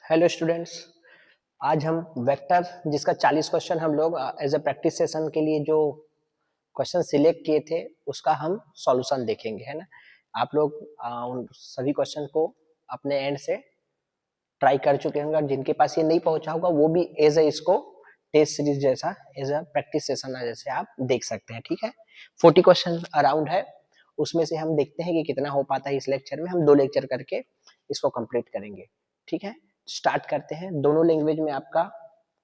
Hello students. आज हम vector जिसका 40 क्वेश्चन हम लोग एज अ प्रैक्टिस सेशन के लिए जो क्वेश्चन सिलेक्ट किए थे उसका हम सॉल्यूशन देखेंगे, है ना। आप लोग उन सभी क्वेश्चन को अपने एंड से ट्राई कर चुके होंगे और जिनके पास ये नहीं पहुंचा होगा वो भी एज ए इसको टेस्ट सीरीज जैसा एज अ प्रैक्टिस सेशन जैसे आप देख सकते हैं। ठीक है, 40 क्वेश्चन अराउंड है, उसमें से हम देखते हैं कि कितना हो पाता है। इस लेक्चर में हम 2 लेक्चर करके इसको कंप्लीट करेंगे। ठीक है, स्टार्ट करते हैं। दोनों लैंग्वेज में आपका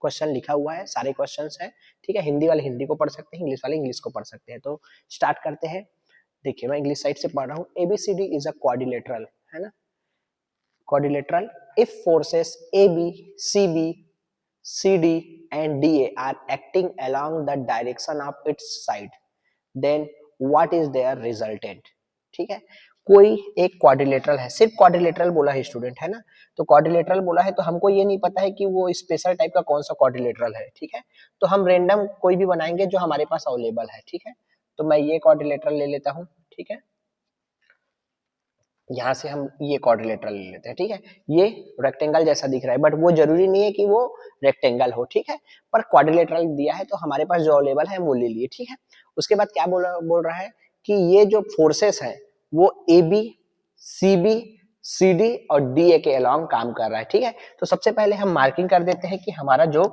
क्वेश्चन लिखा हुआ है, सारे क्वेश्चंस हैं। ठीक है, हिंदी वाले हिंदी को पढ़ सकते हैं, इंग्लिश वाले इंग्लिश को पढ़ सकते हैं। तो स्टार्ट करते हैं। देखिए, मैं इंग्लिश साइड से पढ़ रहा हूँ। एबीसीडी इज अ क्वाड्रिलेटरल, है ना। Quadrilateral if forces AB, CB, CD and DA are acting along the direction of its side, then what is their resultant? ठीक है, कोई एक क्वाड्रिलेटरल है, सिर्फ क्वाड्रिलेटरल बोला है स्टूडेंट, है ना। तो क्वाड्रिलेटरल बोला है तो हमको ये नहीं पता है कि वो स्पेशल टाइप का कौन सा क्वाड्रिलेटरल है। ठीक है, तो हम रेंडम कोई भी बनाएंगे जो हमारे पास अवेलेबल है। ठीक है, तो मैं ये क्वाड्रिलेटरल ले लेता हूँ। ठीक है, यहाँ से हम ये क्वाड्रिलेटरल ले लेते हैं। ठीक है, ये रेक्टेंगल जैसा दिख रहा है बट वो जरूरी नहीं है कि वो रेक्टेंगल हो। ठीक है, पर क्वाड्रिलेटरल दिया है तो हमारे पास जो अवेलेबल है वो ले लिए। ठीक है, उसके बाद क्या बोल रहा है कि ये जो फोर्सेस है वो A B C B C D और डी ए के अलोंग काम कर रहा है। ठीक है, तो सबसे पहले हम मार्किंग कर देते हैं कि हमारा जो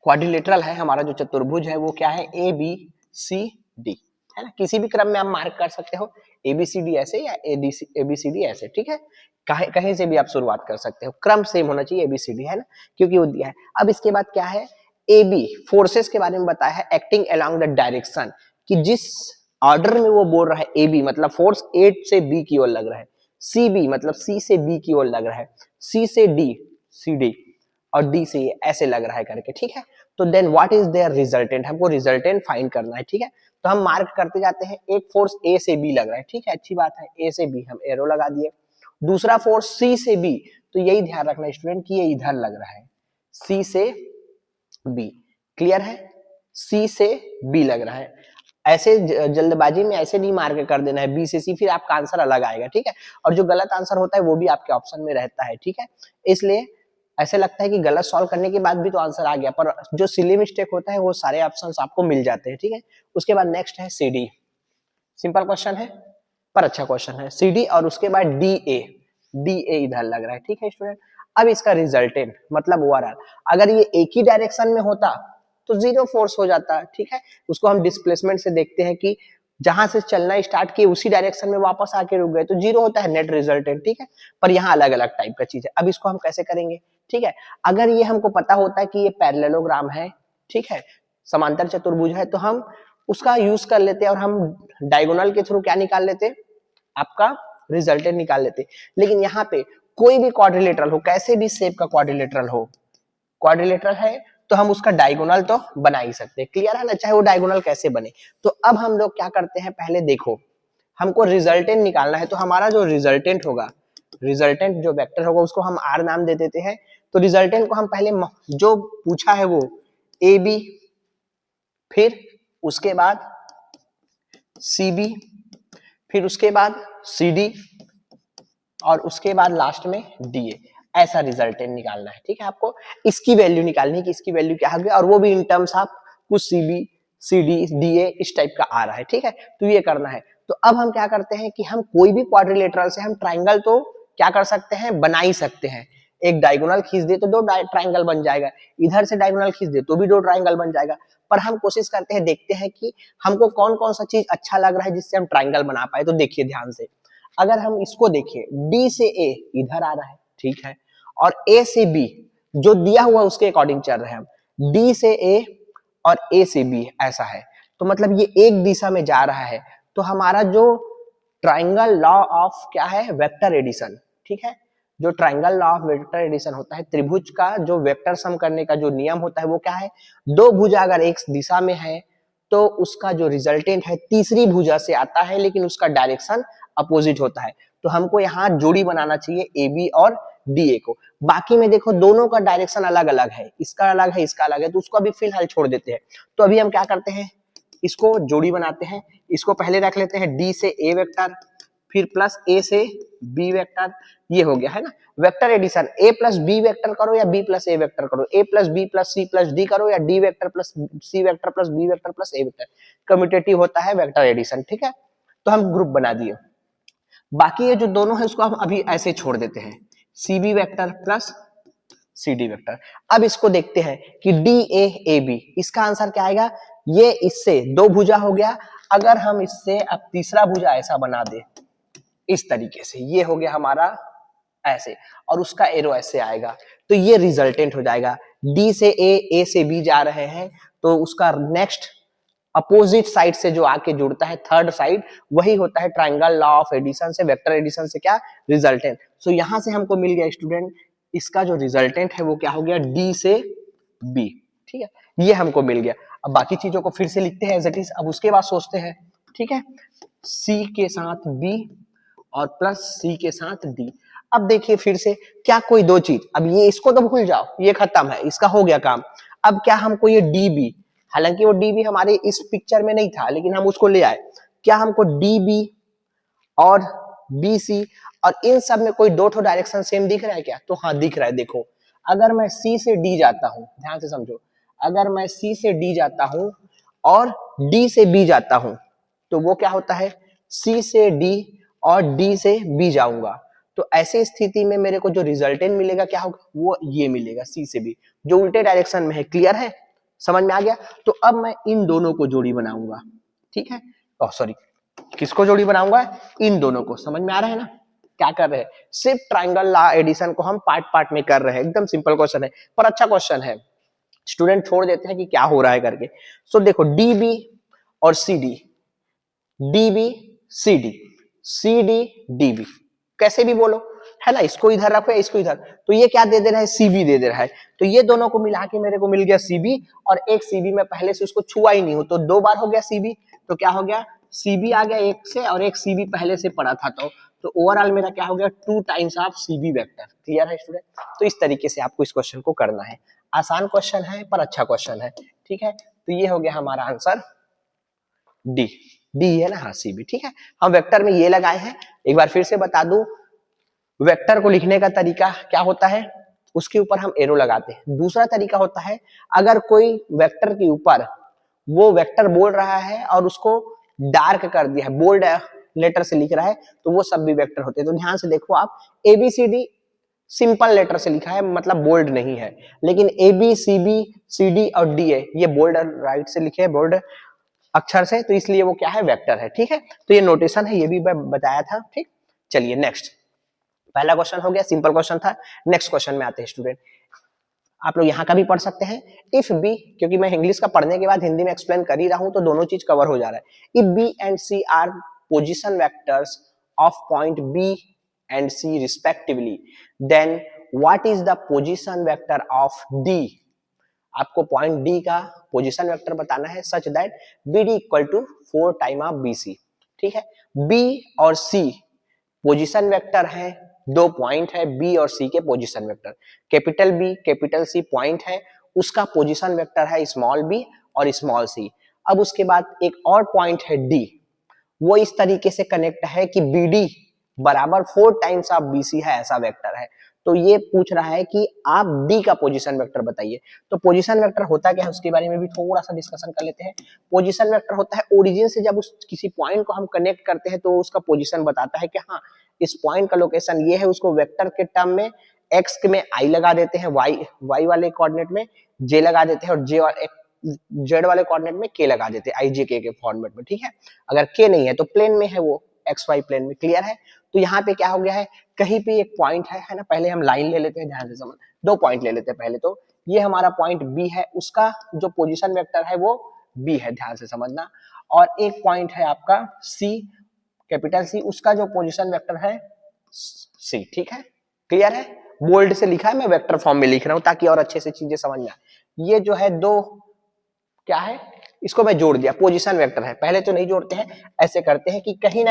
क्वाड्रिलेटरल है, हमारा जो चतुर्भुज है वो क्या है, ए बी सी डी, है ना। किसी भी क्रम में आप मार्क कर सकते हो, ए बी सी डी ऐसे या ए बी सी डी ऐसे। ठीक है, कहीं से भी आप शुरुआत कर सकते हो, क्रम सेम होना चाहिए, ए बी सी डी, है ना, क्योंकि वो दिया है। अब इसके बाद क्या है, ए बी फोर्सेस के बारे में बताया है, एक्टिंग अलोंग द डायरेक्शन, कि जिस ऑर्डर में वो बोल रहा है, ए बी मतलब फोर्स ए से बी की ओर लग रहा है, सी बी मतलब सी से बी की ओर लग रहा है, सी से डी सी डी और डी से ये ऐसे लग रहा है करके। ठीक है, तो then what is their resultant, हमको रिजल्टेंट फाइंड करना है। ठीक है, तो हम मार्क करते जाते हैं। एक फोर्स ए से बी लग रहा है, ठीक है, अच्छी बात है, ए से बी हम एरो लगा दिए। दूसरा फोर्स सी से बी, तो यही ध्यान रखना स्टूडेंट कि ये इधर लग रहा है, सी से बी, क्लियर है, सी से बी लग रहा है। ऐसे जल्दबाजी में ऐसे नहीं मार्क कर देना है बी से सी, फिर आपका आंसर अलग आएगा। ठीक है, और जो गलत आंसर होता है वो भी आपके ऑप्शन में रहता है। ठीक है, इसलिए ऐसे लगता है कि गलत सॉल्व करने के बाद भी तो आंसर आ गया, पर जो सिली मिस्टेक होता है वो सारे ऑप्शंस आपको मिल जाते हैं। ठीक है, उसके बाद नेक्स्ट है सी डी, सिंपल क्वेश्चन है पर अच्छा क्वेश्चन है, सी डी, और उसके बाद डी ए, डी ए इधर लग रहा है। ठीक है स्टूडेंट, अब इसका रिजल्टेंट मतलब ओवरऑल, अगर ये एक ही डायरेक्शन में होता तो जीरो फोर्स हो जाता। ठीक है, उसको हम डिस्प्लेसमेंट से देखते हैं कि जहां से चलना स्टार्ट किए उसी डायरेक्शन में वापस आके रुक गए तो जीरो होता है नेट रिजल्टेंट। ठीक है, पर यहाँ अलग अलग टाइप का चीज है। अब इसको हम कैसे करेंगे, ठीक है, अगर ये हमको पता होता है कि ये पैरेललोग्राम है, ठीक है, समांतर चतुर्भुज है, तो हम उसका यूज कर लेते हैं और हम डायगोनल के थ्रू क्या निकाल लेते, आपका रिजल्टेंट निकाल लेते। लेकिन यहाँ पे कोई भी क्वाड्रिलेटरल हो, कैसे भी शेप का क्वाड्रिलेटरल हो, क्वाड्रिलेटरल है तो हम उसका डायगोनल तो बना ही सकते हैं, क्लियर है ना, चाहे वो डायगोनल कैसे बने। तो अब हम लोग क्या करते हैं, पहले देखो हमको रिजल्टेंट निकालना है, तो हमारा जो रिजल्टेंट होगा, रिजल्टेंट जो वेक्टर होगा उसको हम आर नाम दे देते हैं। तो रिजल्टेंट को हम पहले जो पूछा है वो ए बी, फिर उसके बाद सी बी, फिर उसके बाद सी डी और उसके बाद लास्ट में डी ए, ऐसा रिजल्टेंट निकालना है। ठीक है, आपको इसकी वैल्यू निकालनी है कि इसकी वैल्यू क्या होगी, और वो भी इन टर्म्स ऑफ कुछ C B C D D A इस टाइप का आ रहा है। ठीक है, तो ये करना है। तो अब हम क्या करते हैं कि हम कोई भी क्वाड्रिलेटरल से हम ट्राइंगल तो क्या कर सकते हैं, बना ही सकते हैं। एक डायगोनल खींच दे तो 2 ट्राइंगल बन जाएगा, इधर से डायगोनल खींच दे तो भी 2 ट्राइंगल बन जाएगा। पर हम कोशिश करते हैं, देखते हैं कि हमको कौन कौन सा चीज अच्छा लग रहा है जिससे हम ट्राइंगल बना पाए। तो देखिए ध्यान से, अगर हम इसको देखें, डी से ए इधर आ रहा है, ठीक है, और ए से बी जो दिया हुआ उसके अकॉर्डिंग चल रहे हैं हम, डी से ए और ए से बी ऐसा है, तो मतलब ये एक दिशा में जा रहा है। तो हमारा जो ट्राइंगल लॉ ऑफ क्या है, वेक्टर एडिशन, ठीक है, जो triangle law of vector addition होता है, त्रिभुज का जो वेक्टर सम करने का जो नियम होता है वो क्या है, दो भुजा अगर एक दिशा में है तो उसका जो रिजल्टेंट है तीसरी भुजा से आता है, लेकिन उसका डायरेक्शन अपोजिट होता है। तो हमको यहाँ जोड़ी बनाना चाहिए ए बी और डी ए को। बाकी में देखो दोनों का डायरेक्शन अलग अलग है, इसका अलग है इसका अलग है, तो उसको अभी फिलहाल छोड़ देते हैं। तो अभी हम क्या करते हैं, इसको जोड़ी बनाते हैं। इसको पहले रख लेते हैं डी से ए वेक्टर, फिर प्लस ए से बी वेक्टर, ये हो गया है ना vector addition. A plus B vector करो या बी प्लस ए वेक्टर करो, A plus B plus C plus D करो या D vector plus C vector plus B vector plus A vector, commutative होता है वेक्टर एडिशन। ठीक है, तो हम ग्रुप बना दिए। बाकी ये जो दोनों है उसको हम अभी ऐसे छोड़ देते हैं, C B vector plus C D vector. अब इसको देखते हैं कि डी ए बी, इसका आंसर क्या आएगा, ये इससे दो भुजा हो गया, अगर हम इससे अब तीसरा भुजा ऐसा बना दे इस तरीके से, ये हो गया हमारा ऐसे, और उसका एरो ऐसे आएगा, तो ये रिजल्टेंट हो जाएगा। डी से ए से बी जा रहे हैं, तो उसका नेक्स्ट अपोजिट साइड से जो आके जुड़ता है थर्ड साइड, वही होता है ट्राइंगल लॉ ऑफ एडिशन से, वेक्टर एडिशन से क्या रिजल्टेंट। सो यहां से हमको मिल गया स्टूडेंट, इसका जो रिजल्टेंट है वो क्या हो गया, डी से बी। ठीक है, ये हमको मिल गया। अब बाकी चीजों को फिर से लिखते हैं एज इट इज, अब उसके बाद सोचते हैं। ठीक है, सी के साथ बी और प्लस सी के साथ डी। अब देखिए फिर से क्या कोई दो चीज, अब ये इसको तो भूल जाओ, ये खत्म है, इसका हो गया काम। अब क्या हमको ये डी बी, हालांकि वो डी बी हमारे इस पिक्चर में नहीं था लेकिन हम उसको ले आए, क्या हमको डी बी और बी सी और इन सब में कोई दो ठो डायरेक्शन सेम दिख रहा है क्या, तो हाँ दिख रहा है। देखो अगर मैं सी से डी जाता हूं, ध्यान से समझो, अगर मैं सी से डी जाता हूं और डी से बी जाता हूं, तो वो क्या होता है, सी से डी और डी से बी जाऊंगा, तो ऐसी स्थिति में मेरे को जो रिजल्टेंट मिलेगा क्या होगा, वो ये मिलेगा सी से बी, जो उल्टे डायरेक्शन में है। क्लियर है, समझ में आ गया। तो अब मैं इन दोनों को जोड़ी बनाऊंगा। ठीक है, सॉरी किसको जोड़ी बनाऊंगा, इन दोनों को। समझ में आ रहा है ना क्या कर रहे हैं, सिर्फ ट्राइंगल लॉ एडिशन को हम पार्ट पार्ट में कर रहे हैं। एकदम सिंपल क्वेश्चन है पर अच्छा क्वेश्चन है, स्टूडेंट छोड़ देते हैं कि क्या हो रहा है करके। सो देखो डी बी और C D, D B C D, C D D B, कैसे भी बोलो है ना, इसको इधर रखो या इसको इधर, तो ये क्या दे दे रहा है, सीबी दे दे रहा है। तो ये दोनों को मिला के मेरे को मिल गया सीबी, और एक सीबी में पहले से उसको छुआ ही नहीं हो, तो दो बार हो गया सीबी, तो क्या हो गया, सीबी आ गया एक से, और एक सीबी पहले से पड़ा था, तो ओवरऑल मेरा क्या हो गया, 2 times of CB vector. Clear है स्टूडेंट, तो इस तरीके से आपको इस क्वेश्चन को करना है। आसान क्वेश्चन है पर अच्छा क्वेश्चन है। ठीक है, तो ये हो गया हमारा आंसर डी, डी है ना, हाँ सीबी। ठीक है, हम वेक्टर में ये लगाए हैं। एक बार फिर से बता दूं, वेक्टर को लिखने का तरीका क्या होता है, उसके ऊपर हम एरो लगाते हैं। दूसरा तरीका होता है, अगर कोई वेक्टर के ऊपर वो वेक्टर बोल रहा है और उसको डार्क कर दिया है, बोल्ड लेटर से लिख रहा है, तो वो सब भी वेक्टर होते हैं। तो ध्यान से देखो आप, ABCD सिंपल लेटर से लिखा है, मतलब बोल्ड नहीं है, लेकिन ABCD और D है, ये बोल्ड राइट से लिखे है, बोल्ड अक्षर से, तो इसलिए वो क्या है, वेक्टर है। ठीक है, तो ये नोटेशन है, ये भी मैं बताया था। ठीक, चलिए नेक्स्ट, पहला क्वेश्चन हो गया, सिंपल क्वेश्चन था। नेक्स्ट क्वेश्चन में आते हैं स्टूडेंट, आप लोग यहाँ का भी पढ़ सकते हैं। इफ बी, क्योंकि मैं इंग्लिश का पढ़ने के बाद हिंदी में एक्सप्लेन कर ही रहा हूं, तो दोनों चीज कवर हो जा रहा है। If B and C are position vectors of point B and C respectively, then what is the position vector of D. आपको पॉइंट डी का पोजिशन वेक्टर बताना है such that B D equal to 4 time of B C. ठीक है, B और सी position vector है, दो point है बी और सी के position vector, capital B capital C point है, उसका पोजीशन वेक्टर है स्मॉल बी और स्मॉल सी। अब उसके बाद एक और पॉइंट है डी, वो इस तरीके से कनेक्ट है कि बी डी बराबर 4 टाइम्स ऑफ बी सी है, ऐसा वेक्टर है। तो ये पूछ रहा है कि आप डी का पोजीशन वेक्टर बताइए। तो पोजीशन वेक्टर होता क्या है, उसके बारे में भी थोड़ा सा डिस्कशन कर लेते हैं। पोजीशन वेक्टर होता है ओरिजिन से जब उस किसी पॉइंट को हम कनेक्ट करते हैं तो उसका पोजीशन बताता है कि हाँ इस पॉइंट का लोकेशन ये है, उसको वेक्टर के टर्म में एक्स में आई लगा देते हैं, वाई वाले कोऑर्डिनेट में जे लगा देते हैं, और जेड वाले कोऑर्डिनेट में के लगा देते हैं, आई जे के फॉर्मेट में। ठीक है, अगर के नहीं है तो प्लेन में है, वो एक्स वाई प्लेन में। क्लियर है, तो यहाँ पे क्या हो गया है, कहीं पे एक पॉइंट है ना, पहले हम लाइन ले लेते हैं, ध्यान से समझ, दो पॉइंट ले लेते हैं पहले। तो ये हमारा पॉइंट बी है, उसका जो पोजीशन वेक्टर है वो बी है, ध्यान से समझना। और एक पॉइंट है आपका सी कैपिटल सी, उसका जो पोजीशन वेक्टर है सी। ठीक है, क्लियर है, बोल्ड से लिखा है, मैं वेक्टर फॉर्म में लिख रहा हूं ताकि और अच्छे से चीजें समझ में आए। ये जो है दो क्या है, इसको मैं जोड़ दिया, पोजीशन वेक्टर है। पहले तो नहीं जोड़ते हैं, ऐसे करते हैं कि कहीं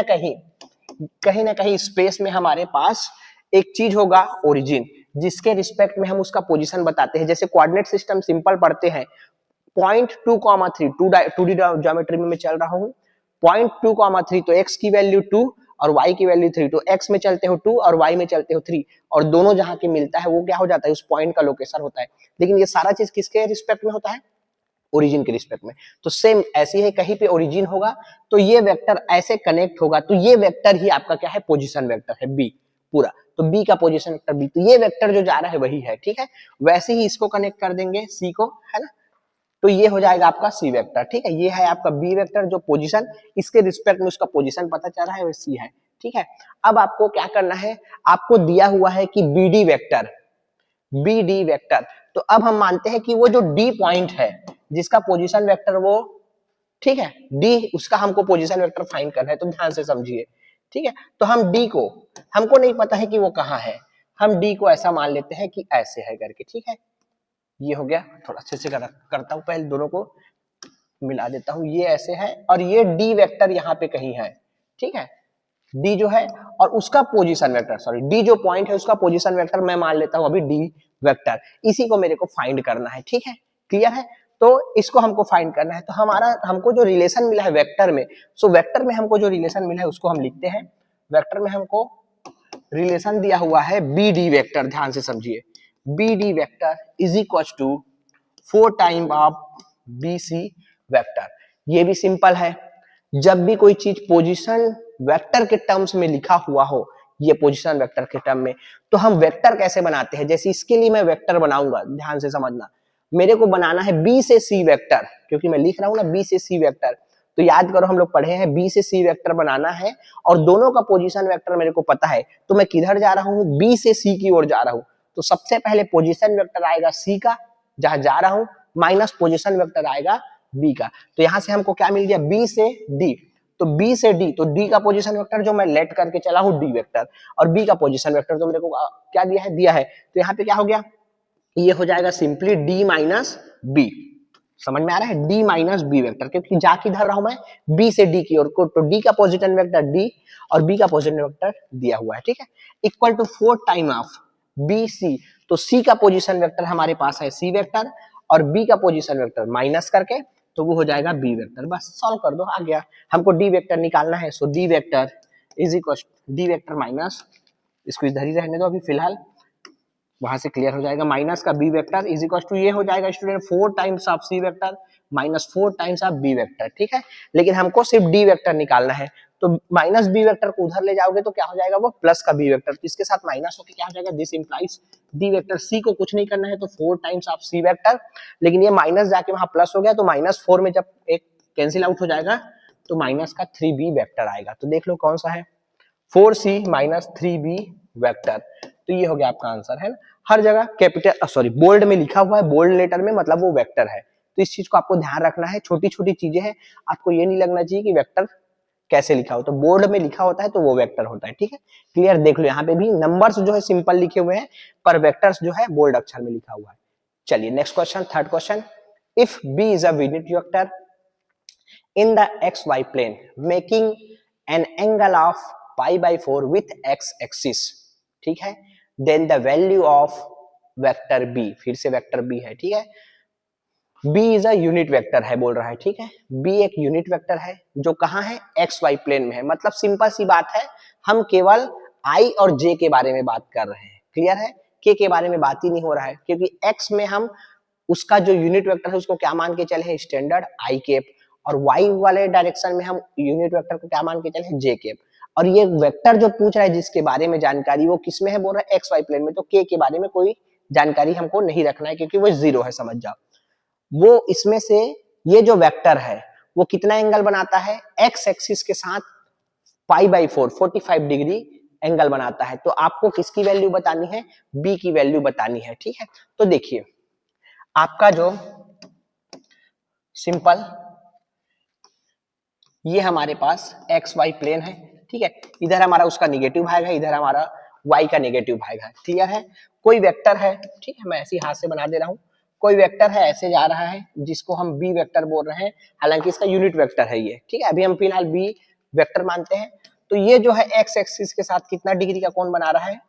ना कहीं स्पेस में हमारे पास एक चीज होगा ओरिजिन, जिसके रिस्पेक्ट में हम उसका पोजीशन बताते हैं। जैसे कोऑर्डिनेट सिस्टम सिंपल पढ़ते हैं, पॉइंट 2,3 2D ज्योमेट्री में मैं चल रहा हूं, पॉइंट 2,3 तो x की वैल्यू 2 और y की वैल्यू 3, तो x में चलते हो 2 और y में चलते हो 3, और दोनों जहां के मिलता है वो क्या हो जाता है, उस पॉइंट का लोकेशन होता है। लेकिन ये सारा चीज किसके रिस्पेक्ट में होता है, ओरिजिन के रिस्पेक्ट में। तो सेम ऐसी है, कहीं पे ओरिजिन होगा तो ये वेक्टर ऐसे कनेक्ट होगा, तो ये वेक्टर ही आपका क्या है, पोजीशन वेक्टर है बी पूरा। तो बी का पोजीशन वेक्टर बी, तो ये वेक्टर जो जा रहा है वही है, ठीक है। वैसे ही इसको कनेक्ट कर देंगे सी को, है ना, तो ये हो जाएगा आपका सी वेक्टर, ठीक है। ये है आपका बी वेक्टर जो पोजीशन, इसके रिस्पेक्ट में उसका पोजीशन पता चल रहा है, वो सी है, ठीक है। अब आपको क्या करना है, आपको दिया हुआ है कि बी डी वेक्टर, तो अब हम मानते हैं कि वो जो डी पॉइंट है जिसका पोजीशन वेक्टर वो, ठीक है, डी, उसका हमको पोजीशन वेक्टर फाइंड करना है, तो ध्यान से समझिए, ठीक है। तो हम डी को, हमको नहीं पता है कि वो कहाँ है, हम डी को ऐसा मान लेते हैं कि ऐसे है करके, ठीक है। ये हो गया, थोड़ा अच्छे से करता हूं, पहले दोनों को मिला देता हूं, ये ऐसे है और ये डी वेक्टर यहाँ पे कहीं है, ठीक है। डी जो है और उसका पोजीशन वेक्टर, सॉरी डी जो पॉइंट है उसका पोजीशन वेक्टर मैं मान लेता हूं अभी डी वेक्टर, इसी को मेरे को फाइंड करना है, ठीक है, क्लियर है। तो इसको हमको फाइंड करना है, तो हमको जो रिलेशन मिला है वेक्टर में, सो वेक्टर में हमको जो रिलेशन मिला है उसको हम लिखते हैं। वेक्टर में हमको रिलेशन दिया हुआ है बी डी वेक्टर, ध्यान से समझिए, B D vector is equal to 4 time of B C vector. ये भी सिंपल है, जब भी कोई चीज पोजीशन वेक्टर के टर्म्स में लिखा हुआ हो, ये पोजीशन वेक्टर के टर्म में, तो हम वेक्टर कैसे बनाते हैं, जैसे इसके लिए मैं वेक्टर बनाऊंगा, ध्यान से समझना, मेरे को बनाना है बी से सी वेक्टर, क्योंकि मैं लिख रहा हूं ना बी से सी वेक्टर, तो याद करो हम लोग पढ़े हैं बी से सी वेक्टर बनाना है और दोनों का पोजीशन वेक्टर मेरे को पता है, तो मैं किधर जा रहा हूं, बी से सी की ओर जा रहा हूं। तो सबसे पहले पोजीशन वेक्टर आएगा सी का जहां जा रहा हूं, माइनस पोजीशन वेक्टर आएगा बी का। तो यहां से हमको क्या मिल गया, बी से डी, तो बी से डी, तो डी का पोजीशन वेक्टर जो मैं लेट करके चला हूं डी वेक्टर, और बी का पोजीशन वेक्टर जो मेरे को क्या दिया है, तो यहाँ पे क्या हो गया, ये हो जाएगा सिंपली डी माइनस बी। समझ में आ रहा है, डी माइनस बी वेक्टर, क्योंकि जा किधर रहा हूं मैं, बी से डी की ओर को, तो डी का पोजीशन वेक्टर डी और बी का पोजीशन वेक्टर दिया हुआ है, ठीक है, equal to 4 time of B C. तो सी का पोजीशन वेक्टर हमारे पास है सी वेक्टर और बी का पोजीशन वेक्टर माइनस करके, तो वो हो जाएगा बी वेक्टर। बस सॉल्व कर दो, आ गया। हमको डी वेक्टर निकालना है, so D vector is equal D vector minus, इसको इधर ही रहने दो अभी फिलहाल, वहां से क्लियर हो जाएगा, माइनस का B vector is equal to, ये हो जाएगा student 4 times of C vector minus 4 times of B vector, ठीक है। लेकिन हमको सिर्फ डी वेक्टर निकालना है, तो माइनस बी वेक्टर को उधर ले जाओगे तो क्या हो जाएगा, वो प्लस का बी वेक्टर, तो इसके साथ माइनस होकर क्या हो जाएगा, दिस इंप्लाइज डी वेक्टर, सी को कुछ नहीं करना है तो 4 टाइम्स ऑफ सी वेक्टर, लेकिन ये माइनस जाके वहां प्लस हो गया, तो -4 में जब एक कैंसिल आउट हो जाएगा तो माइनस का 3b वेक्टर आएगा। तो देख लो कौन सा है, 4c माइनस 3b वेक्टर। तो ये हो गया आपका आंसर, है ना। हर जगह कैपिटल सॉरी बोल्ड में लिखा हुआ है, बोल्ड लेटर में, मतलब वो वेक्टर है, तो इस चीज को आपको ध्यान रखना है। छोटी छोटी चीजें हैं, आपको ये नहीं लगना चाहिए कि वेक्टर कैसे लिखा हो, तो बोर्ड में लिखा होता है तो वो वेक्टर होता है, ठीक है, क्लियर। देख लो यहाँ पे भी नंबर्स जो है सिंपल लिखे हुए हैं, पर वेक्टर्स जो है बोल्ड अक्षर में लिखा हुआ है। चलिए next question, third question, if B is a unit vector in the xy plane making an angle of pi by 4 with x axis, ठीक है, then the value of vector b, फिर से वेक्टर b है, ठीक है, b is a unit vector है बोल रहा है, ठीक है, b एक यूनिट वेक्टर है जो कहाँ है, एक्स वाई प्लेन में है। मतलब सिंपल सी बात है, हम केवल i और j के बारे में बात कर रहे हैं, क्लियर है, k के बारे में बात ही नहीं हो रहा है, क्योंकि x में हम उसका जो यूनिट वेक्टर है उसको क्या मान के चले हैं, स्टैंडर्ड i कैप, और y वाले डायरेक्शन में हम यूनिट वेक्टर को क्या मान के चले हैं, j कैप। और ये वेक्टर जो पूछ रहा है जिसके बारे में जानकारी, वो किस में है बोल रहा है, एक्स वाई प्लेन में, तो k के बारे में कोई जानकारी हमको नहीं रखना है क्योंकि वो जीरो है, समझ जाओ। वो इसमें से ये जो वेक्टर है वो कितना एंगल बनाता है, एक्स एक्सिस के साथ पाई बाई 4 45 डिग्री एंगल बनाता है। तो आपको किसकी वैल्यू बतानी है, बी की वैल्यू बतानी है, ठीक है। तो देखिए आपका जो सिंपल ये हमारे पास एक्स वाई प्लेन है, ठीक है, इधर हमारा उसका निगेटिव भाग है, इधर हमारा y का नेगेटिव भाग है, क्लियर है। कोई वेक्टर है, ठीक है, मैं ऐसे हाथ से बना दे रहा हूं, कोई वेक्टर है ऐसे जा रहा है जिसको हम बी वेक्टर बोल रहे हैं, हालांकि इसका यूनिट वेक्टर है ये, ठीक है, अभी हम फिलहाल बी वेक्टर मानते हैं। तो ये जो है एक्स एक्सिस के साथ कितना डिग्री का कोण बना रहा है,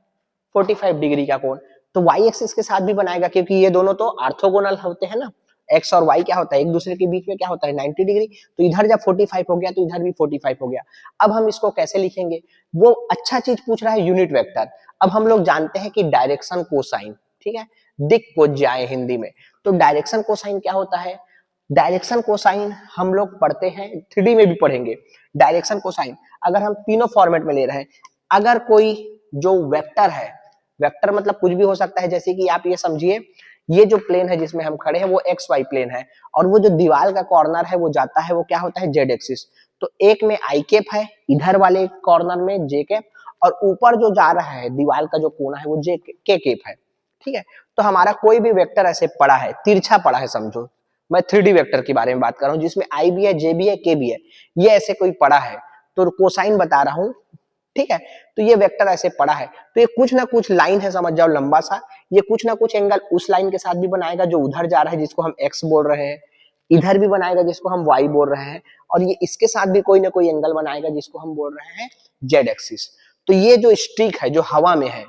45 डिग्री का कोण। तो वाई एक्सिस के साथ भी बनाएगा क्योंकि ये दोनों तो ऑर्थोगोनल होते हैं ना, एक्स और वाई क्या होता है, एक दूसरे के बीच में क्या होता है 90 डिग्री, तो इधर जब 45 हो गया तो इधर भी 45 हो गया। अब हम इसको कैसे लिखेंगे, वो अच्छा चीज पूछ रहा है यूनिट वेक्टर। अब हम लोग जानते हैं कि डायरेक्शन कोसाइन, ठीक है, दिक कोज्याए हिंदी में। तो डायरेक्शन कोसाइन क्या होता है, डायरेक्शन कोसाइन हम लोग पढ़ते हैं 3D में भी पढ़ेंगे। डायरेक्शन कोसाइन अगर हम तीनों फॉर्मेट में ले रहे हैं, अगर कोई जो वेक्टर है, वेक्टर मतलब कुछ भी हो सकता है, जैसे कि आप ये समझिए ये जो प्लेन है जिसमें हम खड़े हैं वो एक्स वाई प्लेन है, और वो जो दीवार का कॉर्नर है वो जाता है, वो क्या होता है जेड एक्सिस। तो एक में आई कैप है, इधर वाले कॉर्नर में जे कैप, और ऊपर जो जा रहा है दीवार का जो कोना है वो जे के कैप है, ठीक है। तो हमारा कोई भी वेक्टर ऐसे पड़ा है, तिरछा पड़ा है समझो, मैं 3D वेक्टर के बारे में बात कर रहा हूँ जिसमें आई भी है, जे भी है, के भी है, ये ऐसे कोई पड़ा है तो कोसाइन बता रहा हूँ, ठीक है। तो ये वेक्टर ऐसे पड़ा है, तो ये कुछ ना कुछ लाइन है समझ जाओ लंबा सा, ये कुछ ना कुछ एंगल उस लाइन के साथ भी बनाएगा जो उधर जा रहा है जिसको हम एक्स बोल रहे हैं, इधर भी बनाएगा जिसको हम वाई बोल रहे हैं, और ये इसके साथ भी कोई ना कोई एंगल बनाएगा जिसको हम बोल रहे हैं जेड एक्सिस। तो ये जो स्ट्रिक है जो हवा में है,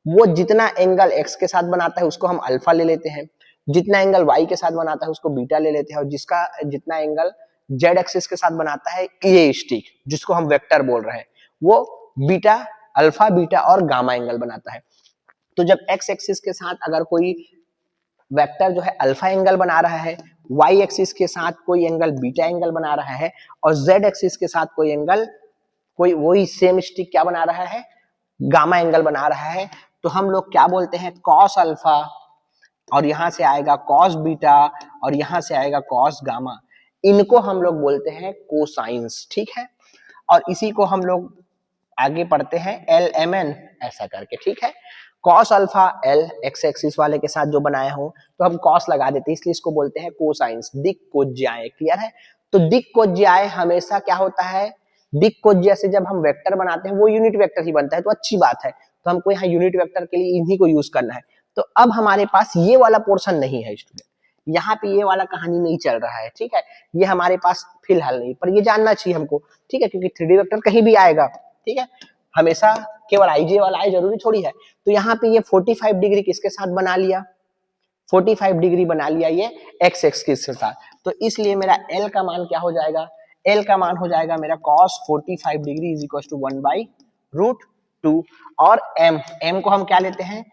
वो जितना एंगल एक्स के साथ बनाता है उसको हम अल्फा ले लेते हैं, जितना एंगल वाई के साथ बनाता है उसको बीटा ले लेते हैं, और जिसका जितना एंगल जेड एक्सिस के साथ बनाता है ये स्टिक जिसको हम वेक्टर बोल रहे हैं, वो बीटा, अल्फा, बीटा और गामा एंगल बनाता है। तो जब एक्स एक्सिस के साथ अगर कोई वेक्टर जो है अल्फा एंगल बना रहा है, वाई एक्सिस के साथ कोई एंगल बीटा एंगल बना रहा है, और जेड एक्सिस के साथ कोई एंगल, कोई वही सेम स्टिक क्या बना रहा है, गामा एंगल बना रहा है, तो हम लोग क्या बोलते हैं कॉस अल्फा, और यहां से आएगा कॉस बीटा, और यहां से आएगा कॉस गामा, इनको हम लोग बोलते हैं कोसाइंस, ठीक है। और इसी को हम लोग आगे पढ़ते हैं एल एम एन ऐसा करके, ठीक है। Cos alpha L x axis वाले के साथ जो बनाया हो तो हम कॉस लगा देते हैं, इसलिए इसको बोलते हैं कोसाइंस, दिक कोज्याए, क्लियर है। तो दिक कोज्याए हमेशा क्या होता है, दिक कोज्या से जब हम वेक्टर बनाते हैं वो यूनिट वेक्टर ही बनता है, तो अच्छी बात है, तो हमको यहाँ यूनिट वेक्टर के लिए इन्हीं को यूज करना है। तो अब हमारे पास ये वाला पोर्शन नहीं है स्टूडेंट, यहाँ पे ये वाला कहानी नहीं चल रहा है, ठीक है, ये हमारे पास फिलहाल नहीं, पर ये जानना चाहिए हमको, ठीक है, क्योंकि 3D वेक्टर कहीं भी आएगा, ठीक है, हमेशा केवल आईजे वाला आए जरूरी थोड़ी है। तो यहाँ पे ये 45 डिग्री किसके साथ बना लिया, 45 डिग्री बना लिया ये एक्स एक्सिस के साथ, तो इसलिए मेरा एल का मान क्या हो जाएगा, एल का मान हो जाएगा मेरा cos 45 degree is equal to 1/√2, और एम को हम क्या लेते हैं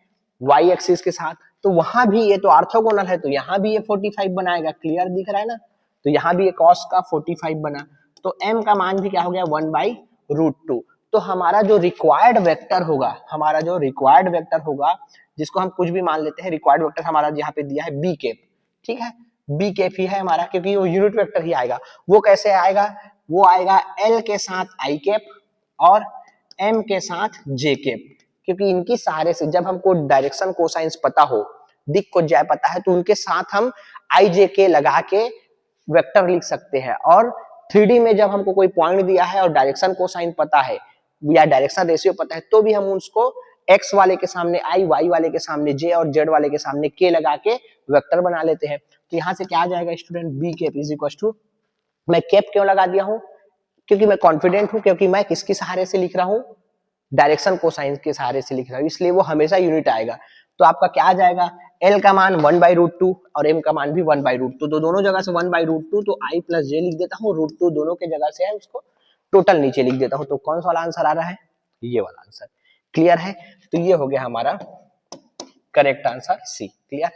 वाई एक्सिस के साथ, तो वहां भी ये तो ऑर्थोगोनल है, तो यहाँ भी ये 45 बनाएगा, क्लियर दिख रहा है ना, तो यहाँ भी ये cos का 45 बना, तो m का मान भी क्या हो गया 1/√2। तो हमारा जो रिक्वायर्ड वेक्टर होगा, हमारा जो रिक्वायर्ड वेक्टर होगा, जिसको हम कुछ भी मान लेते हैं, रिक्वायर्ड वेक्टर हमारा यहाँ पे दिया है बी कैप, ठीक है, बी कैप ही है हमारा, क्योंकि वो यूनिट वेक्टर ही आएगा। वो कैसे आएगा, वो आएगा एल के साथ आई कैप और एम के साथ जे कैप, क्योंकि इनकी सहारे से जब हमको डायरेक्शन कोसाइंस पता हो, दिक को ज्या पता है, तो उनके साथ हम आई जे के लगा के वेक्टर लिख सकते हैं। और 3D में जब हमको कोई पॉइंट दिया है और डायरेक्शन कोसाइन पता है या डायरेक्शन रेशियो पता है, तो भी हम उसको एक्स वाले के सामने आई, वाई वाले के सामने जे और जेड वाले के सामने के लगा के वेक्टर बना लेते हैं। तो यहाँ से क्या आ जाएगा student, B cap is equal to, मैं कैप क्यों लगा दिया हूँ, क्योंकि मैं कॉन्फिडेंट हूँ, क्योंकि मैं किसके सहारे से लिख रहा हूँ, डायरेक्शन कोसाइन के सहारे से लिख रहा हूँ, इसलिए वो हमेशा यूनिट आएगा। तो आपका क्या आ जाएगा, एल का मान 1/√2 और एम का मान भी 1/√2, तो दोनों जगह से 1/√2, तो आई प्लस जे लिख देता हूँ, √2 दोनों के जगह से है, उसको टोटल नीचे लिख देता हूँ। तो कौन सा वाला आंसर आ रहा है, ये वाला आंसर, क्लियर है। तो ये हो गया हमारा करेक्ट आंसर सी, क्लियर।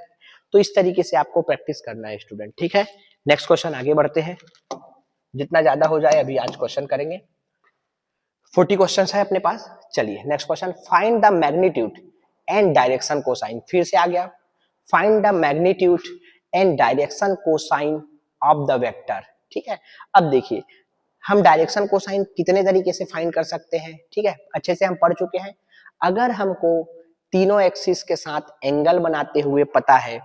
तो इस तरीके से आपको प्रैक्टिस करना है स्टूडेंट, ठीक है। नेक्स्ट क्वेश्चन आगे बढ़ते हैं, जितना ज्यादा हो जाए अभी आज क्वेश्चन करेंगे, 40 क्वेश्चन है अपने पास। चलिए next question, find the magnitude and direction cosine, फिर से आ गया, find the magnitude and direction cosine of the vector, ठीक है। अब देखिए हम डायरेक्शन कोसाइन कितने तरीके से फाइंड कर सकते हैं, ठीक है, अच्छे से हम पढ़ चुके हैं। अगर हमको तीनों एक्सिस के साथ एंगल बनाते हुए पता है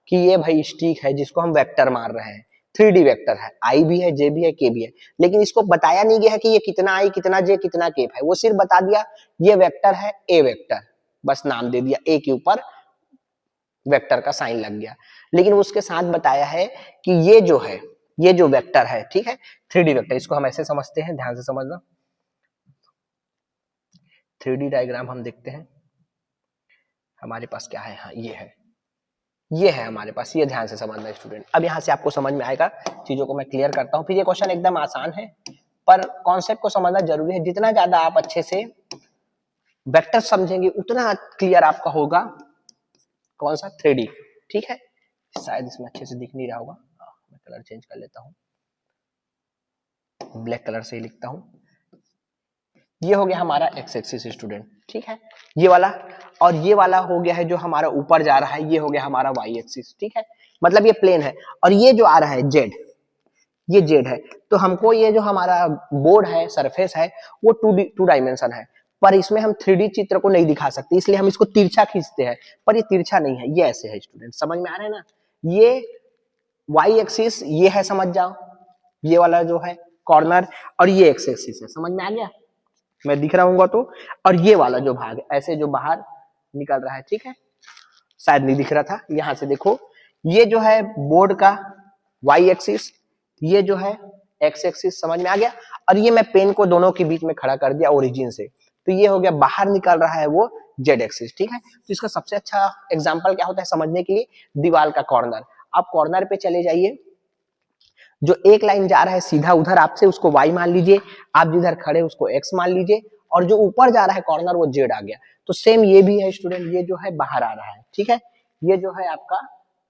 कि ये भाई स्टिक है जिसको हम वेक्टर मार रहे हैं, 3D वेक्टर है, आई भी है, जे भी है, के भी है, लेकिन इसको बताया नहीं गया है कि ये कितना आई, कितना जे, कितना के है, वो सिर्फ बता दिया ये वेक्टर है, ए वेक्टर, बस नाम दे दिया, ए के ऊपर वेक्टर का साइन लग गया। लेकिन उसके साथ बताया है कि ये जो है, ये जो वेक्टर है, ठीक है, 3D वेक्टर, इसको हम ऐसे समझते हैं, ध्यान से समझना। 3D डायग्राम हम देखते हैं, हमारे पास क्या है, हाँ ये है, ये है हमारे पास, ये ध्यान से समझना स्टूडेंट। अब यहाँ से आपको समझ में आएगा, चीजों को मैं क्लियर करता हूँ। फिर ये क्वेश्चन एकदम आसान है, पर कॉन्सेप्ट को समझना जरूरी है। जितना ज्यादा आप अच्छे से वेक्टर समझेंगे उतना क्लियर आपका होगा कौन सा, 3D। ठीक है, शायद इसमें अच्छे से दिख नहीं रहा होगा, मैं कलर चेंज कर लेता हूँ, ब्लैक कलर से ही लिखता हूँ। ये हो गया हमारा एक्स एक्सिस स्टूडेंट, ठीक है, ये वाला। और ये वाला हो गया है जो हमारा ऊपर जा रहा है, ये हो गया हमारा वाई एक्सिस, ठीक है, मतलब ये प्लेन है। और ये जो आ रहा है जेड, ये जेड है। तो हमको ये जो हमारा बोर्ड है, सरफेस है, वो टू डायमेंशन है, पर इसमें हम 3D चित्र को नहीं दिखा सकते, इसलिए हम इसको तिरछा खींचते हैं। पर ये तिरछा नहीं है, ये ऐसे है स्टूडेंट, समझ में आ रहा है ना। ये वाई एक्सिस ये है, समझ जाओ, ये वाला जो है कॉर्नर, और ये एक्स एक्सिस है, समझ में आ गया, मैं दिख रहा हूँ तो। और ये वाला जो भाग ऐसे जो बाहर निकल रहा है, ठीक है, शायद नहीं दिख रहा था, यहां से देखो, ये जो है बोर्ड का वाई एक्सिस, ये जो है एक्स एक्सिस, समझ में आ गया। और ये मैं पेन को दोनों के बीच में खड़ा कर दिया ओरिजिन से, तो ये हो गया बाहर निकल रहा है वो जेड एक्सिस, ठीक है। तो इसका सबसे अच्छा एग्जांपल क्या होता है समझने के लिए, दीवार का कॉर्नर। आप कॉर्नर पे चले जाइए, जो एक लाइन जा रहा है सीधा उधर आपसे, उसको y मान लीजिए, आप जिधर खड़े उसको x मान लीजिए, और जो ऊपर जा रहा है कॉर्नर वो z आ गया। तो सेम ये भी है स्टूडेंट, ये जो है बाहर आ रहा है, ठीक है, ये जो है आपका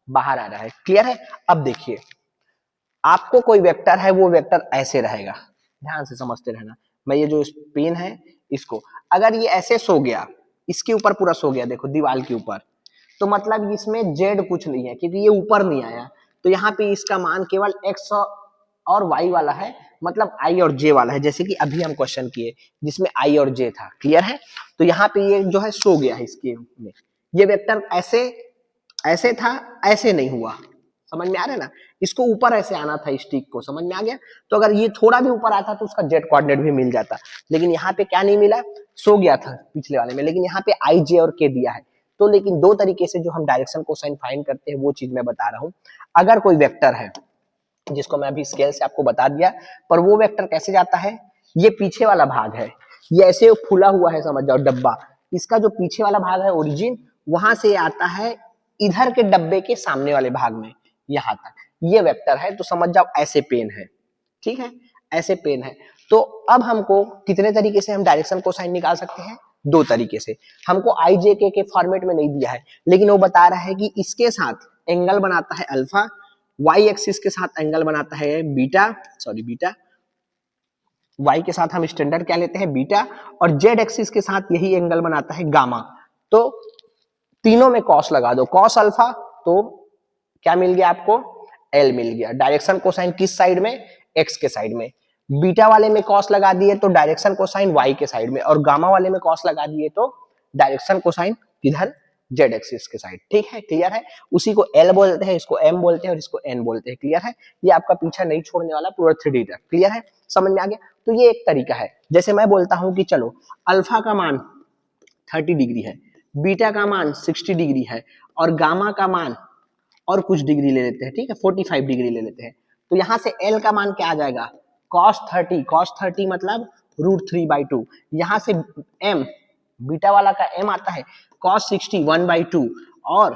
बाहर आ रहा है, क्लियर है। अब देखिए, आपको कोई वेक्टर है, वो वेक्टर ऐसे रहेगा, ध्यान से समझते रहना। मैं ये जो पेन है इसको, अगर ये ऐसे सो गया, इसके ऊपर पूरा सो गया, देखो दीवार के ऊपर, तो मतलब इसमें जेड कुछ नहीं है, क्योंकि ये ऊपर नहीं आया। तो यहाँ पे इसका मान केवल एक्स और वाई वाला है, मतलब आई और जे वाला है, जैसे कि अभी हम क्वेश्चन किए जिसमें आई और जे था, क्लियर है। तो यहाँ पे ये जो है सो गया है इसके में, ये वेक्टर ऐसे ऐसे था, ऐसे नहीं हुआ, समझ में आ रहा है ना। इसको ऊपर ऐसे आना था स्टिक को, समझ में आ गया। तो अगर ये थोड़ा भी ऊपर आता तो उसका जेड कोऑर्डिनेट भी मिल जाता, लेकिन यहाँ पे क्या नहीं मिला, सो गया था पिछले वाले में, लेकिन यहाँ पे आई जे और के दिया है। तो लेकिन दो तरीके से जो हम डायरेक्शन कोसाइन फाइंड करते हैं वो चीज मैं बता रहा हूँ। अगर कोई वेक्टर है जिसको मैं अभी स्केल से आपको बता दिया, पर वो वेक्टर कैसे जाता है, ये पीछे वाला भाग है, ये ऐसे फूला हुआ है, समझ जाओ डब्बा, इसका जो पीछे वाला भाग है ओरिजिन, वहां से आता है इधर के डब्बे के सामने वाले भाग में, यहां तक ये वेक्टर है। तो समझ जाओ ऐसे पेन है, ठीक है, ऐसे पेन है। तो अब हमको कितने तरीके से हम डायरेक्शन कोसाइन निकाल सकते हैं, दो तरीके से। हमको आई जे के फॉर्मेट में नहीं दिया है, लेकिन वो बता रहा है कि इसके साथ एंगल बनाता है अल्फा, वाई एक्सिस के साथ एंगल बनाता है बीटा, बीटा, वाई के साथ हम स्टैंडर्ड क्या लेते हैं बीटा, और जेड एक्सिस के साथ यही एंगल बनाता है गामा। तो तीनों में कॉस लगा दो, कॉस अल्फा, तो क्या मिल गया आपको, एल मिल गया। डायरेक्शन कोसाइन किस साइड में, एक्स के साइड में। बीटा वाले में कॉस लगा दिए तो डायरेक्शन कोसाइन वाई के साइड में, और गामा वाले में कॉस लगा दिए तो डायरेक्शन कोसाइन किधर, जेड एक्सिस के साइड, ठीक है, क्लियर है। उसी को एल बोलते हैं, इसको एम बोलते हैं, और इसको एन बोलते हैं, क्लियर है। ये आपका पीछा नहीं छोड़ने वाला, पूरा 3D तक, क्लियर है, समझ में आ गया। तो ये एक तरीका है। जैसे मैं बोलता हूं कि चलो अल्फा का मान 30 डिग्री है, बीटा का मान 60 डिग्री है, और गामा का मान और कुछ डिग्री ले लेते हैं, ठीक है, 45 डिग्री ले लेते हैं। तो यहाँ से एल का मान क्या आ जाएगा, cos 30, cos 30 मतलब √3/2। यहाँ से m, बीटा वाला का m आता है cos 60 1/2, और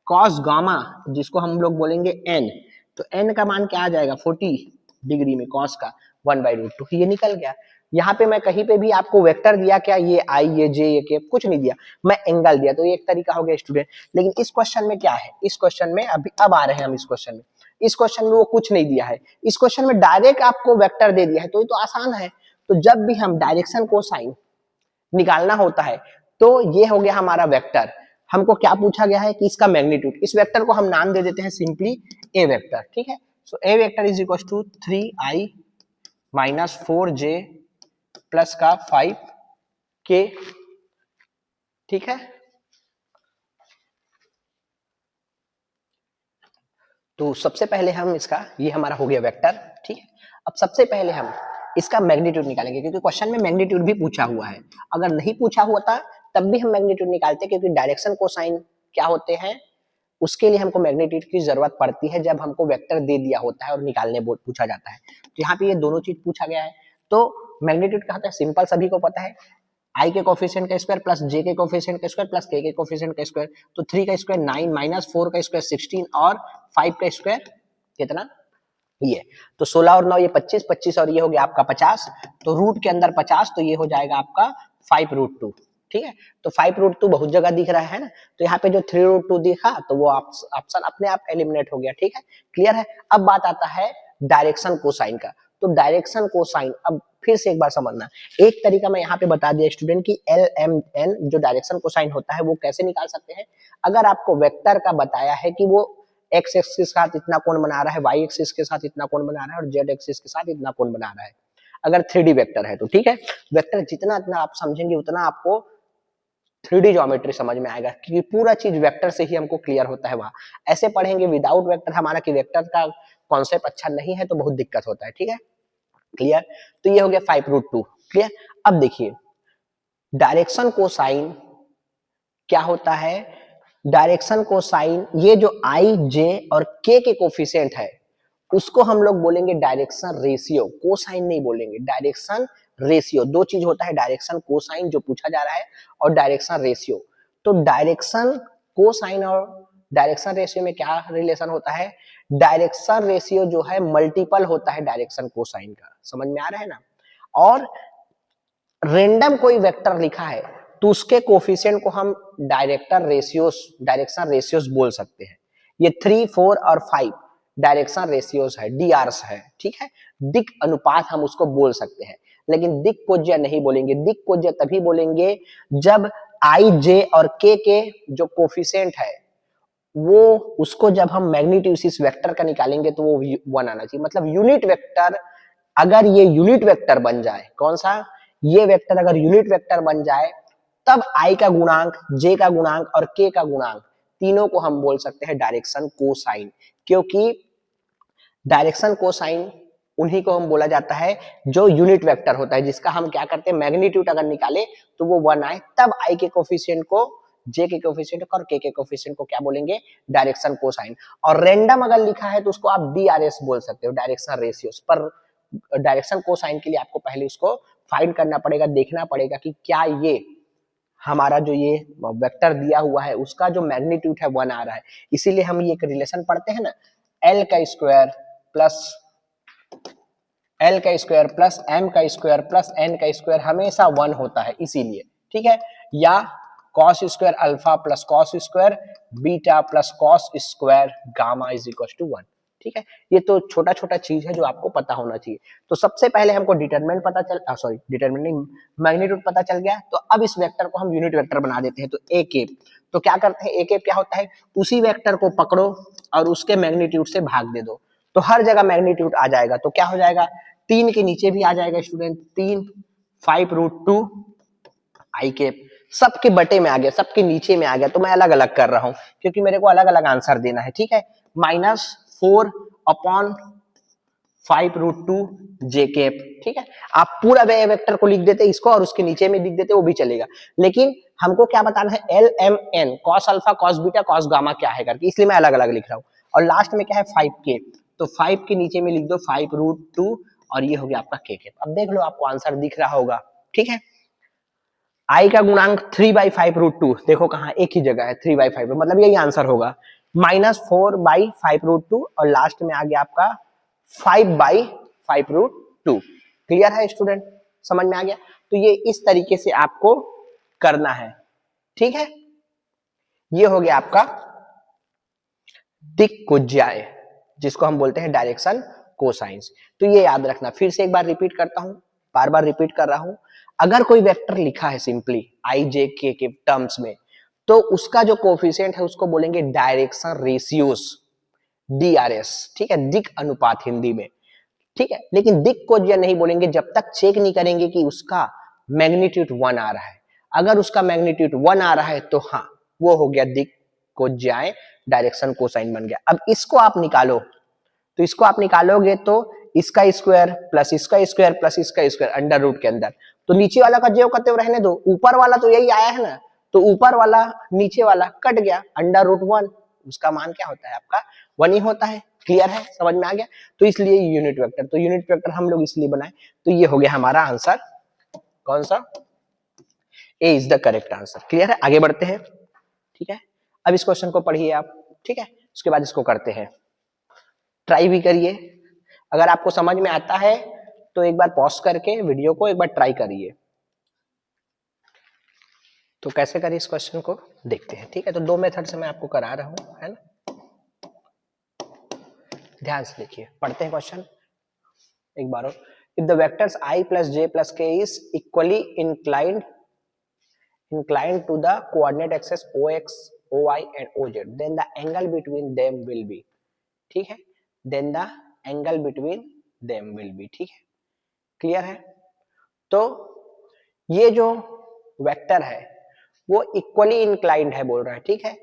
cos गामा जिसको हम लोग बोलेंगे n, तो n का मान क्या आ जाएगा 40 डिग्री में cos का 1/√2, ये निकल गया। यहाँ पे मैं कहीं पे भी आपको वेक्टर दिया क्या, ये आई, ये जे, ये के, कुछ नहीं दिया, मैं एंगल दिया, तो ये एक तरीका हो गया स्टूडेंट। लेकिन इस क्वेश्चन में क्या है, इस क्वेश्चन में अभी अब आ रहे हैं हम इस क्वेश्चन में, इस क्वेश्चन में वो कुछ नहीं दिया है, इस क्वेश्चन में डायरेक्ट आपको वेक्टर दे दिया है, तो ये तो आसान है। तो जब भी हम डायरेक्शन कोसाइन निकालना होता है, तो ये हो गया हमारा वेक्टर। हमको क्या पूछा गया है कि इसका मैग्नीट्यूड, इस वेक्टर को हम नाम दे देते हैं सिंपली ए वेक्टर, ठीक है। So A vector is equal to 3i minus 4j plus का 5k, ठीक है। तो सबसे पहले हम इसका, ये हमारा हो गया वेक्टर, ठीक है। अब सबसे पहले हम इसका मैग्नीट्यूड निकालेंगे, क्योंकि क्वेश्चन में मैग्नीट्यूड भी पूछा हुआ है। अगर नहीं पूछा हुआ था तब भी हम मैग्नीट्यूड निकालते, क्योंकि डायरेक्शन कोसाइन क्या होते हैं, उसके लिए हमको मैग्नीट्यूड की जरूरत पड़ती है जब हमको वेक्टर दे दिया होता है और निकालने पूछा जाता है। तो यहाँ पे ये दोनों चीज पूछा गया है। तो मैग्नीट्यूड क्या होता है, सिंपल, सभी को पता है, आई के कोफिशिएंट का स्क्वायर प्लस जे के कोफिशिएंट का स्क्वायर प्लस के कोफिशिएंट का स्क्वायर, तो 3 का स्क्वायर 9 माइनस 4 का स्क्वायर 16 और 5 का स्क्वायर कितना, ये तो 16 और 9 ये 25, 25 और ये हो गया आपका 50, तो रूट के अंदर 50, तो ये हो जाएगा आपका 5√2। ठीक है, तो 5√2 बहुत जगह दिख रहा है ना, तो यहाँ पे जो 3√2 दिखा तो वो ऑप्शन अपने आप एलिमिनेट हो गया। ठीक है, क्लियर है। अब बात आता है डायरेक्शन कोसाइन का, तो डायरेक्शन कोसाइन अब फिर से एक बार समझना, एक तरीका मैं यहाँ पे बता दिया स्टूडेंट की LMN जो डायरेक्शन कोसाइन होता है वो कैसे निकाल सकते हैं। अगर आपको वेक्टर का बताया है कि वो एक्स एक्सिस के साथ इतना कोण बना रहा है, वाई एक्सिस के साथ इतना कोण बना रहा है और जेड एक्सिस के साथ इतना कोण बना रहा है, अगर 3D वेक्टर है तो ठीक है, वेक्टर जितना इतना आप समझेंगे उतना आपको 3D ज्योमेट्री समझ में आएगा, क्योंकि पूरा चीज वेक्टर से ही हमको क्लियर होता है। वहां ऐसे पढ़ेंगे विदाउट वेक्टर हमारा कि वेक्टर का कॉन्सेप्ट अच्छा नहीं है तो बहुत दिक्कत होता है। ठीक है, क्लियर। तो ये हो गया 5√2, क्लियर। अब देखिए डायरेक्शन कोसाइन क्या होता है, डायरेक्शन कोसाइन ये जो आई जे और के कोफिशिएंट है उसको हम लोग बोलेंगे डायरेक्शन रेशियो, कोसाइन नहीं बोलेंगे, डायरेक्शन रेशियो। दो चीज होता है, डायरेक्शन कोसाइन जो पूछा जा रहा है और डायरेक्शन रेशियो। तो डायरेक्शन कोसाइन और डायरेक्शन रेशियो में क्या रिलेशन होता है, डायरेक्शन रेशियो जो है मल्टीपल होता है डायरेक्शन कोसाइन का, समझ में आ रहा है ना। और रेंडम कोई वेक्टर लिखा है तो उसके कोफिशिएंट को हम डायरेक्शन रेशियोस बोल सकते हैं। ये 3, 4 और 5 डायरेक्शन रेशियोस है, डीआरस है। ठीक है, दिक अनुपात हम उसको बोल सकते हैं, लेकिन दिक कोज्या नहीं बोलेंगे। दिक कोज्या तभी बोलेंगे जब आई जे और के जो कोफिशिएंट है वो उसको जब हम मैग्नीट्यूड इस वेक्टर का निकालेंगे तो वो 1 आना चाहिए। मतलब यूनिट वेक्टर, अगर ये यूनिट वेक्टर बन जाए, कौन सा, ये वेक्टर अगर यूनिट वेक्टर बन जाए तब आई का गुणांक, जे का गुणांक और के का गुणांक तीनों को हम बोल सकते हैं डायरेक्शन कोसाइन। क्योंकि डायरेक्शन कोसाइन उन्हीं को हम बोला जाता है जो यूनिट वेक्टर होता है, जिसका हम क्या करते हैं मैग्नीट्यूड अगर निकाले तो वो 1 आए, तब आई के कोफिशिएंट को, जे के कोफिशिएंट और के कोफिशिएंट को क्या बोलेंगे, डायरेक्शन कोसाइन। और रैंडम अगर लिखा है तो उसको आप डीआरएस बोल सकते हो, डायरेक्शन रेशियोस। पर डायरेक्शन कोसाइन के लिए आपको पहले उसको फाइंड करना पड़ेगा, देखना पड़ेगा कि क्या ये हमारा जो ये वेक्टर दिया हुआ है उसका जो मैग्नीट्यूड है 1 आ रहा है। इसीलिए हम ये एक रिलेशन पढ़ते हैं ना, एल का स्क्वायर प्लस एम का स्क्वायर प्लस एन का स्क्वायर हमेशा 1 होता है, इसीलिए। ठीक है, या cos square alpha plus cos square beta plus cos square gamma is equal to 1। ठीक है, ये तो छोटा छोटा चीज है जो आपको पता होना चाहिए। तो सबसे पहले हमको डिटरमिनेंट पता चल, डिटरमिनेंट नहीं, मैग्नीट्यूड पता चल गया। तो अब इस वेक्टर को हम यूनिट वेक्टर बना देते हैं। तो ए केप, तो क्या करते हैं, ए केप क्या होता है, उसी वेक्टर को पकड़ो और उसके मैग्नीट्यूड से भाग दे दो, तो हर जगह मैग्नीट्यूड आ जाएगा। तो क्या हो जाएगा, 3 के नीचे भी आ जाएगा स्टूडेंट, 3 5√2 आई केप सबके बटे में आ गया, सबके नीचे में आ गया। तो मैं अलग अलग कर रहा हूं क्योंकि मेरे को अलग अलग आंसर देना है। ठीक है, -4/5√2 जे केप। ठीक है, आप पूरा वेक्टर को लिख देते इसको और उसके नीचे में लिख देते वो भी चलेगा, लेकिन हमको क्या बताना है, LMN cos alpha cos beta cos gamma क्या है करके, इसलिए मैं अलग अलग लिख रहा हूँ। और लास्ट में क्या है 5K, तो 5 के नीचे में लिख दो 5√2 और ये हो गया आपका के केप। अब देख लो आपको आंसर दिख रहा होगा। ठीक है, आई का गुणांक 3/5√2 देखो कहाँ, एक ही जगह है 3/5, मतलब यही आंसर होगा। -4/5√2 और लास्ट में आ गया आपका 5/5√2। क्लियर है स्टूडेंट, समझ में आ गया। तो ये इस तरीके से आपको करना है। ठीक है, ये हो गया आपका दिक्कोज्याय, जिसको हम बोलते हैं डायरेक्शन कोसाइंस। तो ये याद रखना, फिर से एक बार रिपीट करता हूं, बार बार रिपीट कर रहा हूं। अगर कोई वेक्टर लिखा है सिंपली आई जे के टर्म्स में, तो उसका जो कोफिशिएंट है उसको बोलेंगे डायरेक्शन रेशियोस, डीआरएस। ठीक है, दिक अनुपात हिंदी में। ठीक है, लेकिन दिक्कोज्या नहीं बोलेंगे जब तक चेक नहीं करेंगे कि उसका मैग्नीट्यूड 1 आ रहा है। अगर उसका मैग्नीट्यूड 1 आ रहा है तो हाँ वो हो गया दिक्कोज्याय, डायरेक्शन कोसाइन बन गया। अब इसको आप निकालो, तो इसको आप निकालोगे तो इसका स्क्वायर प्लस इसका स्क्वायर प्लस इसका स्क्वायर अंडर रूट के अंदर, तो नीचे वाला का ज्यों का त्यों रहने दो, ऊपर वाला तो यही आया है ना, तो ऊपर वाला नीचे वाला कट गया, अंडर रूट 1 उसका मान क्या होता है आपका 1 ही होता है। क्लियर है, समझ में आ गया। तो इसलिए यूनिट वेक्टर, तो यूनिट वेक्टर हम लोग इसलिए बनाए। तो ये हो गया हमारा आंसर, कौन सा, A is the correct answer. Clear है, आगे बढ़ते हैं। ठीक है, अब इस क्वेश्चन को पढ़िए आप। ठीक है, उसके बाद इसको करते हैं, ट्राई भी करिए। अगर आपको समझ में आता है तो एक बार पॉज करके वीडियो को एक बार ट्राई करिए। तो कैसे करें इस क्वेश्चन को देखते हैं। ठीक है, तो दो मेथड से मैं आपको करा रहा हूं, है ना। ध्यान से देखिए, पढ़ते हैं क्वेश्चन एक बार और। If the vectors i plus j plus k is equally inclined to the coordinate axis ox, oy and oz, then the angle between them will be, ठीक है, then the angle between them will be, ठीक है, clear है। तो ये जो vector है वो इक्वली इंक्लाइंड है बोल रहा है, ठीक है,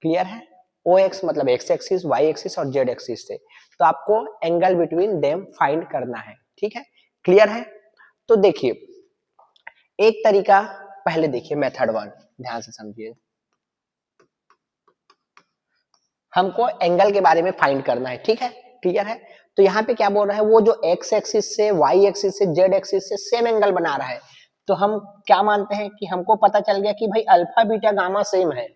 क्लियर है। ox मतलब x एक्सिस, y एक्सिस और z एक्सिस से, तो आपको एंगल बिटवीन देम फाइंड करना है, ठीक है, क्लियर है। तो देखिए एक तरीका, पहले देखिए मेथड 1, ध्यान से समझिए। हमको एंगल के बारे में फाइंड करना है, ठीक है, क्लियर है। तो यहाँ पे क्या बोल रहा है, वो जो x एक्सिस से, y एक्सिस से, z एक्सिस से सेम एंगल बना रहा है, तो हम क्या मानते हैं कि हमको पता चल गया कि भाई अल्फा बीटा गामा सेम है,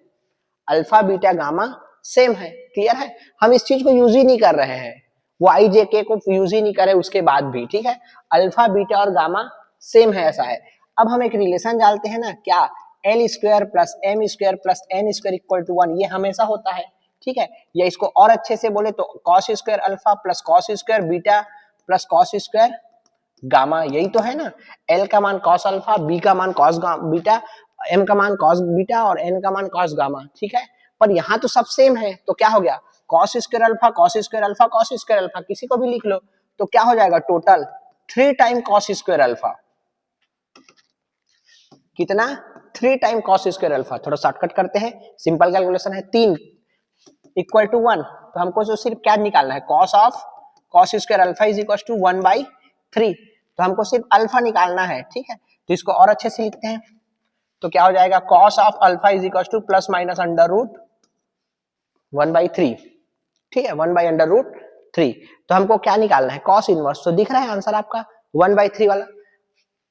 अल्फा बीटा गामा सेम है, क्लियर है। हम इस चीज को यूज ही नहीं कर रहे हैं, वो आई जे के को यूज ही नहीं करे उसके बाद भी, ठीक है, अल्फा बीटा और गामा सेम है, ऐसा है। अब हम एक रिलेशन डालते हैं ना, क्या, L square plus M square plus N square equal to 1, ये हमेशा होता है, ठीक है। या इसको और अच्छे से बोले तो cos square alpha plus cos square beta plus cos square gamma, यही तो है ना। एल का मान कॉस अल्फा, बी का मान कॉस बीटा, एम का मान कॉस बीटा और एन का मान कॉस गामा, ठीक है। पर यहाँ तो सब सेम है, तो क्या हो गया, cos square alpha cos square alpha cos square alpha, किसी को भी लिख लो, तो क्या हो जाएगा, total 3 time cos square alpha. कितना, 3 टाइम कॉस स्क्वायर अल्फा। थोड़ा शॉर्टकट करते हैं, सिंपल कैलकुलेशन है, 3 इक्वल टू 1, तो हमको जो सिर्फ क्या निकालना है, cos of cos square alpha is equal to 1/3, तो हमको सिर्फ अल्फा निकालना है, ठीक है। तो इसको और अच्छे से लिखते हैं, तो क्या हो जाएगा, cos of alpha is equal to plus minus under root 1/3, ठीक है, 1/√3। तो हमको क्या निकालना है, कॉस इनवर्स, तो दिख रहा है आंसर आपका 1/3 वाला।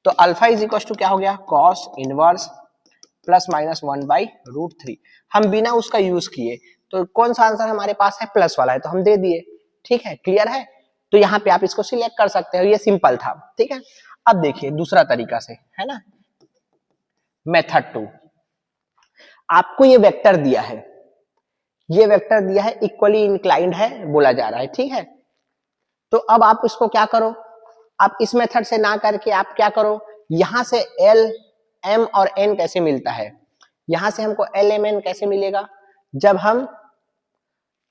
तो अल्फा इज इक्वल टू क्या हो गया, कॉस इनवर्स प्लस माइनस 1/√3। हम बिना उसका यूज किए, तो कौन सा आंसर हमारे पास है, प्लस वाला है, तो हम दे दिए, ठीक है, क्लियर है। तो यहाँ पे आप इसको सिलेक्ट कर सकते हो, ये सिंपल था, ठीक है। अब देखिए दूसरा तरीका से, है ना, मेथड 2। आपको ये वेक्टर दिया है, ये वेक्टर दिया है, इक्वली इंक्लाइंड है बोला जा रहा है, ठीक है। तो अब आप इसको क्या करो, आप इस मेथड से ना करके आप क्या करो, यहां से एल एम और एन कैसे मिलता है, यहां से हमको एल एम एन कैसे मिलेगा, जब हम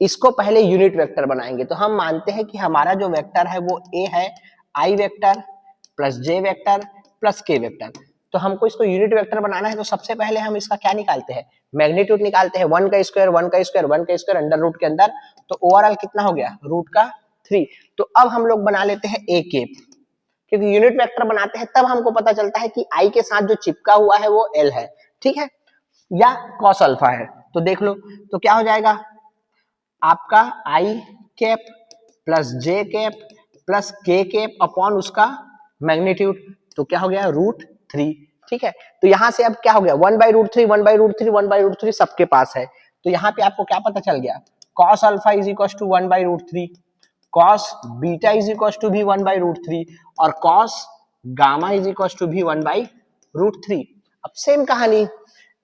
इसको पहले यूनिट वेक्टर बनाएंगे। तो हम मानते हैं कि हमारा जो वेक्टर है वो ए है, आई वेक्टर प्लस जे वेक्टर प्लस के वेक्टर। तो हमको इसको यूनिट वेक्टर बनाना है, तो सबसे पहले हम इसका क्या निकालते हैं, मैग्नीट्यूड निकालते हैं, 1 का स्क्वायर 1 का स्क्वायर 1 का स्क्वायर अंडर रूट के अंदर, तो ओवरऑल कितना हो गया, रूट का 3। तो अब हम लोग बना लेते हैं ए केप, क्योंकि यूनिट वेक्टर बनाते हैं तब हमको पता चलता है कि आई के साथ जो चिपका हुआ है वो एल है, ठीक है, या कॉस अल्फा है। तो देख लो, तो क्या हो जाएगा आपका आई कैप प्लस जे कैप प्लस के कैप अपॉन उसका मैग्नीट्यूड, तो क्या हो गया, √3, ठीक है। तो यहां से अब क्या हो गया, 1/√3 1/√3 1/√3 सबके पास है, तो यहाँ पे आपको क्या पता चल गया, cos alpha is equal to 1/√3, cos beta is equal to भी 1/√3 और cos gamma is equal to भी 1/√3। अब सेम कहानी,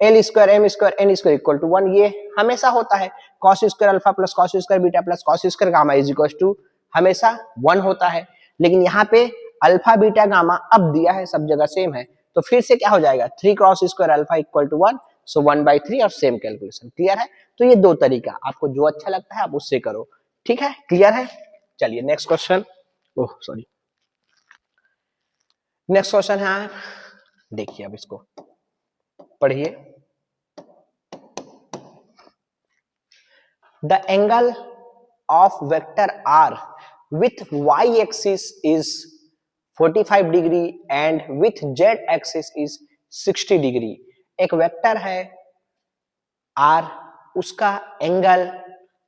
L square M square N square equal to 1, ये हमेशा होता है, cos square alpha plus cos square beta plus cos square gamma is equal to हमेशा 1 होता है। लेकिन यहाँ पे अल्फा बीटा गामा अब दिया है, सब जगह सेम है, तो फिर से क्या हो जाएगा, 3 cos square alpha equal to 1, so 1/3 और सेम कैलकुलेशन, क्लियर है। तो ये दो तरीका, आपको जो अच्छा लगता है आप उससे करो, ठीक है, क्लियर है। चलिए next question, oh sorry, next question है, देखिए अब इसको पढ़िए। The angle of vector r with y axis is 45 degree and with z axis is 60 degree। एक वेक्टर है r, उसका एंगल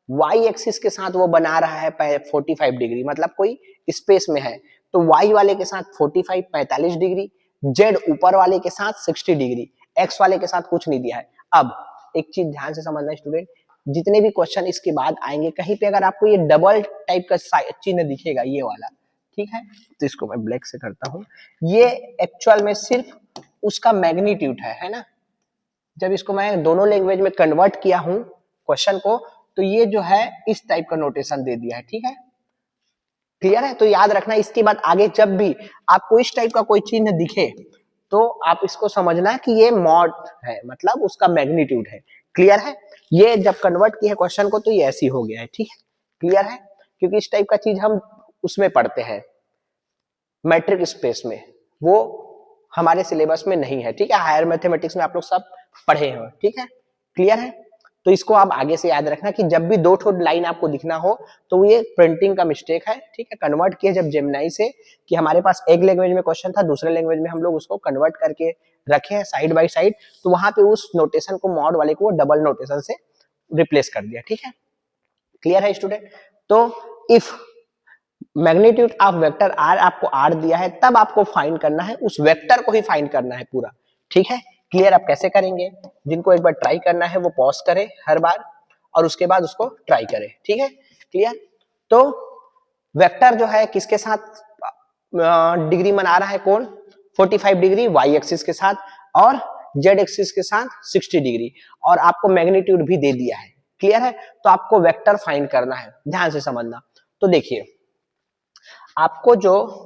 y एक्सिस के साथ वो बना रहा है 45 डिग्री, मतलब कोई स्पेस में है, तो y वाले के साथ 45 45 डिग्री, जेड ऊपर वाले के साथ 60 डिग्री, एक्स वाले के साथ कुछ नहीं दिया है। अब एक चीज ध्यान से समझना स्टूडेंट, जितने भी क्वेश्चन इसके बाद आएंगे कहीं पे अगर आपको ये डबल टाइप का चिन्ह दिखेगा ये वाला, ठीक है, तो इसको मैं ब्लैक से करता हूं, ये एक्चुअल में सिर्फ उसका मैग्नीट्यूड है ना। जब इसको मैं दोनों लैंग्वेज में कन्वर्ट किया हूं क्वेश्चन को, तो ये जो है इस टाइप का नोटेशन दे दिया है, ठीक है, क्लियर है। तो याद रखना इसके बाद आगे जब भी आपको इस टाइप का कोई चिन्ह दिखे तो आप इसको समझना कि ये मॉड है, मतलब उसका मैग्नीट्यूड है, क्लियर है। ये जब कन्वर्ट किया है क्वेश्चन को तो ये ऐसी हो गया है, ठीक है, क्लियर है, क्योंकि इस टाइप का चीज हम उसमें पढ़ते हैं मैट्रिक स्पेस में, वो हमारे सिलेबस में नहीं है, ठीक है, हायर मैथमेटिक्स में आप लोग सब पढ़े हो, ठीक है, क्लियर है। तो इसको आप आगे से याद रखना कि जब भी दो ठो लाइन आपको दिखना हो तो ये प्रिंटिंग का मिस्टेक है, ठीक है, कन्वर्ट किया जब जेमिनी से कि हमारे पास एक लैंग्वेज में क्वेश्चन था, दूसरे लैंग्वेज में हम लोग उसको कन्वर्ट करके रखे हैं साइड बाय साइड, तो वहां पे उस नोटेशन को मॉड वाले को डबल नोटेशन से रिप्लेस कर दिया, ठीक है, क्लियर है स्टूडेंट। तो if magnitude of vector R आपको आर दिया है, तब आपको फाइंड करना है उस वेक्टर को ही फाइंड करना है पूरा, ठीक है, क्लियर। आप कैसे करेंगे, जिनको एक बार ट्राई करना है वो पॉज करे हर बार और उसके बाद उसको ट्राई करे, ठीक है, क्लियर। तो वेक्टर जो है किसके साथ डिग्री बना रहा है, कौन, 45 डिग्री वाई एक्सिस के साथ और जेड एक्सिस के साथ 60 डिग्री, और आपको मैग्नीट्यूड भी दे दिया है, क्लियर है। तो आपको वेक्टर फाइंड करना है, ध्यान से समझना। तो देखिए आपको जो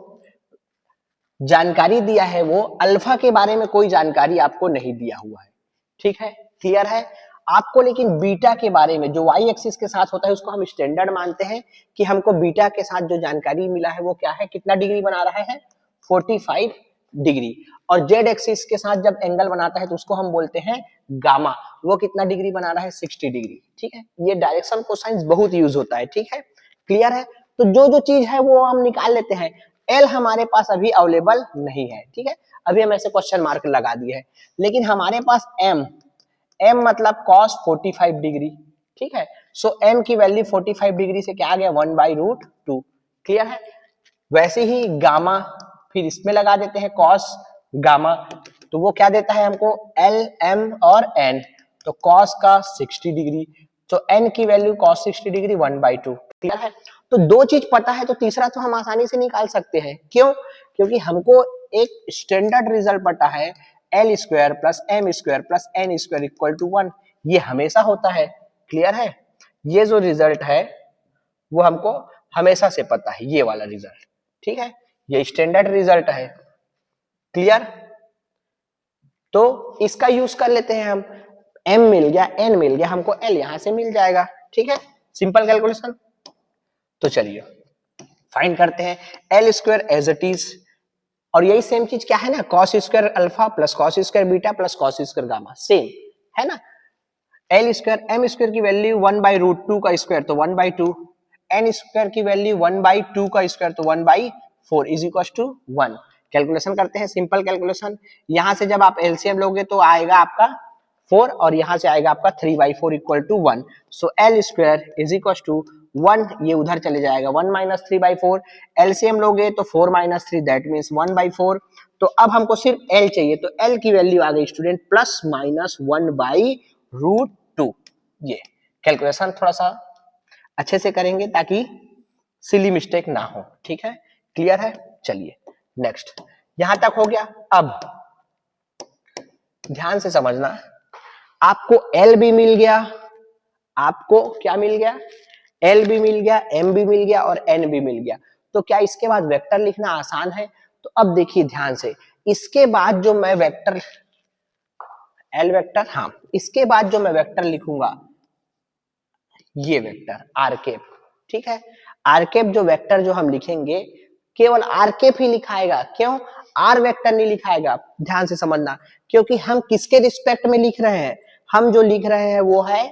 जानकारी दिया है वो अल्फा के बारे में कोई जानकारी आपको नहीं दिया हुआ है, ठीक है, क्लियर है। आपको लेकिन बीटा के बारे में जो वाई एक्सिस के साथ होता है उसको हम स्टैंडर्ड मानते हैं कि हमको बीटा के साथ जो जानकारी मिला है वो क्या है, कितना डिग्री बना रहा है, 45 डिग्री, और जेड एक्सिस के साथ जब एंगल बनाता है तो उसको हम बोलते हैं गामा, वो कितना डिग्री बना रहा है, 60 डिग्री, ठीक है। ये डायरेक्शन कोसाइन बहुत यूज होता है, ठीक है, क्लियर है। तो जो जो चीज है वो हम निकाल लेते हैं। एल हमारे पास अभी अवेलेबल नहीं है, ठीक है, अभी हम ऐसे क्वेश्चन मार्क लगा दिए है, लेकिन हमारे पास एम, एम मतलब cos 45 डिग्री, ठीक है, सो एम की वैल्यू 45 डिग्री से क्या आ गया, 1/√2, क्लियर है। वैसे ही गामा फिर इसमें लगा देते हैं cos गामा, तो वो क्या देता है हमको, एल एम और एन, तो cos का 60 डिग्री, तो एन की वैल्यू cos 60 डिग्री 1/2, क्लियर है। तो दो चीज पता है तो तीसरा तो हम आसानी से निकाल सकते हैं, क्यों, क्योंकि हमको एक स्टैंडर्ड रिजल्ट पता है, L square plus M square plus N square equal to 1, ये हमेशा होता है, क्लियर है। ये जो रिजल्ट है वो हमको हमेशा से पता है, ये वाला रिजल्ट, ठीक है, ये स्टैंडर्ड रिजल्ट है, क्लियर। तो इसका यूज कर लेते हैं हम, एम मिल गया, एन मिल गया, हमको एल यहां से मिल जाएगा, ठीक है, सिंपल कैलकुलेशन। तो चलिए फाइंड करते हैं L square as it is, और यही सेम चीज क्या है ना, cos square alpha plus cos square beta plus cos square gamma, same है ना। एल स्क्वायर, एम स्क्वायर की वैल्यू 1/√2 का स्क्वायर तो 1/2, एन स्क्वायर की वैल्यू 1/2 का स्क्वायर तो 1/4 इज इक्वल टू 1। कैलकुलेशन करते हैं, सिंपल कैलकुलेशन, यहां से जब आप एलसीएम लोगे तो आएगा आपका 4 और यहां से आएगा आपका 3/4 equal to 1, so L square is equal to 1, ये उधर चले जाएगा 1 माइनस 3/4, एलसीएम लोगे तो 4 माइनस 3 दैट मीन्स 1/4। तो अब हमको सिर्फ एल चाहिए, तो एल की वैल्यू आ गई स्टूडेंट प्लस माइनस 1/√2। ये कैलकुलेशन थोड़ा सा अच्छे से करेंगे ताकि सिली मिस्टेक ना हो, ठीक है, क्लियर है। चलिए नेक्स्ट, यहां तक हो गया। अब ध्यान से समझना, आपको एल भी मिल गया, आपको क्या मिल गया, एल भी मिल गया, एम भी मिल गया और एन भी मिल गया, तो क्या इसके बाद वेक्टर लिखना आसान है। तो अब देखिए ध्यान से, इसके बाद जो मैं वेक्टर एल वेक्टर, हाँ इसके बाद जो मैं वेक्टर लिखूंगा ये वेक्टर आर कैप, ठीक है, आर कैप जो वेक्टर जो हम लिखेंगे केवल आर कैप ही लिखाएगा, क्यों, आर वेक्टर नहीं लिखाएगा, ध्यान से समझना, क्योंकि हम किसके रिस्पेक्ट में लिख रहे हैं, हम जो लिख रहे हैं वो है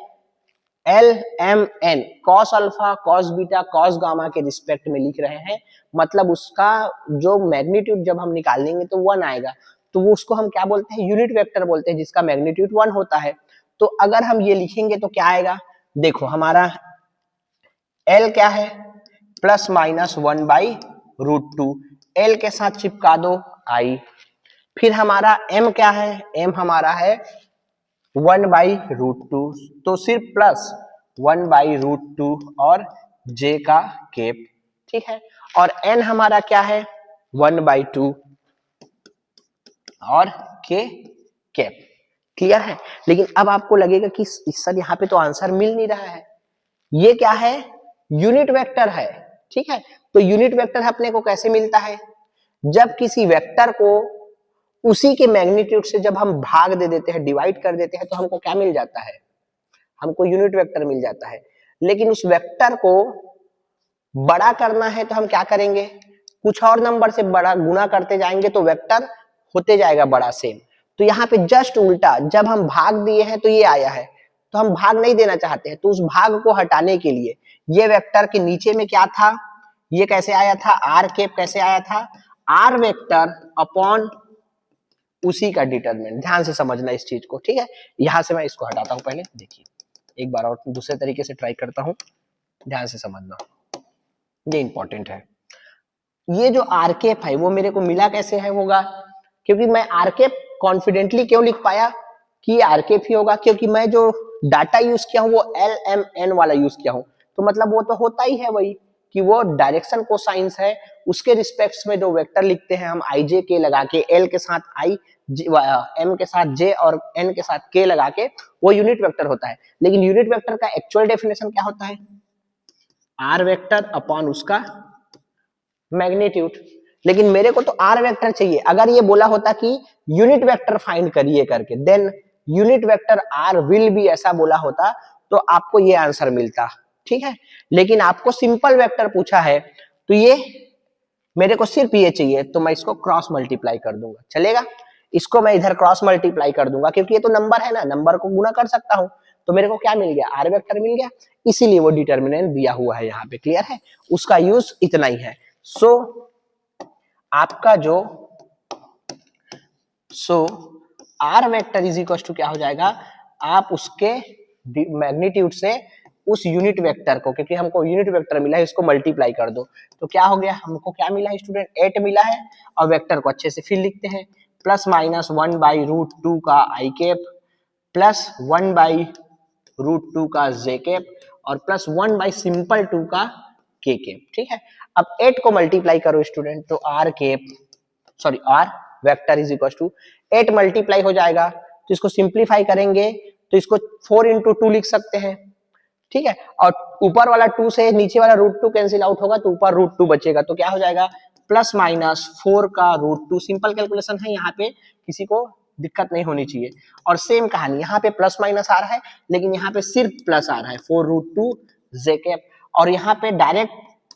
L M N, cos alpha cos beta cos gamma के रिस्पेक्ट में लिख रहे हैं, मतलब उसका जो मैग्नीट्यूड जब हम निकालेंगे तो 1 आएगा, तो वो उसको हम क्या बोलते हैं, यूनिट वेक्टर बोलते हैं, जिसका मैग्नीट्यूड 1 होता है। तो अगर हम ये लिखेंगे तो क्या आएगा, देखो हमारा एल क्या है, प्लस माइनस 1/√2, एल के साथ चिपका दो आई, फिर हमारा m क्या है, m हमारा है 1/√2, तो सिर्फ प्लस 1/√2 और j का केप, ठीक है। और n हमारा क्या है 1/2 और k केप, क्लियर है। लेकिन अब आपको लगेगा कि सर यहाँ पे तो आंसर मिल नहीं रहा है, ये क्या है यूनिट वेक्टर है, ठीक है। तो यूनिट वेक्टर अपने को कैसे मिलता है, जब किसी वेक्टर को उसी के मैग्नीट्यूड से जब हम भाग दे देते हैं, डिवाइड कर देते हैं, तो हमको क्या मिल जाता है, हमको यूनिट वेक्टर मिल जाता है। लेकिन उस वेक्टर को बड़ा करना है तो हम क्या करेंगे, कुछ और नंबर से बड़ा गुना करते जाएंगे तो वेक्टर होते जाएगा बड़ा सेम। तो यहाँ पे जस्ट उल्टा, जब हम भाग दिए हैं तो ये आया है, तो हम भाग नहीं देना चाहते हैं, तो उस भाग को हटाने के लिए ये वेक्टर के नीचे में क्या था, ये कैसे आया था, आर केप कैसे आया था, आर वेक्टर अपॉन उसी का डिटरमिनेंट। ध्यान से समझना इस चीज को, ठीक है। यहां से मैं इसको हटाता हूं, पहले देखिए एक बार और दूसरे तरीके से ट्राई करता हूं, ध्यान से समझना, ये इंपॉर्टेंट है। ये जो आर केप है वो मेरे को मिला कैसे है होगा, क्योंकि मैं आर केप कॉन्फिडेंटली क्यों लिख पाया कि आर केप ही होगा, क्योंकि मैं जो डाटा यूज किया हूं वो LMN वाला यूज किया हूं, तो मतलब वो तो होता ही है वही कि वो डायरेक्शन कोसाइंस है, उसके रिस्पेक्ट्स में जो वेक्टर लिखते हैं हम आई जे के लगा के, एल के साथ आई, एम के साथ जे और एन के साथ के लगा के, वो यूनिट वेक्टर होता है। लेकिन यूनिट वेक्टर का एक्चुअल डेफिनेशन क्या होता है, आर वेक्टर अपॉन उसका मैग्नीट्यूड। लेकिन मेरे को तो आर वेक्टर चाहिए, अगर ये बोला होता कि यूनिट वेक्टर फाइंड करिए करके, then unit vector R will be ऐसा बोला होता तो आपको ये आंसर मिलता, ठीक है। लेकिन आपको सिंपल वेक्टर पूछा है, तो ये मेरे को सिर्फ ये चाहिए, तो मैं इसको क्रॉस मल्टीप्लाई कर दूंगा, चलेगा। इसको मैं इधर क्रॉस मल्टीप्लाई कर दूंगा, क्योंकि ये तो नंबर है ना, नंबर को गुना कर सकता हूं, तो मेरे को क्या मिल गया, आर वेक्टर मिल गया, इसीलिए वो डिटर्मिनेंट दिया हुआ है यहाँ पे, क्लियर है। उसका यूज इतना ही है। आपका जो R vector is equal to क्या हो जाएगा, आप उसके मैग्नीट्यूड से उस यूनिट वेक्टर को, क्योंकि हमको यूनिट वेक्टर मिला है, इसको मल्टीप्लाई कर दो, तो क्या हो गया, हमको क्या मिला है स्टूडेंट, 8 मिला है। और वेक्टर को अच्छे से फिर लिखते हैं, प्लस माइनस 1/√2 का आई केप, प्लस 1/√2 का जे केप, और प्लस 1/√2 का के केप, ठीक है। अब 8 को मल्टीप्लाई करो स्टूडेंट, तो R vector is equal to 8 multiply हो जाएगा, तो इसको सिंप्लीफाई करेंगे तो इसको 4 into 2 लिख सकते हैं, ठीक है। और ऊपर वाला 2 से नीचे वाला √2 कैंसिल आउट होगा, तो ऊपर √2 बचेगा, तो क्या हो जाएगा, प्लस माइनस 4 का √2। सिंपल कैलकुलेशन है, यहाँ पे किसी को दिक्कत नहीं होनी चाहिए। और सेम कहानी, यहाँ पे प्लस माइनस आ रहा है, लेकिन यहाँ पे सिर्फ प्लस आ रहा है, 4√2 जे कैप, और यहाँ पे डायरेक्ट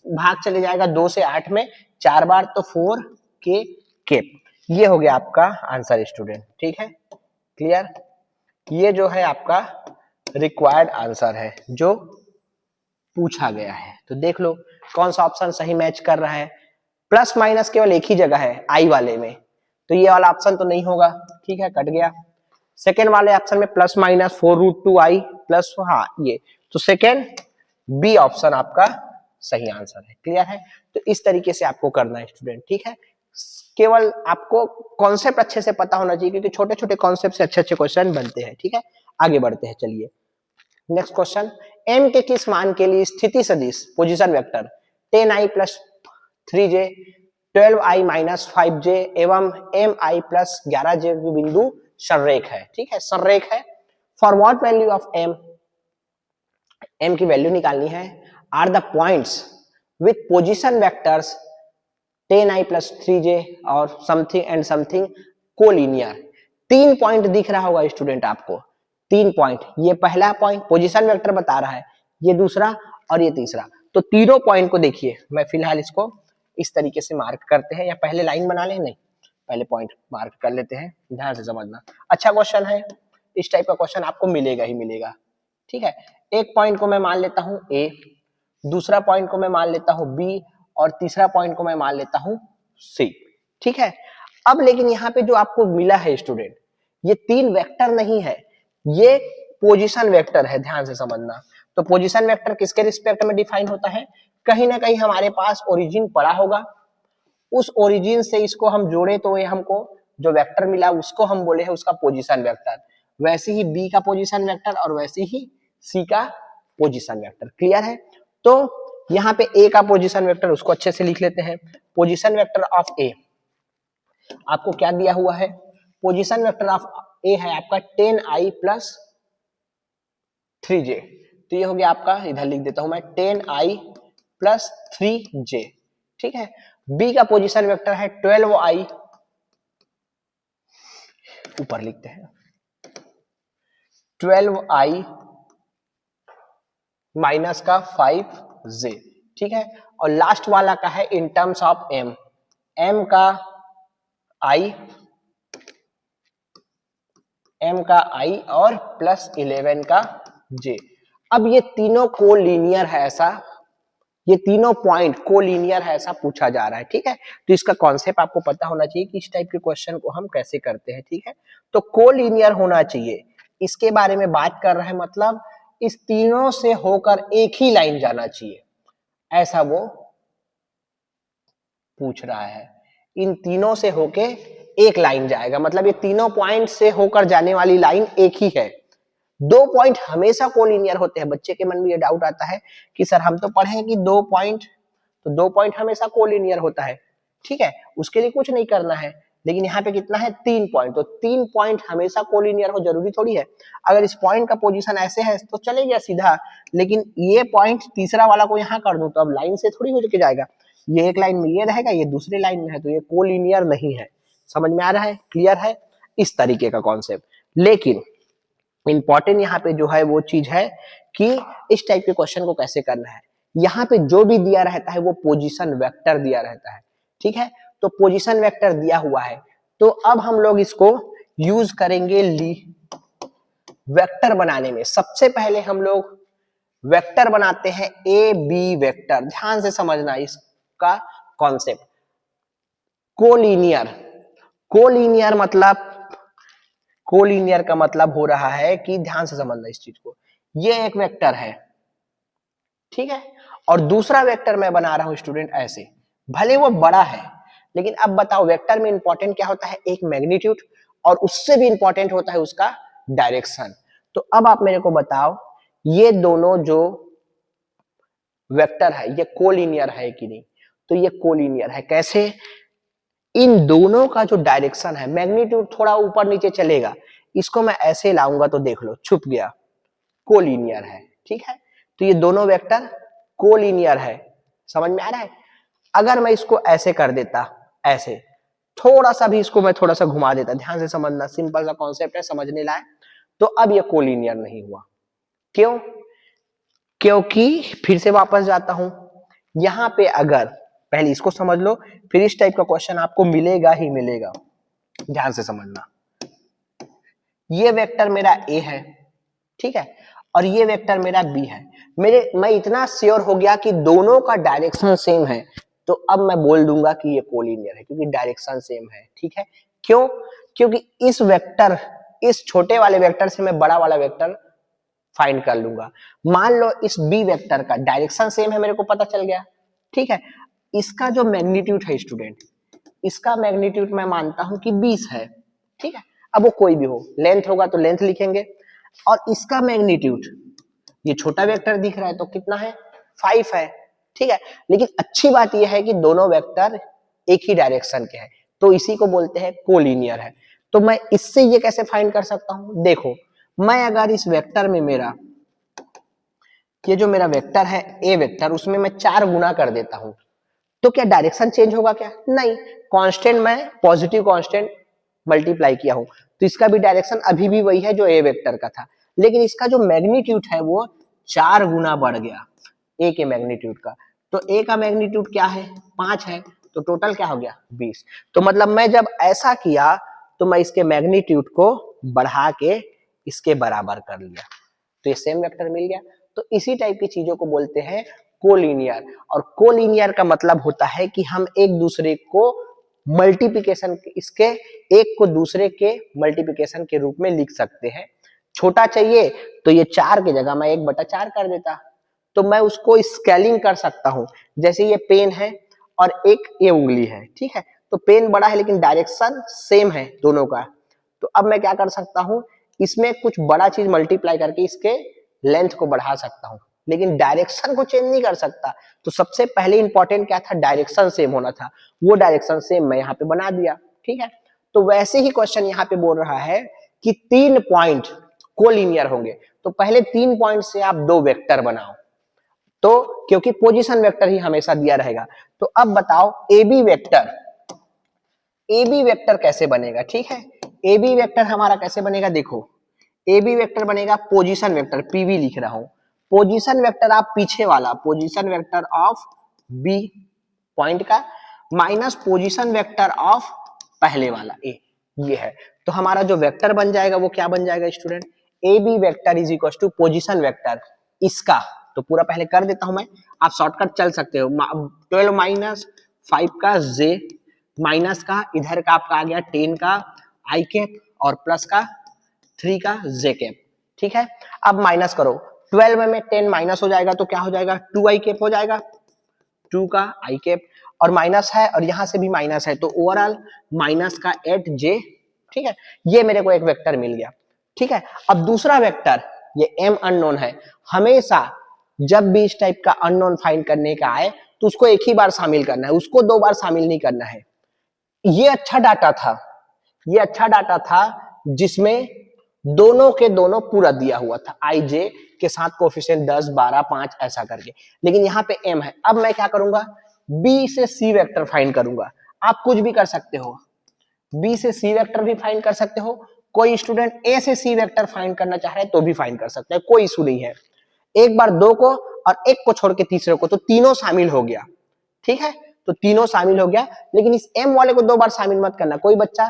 भाग चले जाएगा 2 से 8 में 4 बार, तो 4 के केप। ये हो गया आपका आंसर स्टूडेंट, ठीक है, क्लियर। ये जो है आपका रिक्वायर्ड आंसर है जो पूछा गया है, तो देख लो कौन सा ऑप्शन सही मैच कर रहा है। प्लस माइनस केवल एक ही जगह है आई वाले में, तो ये वाला ऑप्शन तो नहीं होगा, ठीक है, कट गया। सेकेंड वाले ऑप्शन में प्लस माइनस 4√2 आई प्लस, हाँ ये, तो सेकेंड बी ऑप्शन आपका सही आंसर है, क्लियर है। तो इस तरीके से आपको करना है स्टूडेंट, ठीक है। केवल आपको कॉन्सेप्ट अच्छे से पता होना चाहिए, क्योंकि छोटे छोटे कॉन्सेप्ट से अच्छे अच्छे क्वेश्चन बनते हैं, ठीक है। आगे बढ़ते हैं, चलिए नेक्स्ट क्वेश्चन। m के किस मान के लिए स्थिति सदिश position vector 10i plus 3j 12i minus 5j एवं mi प्लस 11j बिंदु संरेख है, ठीक है, संरेख है। For what value of m की वैल्यू निकालनी है, are the points with position vectors 10i plus 3j और something and something collinear. 3 point दिख रहा होगा स्टूडेंट आपको, 3 पॉइंट, ये पहला पॉइंट पोजीशन वेक्टर बता रहा है, ये दूसरा और ये तीसरा, तो तीनों पॉइंट को देखिए। मैं फिलहाल इसको इस तरीके से मार्क करते हैं, या पहले लाइन बना लें, नहीं पहले पॉइंट मार्क कर लेते हैं, ध्यान से समझना। अच्छा क्वेश्चन है, इस टाइप का क्वेश्चन आपको मिलेगा ही मिलेगा, ठीक है। एक पॉइंट को मैं मान लेता हूं ए, दूसरा पॉइंट को मैं मान लेता हूं बी, और तीसरा पॉइंट को मैं मान लेता हूं सी, ठीक है। अब लेकिन यहाँ पे जो आपको मिला है स्टूडेंट, ये 3 वेक्टर नहीं है, ये पोजीशन वेक्टर है, ध्यान से समझना। तो पोजीशन वेक्टर किसके रिस्पेक्ट में डिफाइन होता है, कहीं ना कहीं हमारे पास ओरिजिन पड़ा होगा, उस ओरिजिन से इसको हम जोड़े तो ये हमको जो वेक्टर मिला उसको हम बोले हैं उसका पोजीशन वेक्टर, वैसे ही बी का पोजीशन वेक्टर और वैसे ही सी का पोजीशन वेक्टर। क्लियर है? तो यहाँ पे ए का पोजीशन वेक्टर उसको अच्छे से लिख लेते हैं। पोजीशन वेक्टर ऑफ ए आपको क्या दिया हुआ है? पोजीशन वेक्टर ऑफ ए है आपका 10i प्लस 3j। तो ये हो गया आपका, इधर लिख देता हूं मैं 10i प्लस 3j। ठीक है। बी का पोजीशन वेक्टर है 12i, ऊपर लिखते हैं 12i माइनस का 5j। ठीक है। और लास्ट वाला का है इन टर्म्स ऑफ m, m का i और प्लस 11 का j। अब ये तीनों कोलिनियर है ऐसा, ये तीनों पॉइंट कोलिनियर है ऐसा पूछा जा रहा है। ठीक है। तो इसका कॉन्सेप्ट आपको पता होना चाहिए कि इस टाइप के क्वेश्चन को हम कैसे करते हैं। ठीक है। तो कोलिनियर होना चाहिए, इसके बारे में बात कर रहे हैं, मतलब इस तीनों से होकर एक ही लाइन जाना चाहिए, ऐसा वो पूछ रहा है। इन तीनों से होके एक लाइन जाएगा, मतलब ये तीनों पॉइंट से होकर जाने वाली लाइन एक ही है। दो पॉइंट हमेशा कोलिनियर होते हैं। बच्चे के मन में ये डाउट आता है कि सर हम तो पढ़े हैं कि दो पॉइंट हमेशा कोलिनियर होता है। ठीक है, उसके लिए कुछ नहीं करना है, लेकिन यहाँ पे कितना है 3 पॉइंट, तो 3 पॉइंट हमेशा कोलिनियर हो जरूरी थोड़ी है। अगर इस पॉइंट का पोजीशन ऐसे है तो चले गया सीधा, लेकिन ये पॉइंट तीसरा वाला को यहाँ कर दूं तो अब लाइन से थोड़ी हो के जाएगा, ये एक लाइन में ये रहेगा, ये दूसरी लाइन में है, तो ये कोलिनियर नहीं है। समझ में आ रहा है? क्लियर है? इस तरीके का कॉन्सेप्ट। लेकिन इंपॉर्टेंट यहाँ पे जो है वो चीज है कि इस टाइप के क्वेश्चन को कैसे करना है। यहाँ पे जो भी दिया रहता है वो पोजीशन वेक्टर दिया रहता है। ठीक है, तो पोजीशन वेक्टर दिया हुआ है, तो अब हम लोग इसको यूज करेंगे वेक्टर बनाने में। सबसे पहले हम लोग वेक्टर बनाते हैं ए बी वेक्टर। ध्यान से समझना इसका कॉन्सेप्ट। कोलिनियर, कोलिनियर का मतलब हो रहा है कि ध्यान से समझना इस चीज को, ये एक वेक्टर है, ठीक है, और दूसरा वेक्टर मैं बना रहा हूं स्टूडेंट ऐसे, भले वो बड़ा है, लेकिन अब बताओ वेक्टर में इंपॉर्टेंट क्या होता है? एक मैग्नीट्यूड, और उससे भी इंपॉर्टेंट होता है उसका डायरेक्शन। तो अब आप मेरे को बताओ ये दोनों जो वेक्टर है ये कोलिनियर है कि नहीं? तो ये कोलिनियर है। कैसे? इन दोनों का जो डायरेक्शन है, मैग्नीट्यूड थोड़ा ऊपर नीचे चलेगा, इसको मैं ऐसे लाऊंगा तो देख लो छुप गया, कोलिनियर है। ठीक है, तो ये दोनों वेक्टर कोलिनियर है। समझ में आ रहा है? अगर मैं इसको ऐसे कर देता, ऐसे थोड़ा सा भी इसको मैं थोड़ा सा घुमा देता, ध्यान से समझना, सिंपल सा कॉन्सेप्ट है, समझने लायक, तो अब ये कोलिनियर नहीं हुआ। क्यों? क्योंकि फिर से वापस जाता हूं, यहां पे अगर पहले इसको समझ लो, फिर इस टाइप का क्वेश्चन आपको मिलेगा ही मिलेगा। ध्यान से समझना, ये वेक्टर मेरा ए है, ठीक है, और ये वेक्टर मेरा बी है। मैं इतना श्योर हो गया कि दोनों का डायरेक्शन सेम है, तो अब मैं बोल दूंगा कि ये कोलिनियर है, क्योंकि डायरेक्शन सेम है। ठीक है, क्यों? क्योंकि इस छोटे वाले वेक्टर से मैं बड़ा वाला वेक्टर फाइंड कर लूंगा। मान लो इस बी वेक्टर का डायरेक्शन सेम है, मेरे को पता चल गया। ठीक है, इसका जो मैग्नीट्यूड है स्टूडेंट, इसका मैग्नीट्यूड मैं मानता हूं कि 20 है। ठीक है, अब वो कोई भी हो, लेंथ होगा तो लेंथ लिखेंगे, और इसका मैग्नीट्यूड, ये छोटा वेक्टर दिख रहा है तो कितना है? 5 है। ठीक है, लेकिन अच्छी बात यह है कि दोनों वेक्टर एक ही डायरेक्शन के हैं, तो इसी को बोलते हैं कोलिनियर है। तो मैं इससे ये कैसे फाइंड कर सकता हूं? देखो, मैं अगर इस वेक्टर में ये जो मेरा वेक्टर है ए वेक्टर, उसमें मैं 4 गुना कर देता हूं, तो क्या डायरेक्शन चेंज होगा क्या? नहीं, कांस्टेंट मैं पॉजिटिव कांस्टेंट मल्टीप्लाई किया हूं, तो इसका भी डायरेक्शन अभी भी वही है जो ए वेक्टर का था, लेकिन इसका जो मैग्नीट्यूड है वो 4 गुना बढ़ गया ए के मैग्नीट्यूड का। तो ए का मैग्नीट्यूड क्या है? 5 है, तो टोटल क्या हो गया? 20। तो मतलब मैं जब ऐसा किया तो मैं इसके मैग्नीट्यूड को बढ़ा के इसके बराबर कर लिया, तो ये सेम वेक्टर मिल गया। तो इसी टाइप की चीजों को बोलते हैं कोलिनियर। और कोलिनियर का मतलब होता है कि हम एक दूसरे को मल्टीप्लिकेशन, इसके एक को दूसरे के मल्टीप्लिकेशन के रूप में लिख सकते हैं। छोटा चाहिए तो ये 4 की जगह मैं 1/4 कर देता, तो मैं उसको स्केलिंग कर सकता हूं। जैसे ये पेन है और एक ये उंगली है, ठीक है, तो पेन बड़ा है लेकिन डायरेक्शन सेम है दोनों का। तो अब मैं क्या कर सकता हूं, इसमें कुछ बड़ा चीज मल्टीप्लाई करके इसके लेंथ को बढ़ा सकता हूं, लेकिन डायरेक्शन को चेंज नहीं कर सकता। तो सबसे पहले इंपॉर्टेंट क्या था, डायरेक्शन सेम होना था। वो डायरेक्शन सेम मैं यहाँ पे बना दिया, ठीक है। तो वैसे ही क्वेश्चन यहाँ पे बोल रहा है कि 3 पॉइंट कोलिनियर होंगे, तो पहले 3 पॉइंट से आप 2 वेक्टर बनाओ। तो क्योंकि पोजीशन वेक्टर ही हमेशा दिया रहेगा, तो अब बताओ AB वेक्टर कैसे बनेगा, ठीक है। AB वेक्टर हमारा कैसे बनेगा, देखो AB वेक्टर बनेगा पोजीशन वेक्टर, PV लिख रहा हूं। पोजीशन वेक्टर आप पीछे वाला, position vector of B point का माइनस पोजीशन वेक्टर ऑफ पहले वाला A, ये है। तो हमारा जो वेक्टर बन जाएगा वो क्या बन जाएगा student, AB vector is equal to position vector इसका। तो पूरा पहले कर देता हूं मैं, आप शॉर्टकट चल सकते हो। 12 माइनस 5 का J माइनस का इधर का आपका आ गया 10 का I कैप और प्लस का 3 का J कैप, ठीक है। अब माइनस करो, 12 में 10 माइनस हो जाएगा तो क्या हो जाएगा, 2I कैप हो जाएगा, 2 का I कैप और माइनस है और यहां से भी माइनस है, तो ओवरऑल माइनस का 8J, ठीक है। ये मेरे को एक वेक्टर मिल गया, ठीक है। अब दूसरा वेक्टर, ये M अननोन है, हमेशा जब भी इस टाइप का अननोन फाइंड करने का आए तो उसको एक ही बार शामिल करना है, उसको 2 बार शामिल नहीं करना है। ये अच्छा डाटा था, ये अच्छा डाटा था जिसमें दोनों के दोनों पूरा दिया हुआ था, IJ के साथ कोफिशिएंट 10, 12, 5 ऐसा करके, लेकिन यहाँ पे M है। अब मैं क्या करूंगा, B से C वेक्टर फाइंड करूंगा। आप कुछ भी कर सकते हो, B से C वेक्टर भी फाइंड कर सकते हो, कोई स्टूडेंट A से C वेक्टर फाइंड करना चाह रहे हैं तो भी फाइंड कर सकते हैं, कोई इशू नहीं है। एक बार 2 को और एक को छोड़ के तीसरे को, तो तीनों शामिल हो गया, ठीक है। तो तीनों शामिल हो गया, लेकिन इस M वाले को 2 बार शामिल मत करना। कोई बच्चा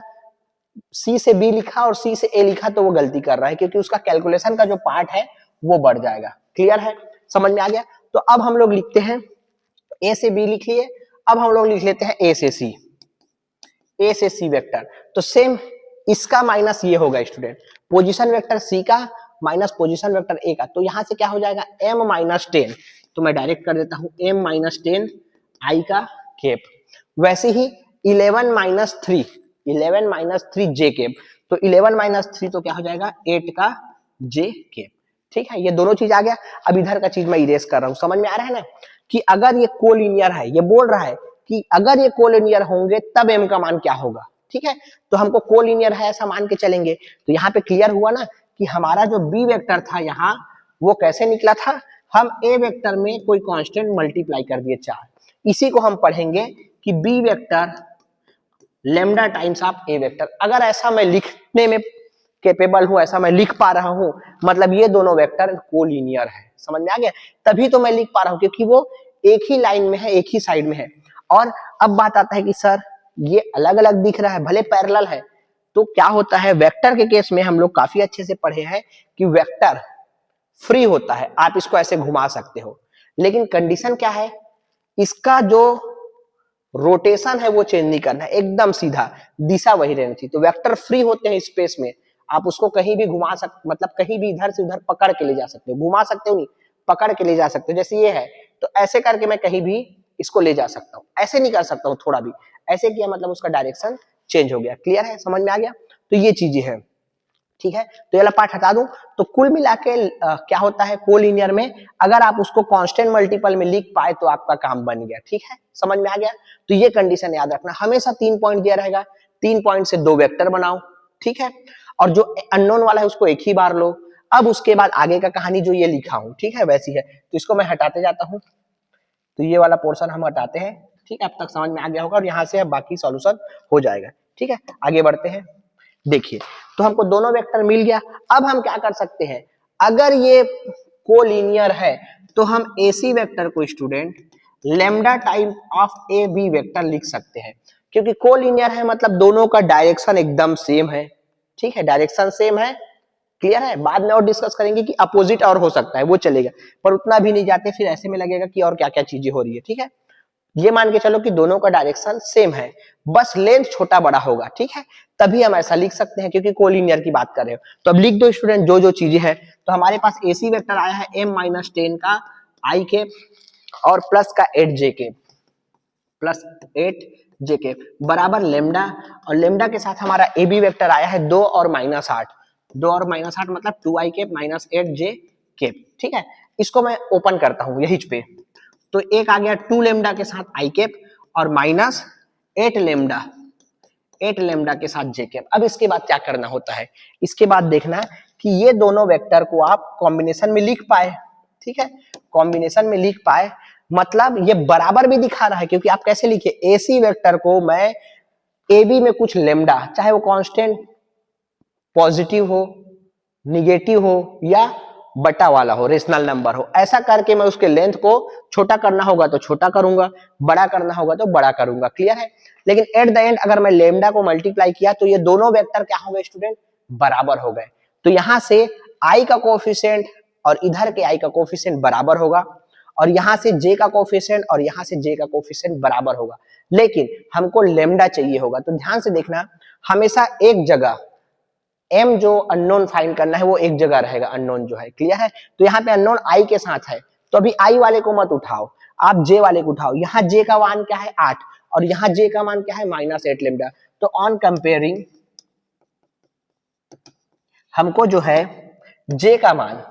C से B लिखा और C से A लिखा तो वो गलती कर रहा है, क्योंकि उसका कैलकुलेशन का जो पार्ट है वो बढ़ जाएगा। क्लियर है, समझ में आ गया। तो अब हम लोग लिखते हैं A से B लिख लिए, अब हम लोग लिख लेते हैं A से C वेक्टर। तो सेम इसका माइनस ये होगा स्टूडेंट, पोजीशन वेक्टर C का माइनस पोजीशन वेक्टर A का, तो यहां से क्या हो जाएगा M माइनस 10, तो मैं डायरेक्ट कर देता हूं M माइनस 10 I का केप। वैसे ही 11 माइनस 3 J केप, तो 11 माइनस 3 तो क्या हो जाएगा 8 का J केप, ठीक है। ये दोनों चीज आ गया। अब इधर का चीज मैं इरेज कर रहा हूं, समझ में आ रहा है ना, कि अगर ये कोलिनियर है, ये बोल रहा है कि अगर ये कोलिनियर होंगे तब M का मान क्या होगा, ठीक है। तो हमको कोलिनियर है ऐसा मान के चलेंगे। तो यहाँ पे क्लियर हुआ ना कि हमारा जो B वेक्टर था यहाँ, वो कैसे निकला था, हम A वेक्टर में कोई कांस्टेंट मल्टीप्लाई कर दिए 4। इसी को हम पढ़ेंगे कि B vector lambda times of A vector. अगर ऐसा मैं लिखने में कैपेबल हूं, ऐसा मैं लिख पा रहा हूं, मतलब ये दोनों वेक्टर कोलिनियर है, समझ में आ गया। तभी तो मैं लिख पा रहा हूं, क्योंकि वो एक ही लाइन में है, एक ही साइड में है। और अब बात आता है कि सर ये अलग अलग दिख रहा है, भले पैरेलल है, तो क्या होता है वेक्टर के केस में हम लोग काफी अच्छे से पढ़े हैं कि वेक्टर फ्री होता है, आप इसको ऐसे घुमा सकते हो, लेकिन कंडीशन क्या है, इसका जो रोटेशन है वो चेंज नहीं करना है, एकदम सीधा दिशा वही रहनी चाहिए। तो वेक्टर फ्री होते हैं स्पेस में, आप उसको कहीं भी घुमा सकते, मतलब कहीं भी इधर से उधर पकड़ के ले जा सकते हो, घुमा सकते हो नहीं, पकड़ के ले जा सकते हो। जैसे ये है तो ऐसे करके मैं कहीं भी इसको ले जा सकता हूँ, ऐसे नहीं कर सकता हूँ, थोड़ा भी ऐसे किया मतलब उसका डायरेक्शन चेंज हो गया। क्लियर है, समझ में आ गया। तो ये चीजें हैं, ठीक है। तो ये वाला पार्ट हटा दूं, तो कुल मिला के क्या होता है कोलिनियर में, अगर आप उसको कांस्टेंट मल्टीपल में लिख पाए तो आपका काम बन गया, ठीक है, समझ में आ गया। तो ये कंडीशन याद रखना, हमेशा 3 पॉइंट दिया रहेगा, 3 पॉइंट से 2 वेक्टर बनाओ, ठीक है। और जो अननोन वाला है उसको एक ही बार लो। अब उसके बाद आगे का कहानी जो ये लिखा हूं, ठीक है, वैसी है, तो इसको मैं हटाते जाता हूं। तो ये वाला पोर्शन हम हटाते हैं, ठीक है, अब तक समझ में आ गया होगा, और यहाँ से अब बाकी सॉल्यूशन हो जाएगा, ठीक है। आगे बढ़ते हैं, देखिए, तो हमको दोनों वेक्टर मिल गया। अब हम क्या कर सकते हैं, अगर ये कोलिनियर है तो हम AC वेक्टर को student lambda type of AB vector लिख सकते हैं, क्योंकि कोलिनियर है मतलब दोनों का डायरेक्शन एकदम सेम है, ठीक है, डायरेक्शन सेम है। क्लियर है, बाद में और डिस्कस करेंगे कि अपोजिट और हो सकता है, वो चलेगा, पर उतना भी नहीं जाते, फिर ऐसे में लगेगा कि और क्या क्या चीजें हो रही है, ठीक है। ये मान के चलो कि दोनों का डायरेक्शन सेम है, बस लेंथ छोटा बड़ा होगा, ठीक है, तभी हम ऐसा लिख सकते हैं, क्योंकि कोलिनियर की बात कर रहे हो। तो अब लिख दो स्टूडेंट जो जो चीजें है। तो हमारे पास AC वेक्टर आया है M माइनस 10 का I के और प्लस का 8J के, प्लस 8 जे कैप बराबर लेमडा, और लेमडा के साथ हमारा ए बी वेक्टर आया है 2 और -8, 2 और -8 मतलब 2i cap minus 8j cap, ठीक है। इसको मैं ओपन करता हूं यही पे, तो एक आ गया 2 लेमडा के साथ आई कैप और माइनस 8 लेमडा, 8 लेमडा के साथ जे कैप। अब इसके बाद क्या करना होता है, इसके बाद देखना कि ये दोनों वेक्टर को आप कॉम्बिनेशन में लिख पाए, ठीक है, कॉम्बिनेशन में लिख पाए, मतलब ये बराबर भी दिखा रहा है, क्योंकि आप कैसे लिखे, एसी वेक्टर को मैं ए बी में कुछ लेमडा, चाहे वो कांस्टेंट पॉजिटिव हो, निगेटिव हो या बटा वाला हो, रेशनल नंबर हो, ऐसा करके मैं उसके लेंथ को छोटा करना होगा तो छोटा करूंगा, बड़ा करना होगा तो बड़ा करूंगा, क्लियर है। लेकिन एट द एंड अगर मैं लेमडा को मल्टीप्लाई किया तो ये दोनों वेक्टर क्या हो गए स्टूडेंट, बराबर हो गए। तो यहां से आई का कोफिशिएंट और इधर के आई का कोफिशिएंट बराबर होगा, और यहां से जे का कोफिशिएंट और यहां से जे का कोफिशिएंट बराबर होगा, लेकिन हमको लेमडा चाहिए होगा। तो ध्यान से देखना, हमेशा एक जगह m जो अननोन फाइंड करना है वो एक जगह रहेगा, अननोन जो है, क्लियर है। तो यहाँ पे अननोन i के साथ है, तो अभी i वाले को मत उठाओ, आप j वाले को उठाओ। यहाँ j का मान क्या है 8 और यहाँ j का मान क्या है -8 लेमडा। तो ऑन कंपेयरिंग हमको जो है j का मान,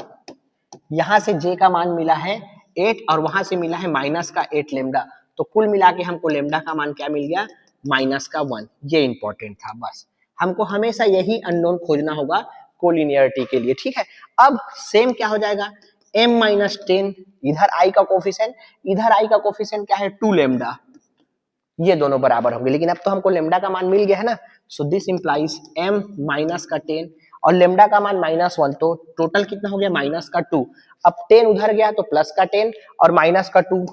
यहां से j का मान मिला है 8 और वहां से मिला है -8 लेमडा, तो कुल मिला के हमको लेमडा का मान क्या मिल गया, -1। ये इंपॉर्टेंट था, बस हमको हमेशा यही अननोन खोजना होगा कोलिनियरिटी के लिए, ठीक है। अब सेम क्या हो जाएगा, m-10, इधर i का कोफिशिएंट, इधर i का कोफिशिएंट क्या है 2 लेमडा, ये दोनों बराबर होंगे। लेकिन अब तो हमको लेमडा का मान मिल गया है ना, सो दिस इंप्लाइज m -10 और लेमडा का मान -1, तो टोटल कितना हो गया -2। अब 10 उधर गया तो +10 और -2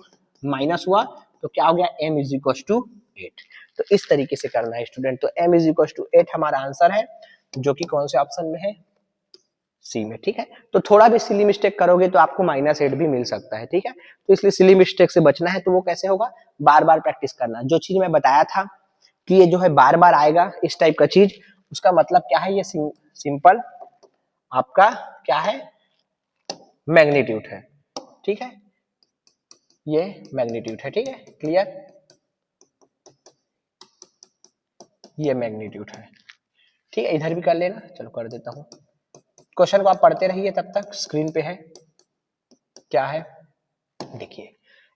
माइनस हुआ, तो क्या हो गया m = 8। तो इस तरीके से करना है स्टूडेंट। तो m = 8 हमारा आंसर है, जो कि कौन से ऑप्शन में है, सी में, ठीक है। तो थोड़ा भी सिली मिस्टेक करोगे तो आपको -8 भी मिल सकता है, ठीक है। तो इसलिए सिली मिस्टेक से बचना है, तो वो कैसे होगा, बार बार प्रैक्टिस करना। जो चीज मैं बताया था कि ये जो है बार बार आएगा इस टाइप का चीज, उसका मतलब क्या है, ये सिंपल आपका क्या है, मैग्नीट्यूड है, ठीक है, ये मैग्नीट्यूड है, ठीक है, क्लियर, ये मैग्नीट्यूड है, ठीक है। इधर भी कर लेना, चलो कर देता हूं। क्वेश्चन को आप पढ़ते रहिए, तब तक स्क्रीन पे है, क्या है देखिए,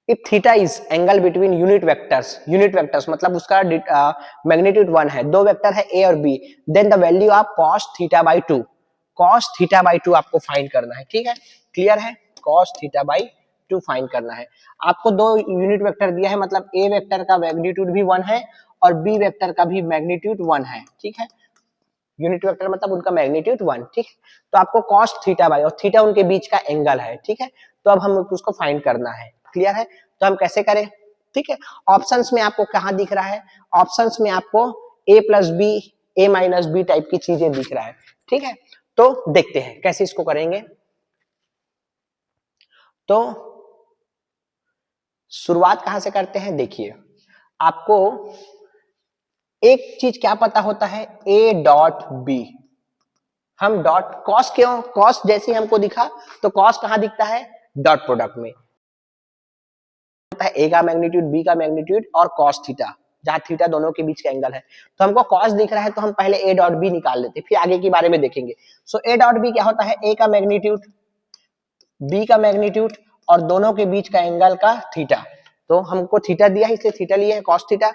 if theta is angle between unit vectors मतलब उसका मैग्नीट्यूड 1 है, दो वेक्टर है ए और B, then the value of cos theta by 2 आपको फाइंड करना है, ठीक है, क्लियर है, cos थीटा बाई 2 फाइंड करना है। आपको दो यूनिट वेक्टर दिया है, मतलब ए वेक्टर का मैग्नीट्यूड भी 1 है और बी वेक्टर का भी मैग्नीट्यूड 1 है, ठीक है, यूनिट वेक्टर मतलब उनका मैग्नीट्यूड 1, ठीक। तो आपको cos थीटा बाई, और थीटा उनके बीच का एंगल है, ठीक है। तो अब हम उसको फाइंड करना है, क्लियर है। तो हम कैसे करें, ठीक है। ऑप्शंस में आपको कहां दिख रहा है, ऑप्शंस में आपको a plus B, a minus B type की चीजें दिख रहा है, ठीक है। तो देखते हैं कैसे इसको करेंगे। तो शुरुआत कहां से करते हैं, देखिए आपको एक चीज क्या पता होता है, a डॉट बी, हम डॉट कॉस, क्यों कॉस जैसे हमको दिखा, तो कॉस कहां दिखता है, डॉट प्रोडक्ट में होता है, ए का मैग्नीट्यूड, बी का मैग्नीट्यूड और कॉस थीटा, जहां थीटा दोनों के बीच का एंगल है। तो हमको कॉस दिख रहा है, तो हम पहले ए डॉट बी निकाल लेते, फिर आगे के बारे में देखेंगे। सो ए डॉट बी क्या होता है, ए का मैग्नीट्यूड, बी का मैग्नीट्यूड और दोनों के बीच का एंगल का थीटा। तो हमको थीटा दिया है इसलिए थीटा लिए है, कॉस थीटा।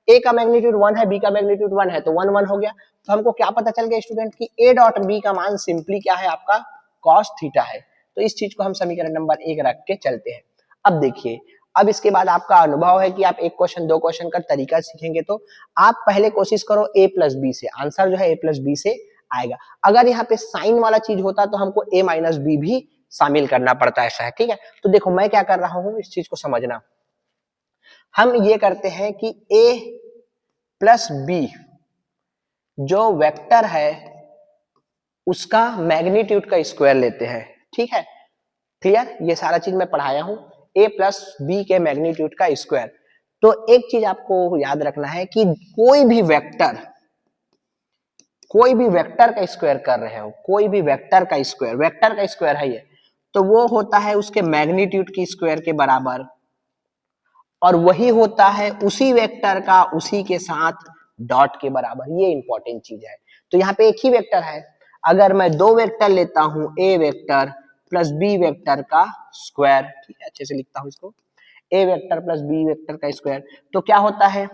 ए का मैग्नीट्यूड 1 है, बी का मैग्नीट्यूड 1 है, तो 1 1 हो गया। तो हमको क्या पता चल गया स्टूडेंट कि ए डॉट बी का मान सिंपली क्या है, आपका कॉस थीटा है। तो इस चीज को हम समीकरण नंबर 1 रख के चलते हैं। अब देखिए, अब इसके बाद आपका अनुभव है कि आप एक क्वेश्चन दो क्वेश्चन का तरीका सीखेंगे, तो आप पहले कोशिश करो a प्लस बी से, आंसर जो है a प्लस बी से आएगा। अगर यहाँ पे साइन वाला चीज होता तो हमको a माइनस बी भी शामिल करना पड़ता है, ऐसा है, ठीक है। तो देखो मैं क्या कर रहा हूं, इस चीज को समझना। हम ये करते हैं कि a प्लस बी जो वेक्टर है उसका मैग्नीट्यूड का स्क्वायर लेते हैं, ठीक है, क्लियर। ये सारा चीज मैं पढ़ाया हूं, a प्लस बी के मैग्नीट्यूड का स्क्वायर। तो एक चीज आपको याद रखना है कि कोई भी वेक्टर का स्क्वायर कर रहे हो, कोई भी वेक्टर का स्क्वायर है ये, तो वो होता है उसके मैग्नीट्यूड की स्क्वायर के बराबर, और वही होता है उसी वेक्टर का उसी के साथ डॉट के बराबर। ये इंपॉर्टेंट चीज है। तो यहाँ पे एक ही वेक्टर है, अगर मैं दो वेक्टर लेता हूं, ए वेक्टर प्लस बी वेक्टर का स्क्वायर, ठीक है, अच्छे से लिखता हूं इसको, ए वेक्टर प्लस बी वेक्टर का स्क्वायर, तो क्या होता है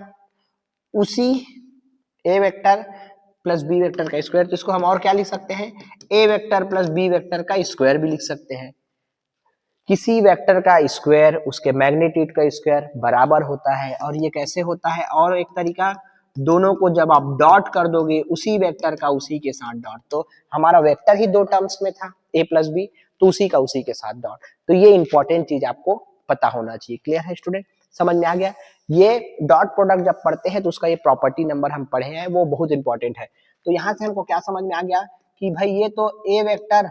उसी ए वेक्टर प्लस बी वेक्टर का स्क्वायर। तो इसको हम और क्या लिख सकते हैं, ए वेक्टर प्लस बी वेक्टर का स्क्वायर भी लिख सकते हैं। किसी वेक्टर का स्क्वायर उसके मैग्नीट्यूड का स्क्वायर बराबर होता है। और ये कैसे होता है, और एक तरीका, दोनों को जब आप डॉट कर दोगे उसी वेक्टर का उसी के साथ डॉट, तो हमारा वेक्टर ही दो टर्म्स में था ए प्लस बी, तो उसी का उसी के साथ डॉट। तो ये इंपॉर्टेंट चीज आपको पता होना चाहिए। क्लियर है स्टूडेंट, समझ में आ गया। ये डॉट प्रोडक्ट जब पढ़ते हैं तो उसका ये प्रॉपर्टी नंबर हम पढ़े हैं, वो बहुत इंपॉर्टेंट है। तो यहाँ से हमको क्या समझ में आ गया कि भाई ये तो ए वेक्टर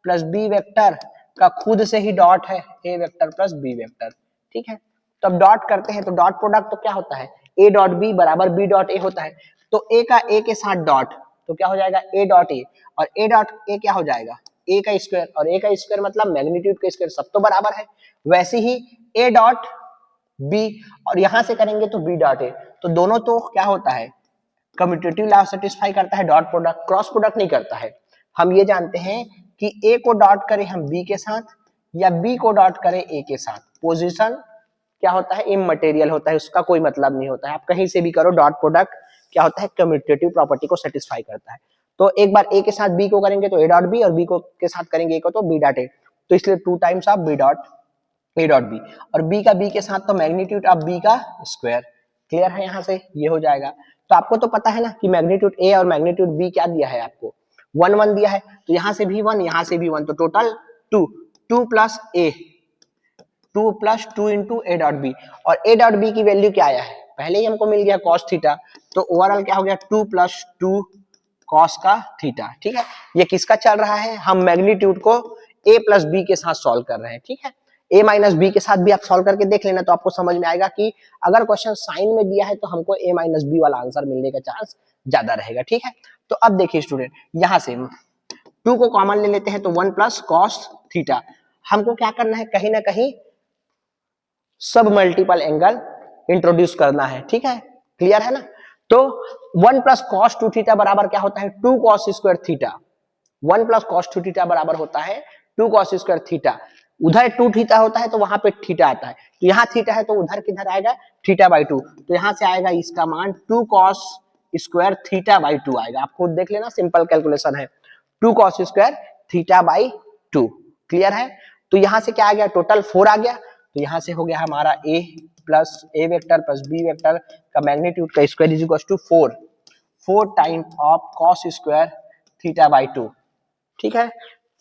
प्लस बी वेक्टर का खुद से ही डॉट है, A vector plus B vector, ठीक है। तो अब डॉट करते हैं तो डॉट प्रोडक्ट तो क्या होता है, ए डॉट बी बराबर बी डॉट ए होता है। तो ए का ए के साथ डॉट, तो क्या हो जाएगा ए डॉट ए, और ए डॉट ए क्या हो जाएगा ए का स्क्वायर, और ए का स्क्वायर मतलब मैग्नीट्यूड का स्क्वायर, सब तो बराबर है। वैसे ही ए डॉट बी, और यहां से करेंगे तो बी डॉट ए, तो दोनों तो क्या होता है कम्यूटेटिव लॉ सेटिस्फाई करता है, डॉट प्रोडक्ट, क्रॉस प्रोडक्ट नहीं करता है। हम ये जानते हैं कि ए को डॉट करें हम बी के साथ, या बी को डॉट करें ए के साथ, पोजीशन क्या होता है इममटेरियल होता है, उसका कोई मतलब नहीं होता है। आप कहीं से भी करो, डॉट प्रोडक्ट क्या होता है कम्यूटेटिव प्रॉपर्टी को सेटिस्फाई करता है। तो एक बार ए के साथ बी को करेंगे तो ए डॉट बी, और बी को के साथ करेंगे ए को तो बी डॉट ए, तो इसलिए two times of B dot A dot B, और बी का बी के साथ तो मैग्नीट्यूड ऑफ बी का स्क्वायर। क्लियर है, यहाँ से ये हो जाएगा। तो आपको तो पता है ना कि मैग्नीट्यूड ए और मैग्नीट्यूड बी क्या दिया है आपको, 1 1 दिया है, तो यहाँ से भी 1 यहाँ से भी 1, तो total 2, 2 plus A, 2 plus 2 into A dot B, और ए डॉट बी की वैल्यू क्या आया है पहले ही हमको मिल गया कॉस थीटा, तो ओवरऑल क्या हो गया 2 प्लस 2 कॉस का थीटा, ठीक है। ये किसका चल रहा है, हम मैग्नीट्यूड को ए प्लस बी के साथ सॉल्व कर रहे हैं, ठीक है। ए माइनस बी के साथ भी आप सॉल्व करके देख लेना, तो आपको समझ में आएगा कि अगर क्वेश्चन साइन में दिया है तो हमको ए माइनस बी वाला आंसर मिलने का चांस ज्यादा रहेगा, ठीक है। तो अब देखिए स्टूडेंट, यहां से 2 को कॉमन ले लेते हैं तो 1 प्लस कॉस थीटा, हमको क्या करना है कहीं ना कहीं सब मल्टीपल एंगल इंट्रोड्यूस करना है, ठीक है। क्लियर है ना। तो 1 प्लस कॉस 2 थीटा बराबर क्या होता है 2 cos square theta, 1 plus cos 2 theta बराबर होता है 2 कॉस स्क्वायर थीटा। उधर 2 थीटा होता है तो वहां पे थीटा आता है, तो यहाँ थीटा है तो उधर किधर आएगा थीटा बाई 2, तो यहाँ से आएगा इसका मान 2 कॉस स्क्वायर थीटा बाई 2 आएगा। आप खुद देख लेना, सिंपल कैलकुलेशन है, 2 cos square theta by 2। Clear है। तो यहाँ से क्या आ गया टोटल 4 आ गया, तो यहाँ से हो गया हमारा A plus A vector plus B vector का मैग्नीट्यूड का square is equal to 4 time of cos square theta by 2, ठीक है।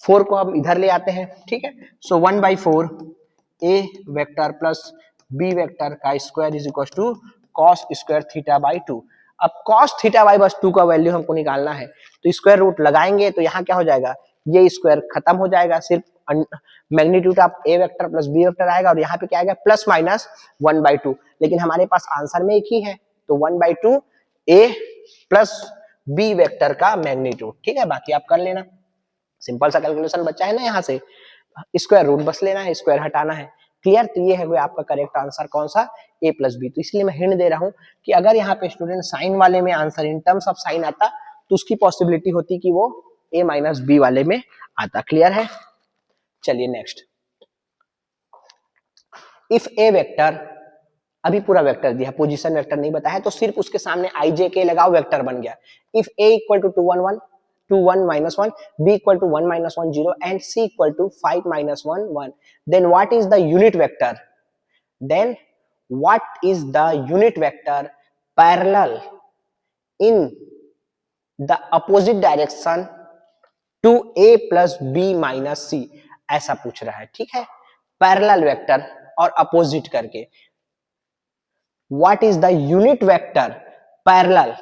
4 को हम इधर ले आते हैं, ठीक है। So 1/4 A vector plus B vector का square is equal to cos square theta by 2। अब कॉस थीटा बाई बस 2 का वैल्यू हमको निकालना है, तो स्क्वायर रूट लगाएंगे तो यहाँ क्या हो जाएगा, ये स्क्वायर खत्म हो जाएगा, सिर्फ magnitude of A vector plus B vector आएगा, और यहाँ पे क्या आएगा प्लस माइनस 1/2, लेकिन हमारे पास आंसर में एक ही है, तो 1/2 ए प्लस बी वेक्टर का मैग्नीट्यूड, ठीक है। बाकी आप कर लेना, सिंपल सा कैलकुलेशन बच्चा है ना, यहाँ से स्क्वायर रूट बस लेना है, स्क्वायर हटाना है। क्लियर। तो ये है आपका करेक्ट आंसर कौन सा, ए प्लस बी। तो इसलिए मैं हिंट दे रहा हूं कि अगर यहाँ पे स्टूडेंट साइन वाले में answer in terms of sine आता तो उसकी पॉसिबिलिटी होती कि वो ए माइनस बी वाले में आता। क्लियर है। चलिए नेक्स्ट, इफ ए वेक्टर, अभी पूरा वेक्टर दिया, पोजीशन वेक्टर नहीं बताया, तो सिर्फ उसके सामने आई जे के लगाओ, वेक्टर बन गया। If A equal to 2 1 1 2 1 minus 1, b equal to 1 minus 1 0, and c equal to 5 minus 1 1, then what is the unit vector? Then what is the unit vector parallel in the opposite direction to a plus b minus c? ऐसा पूछ रहा है, ठीक है। Parallel vector और opposite करके, what is the unit vector parallel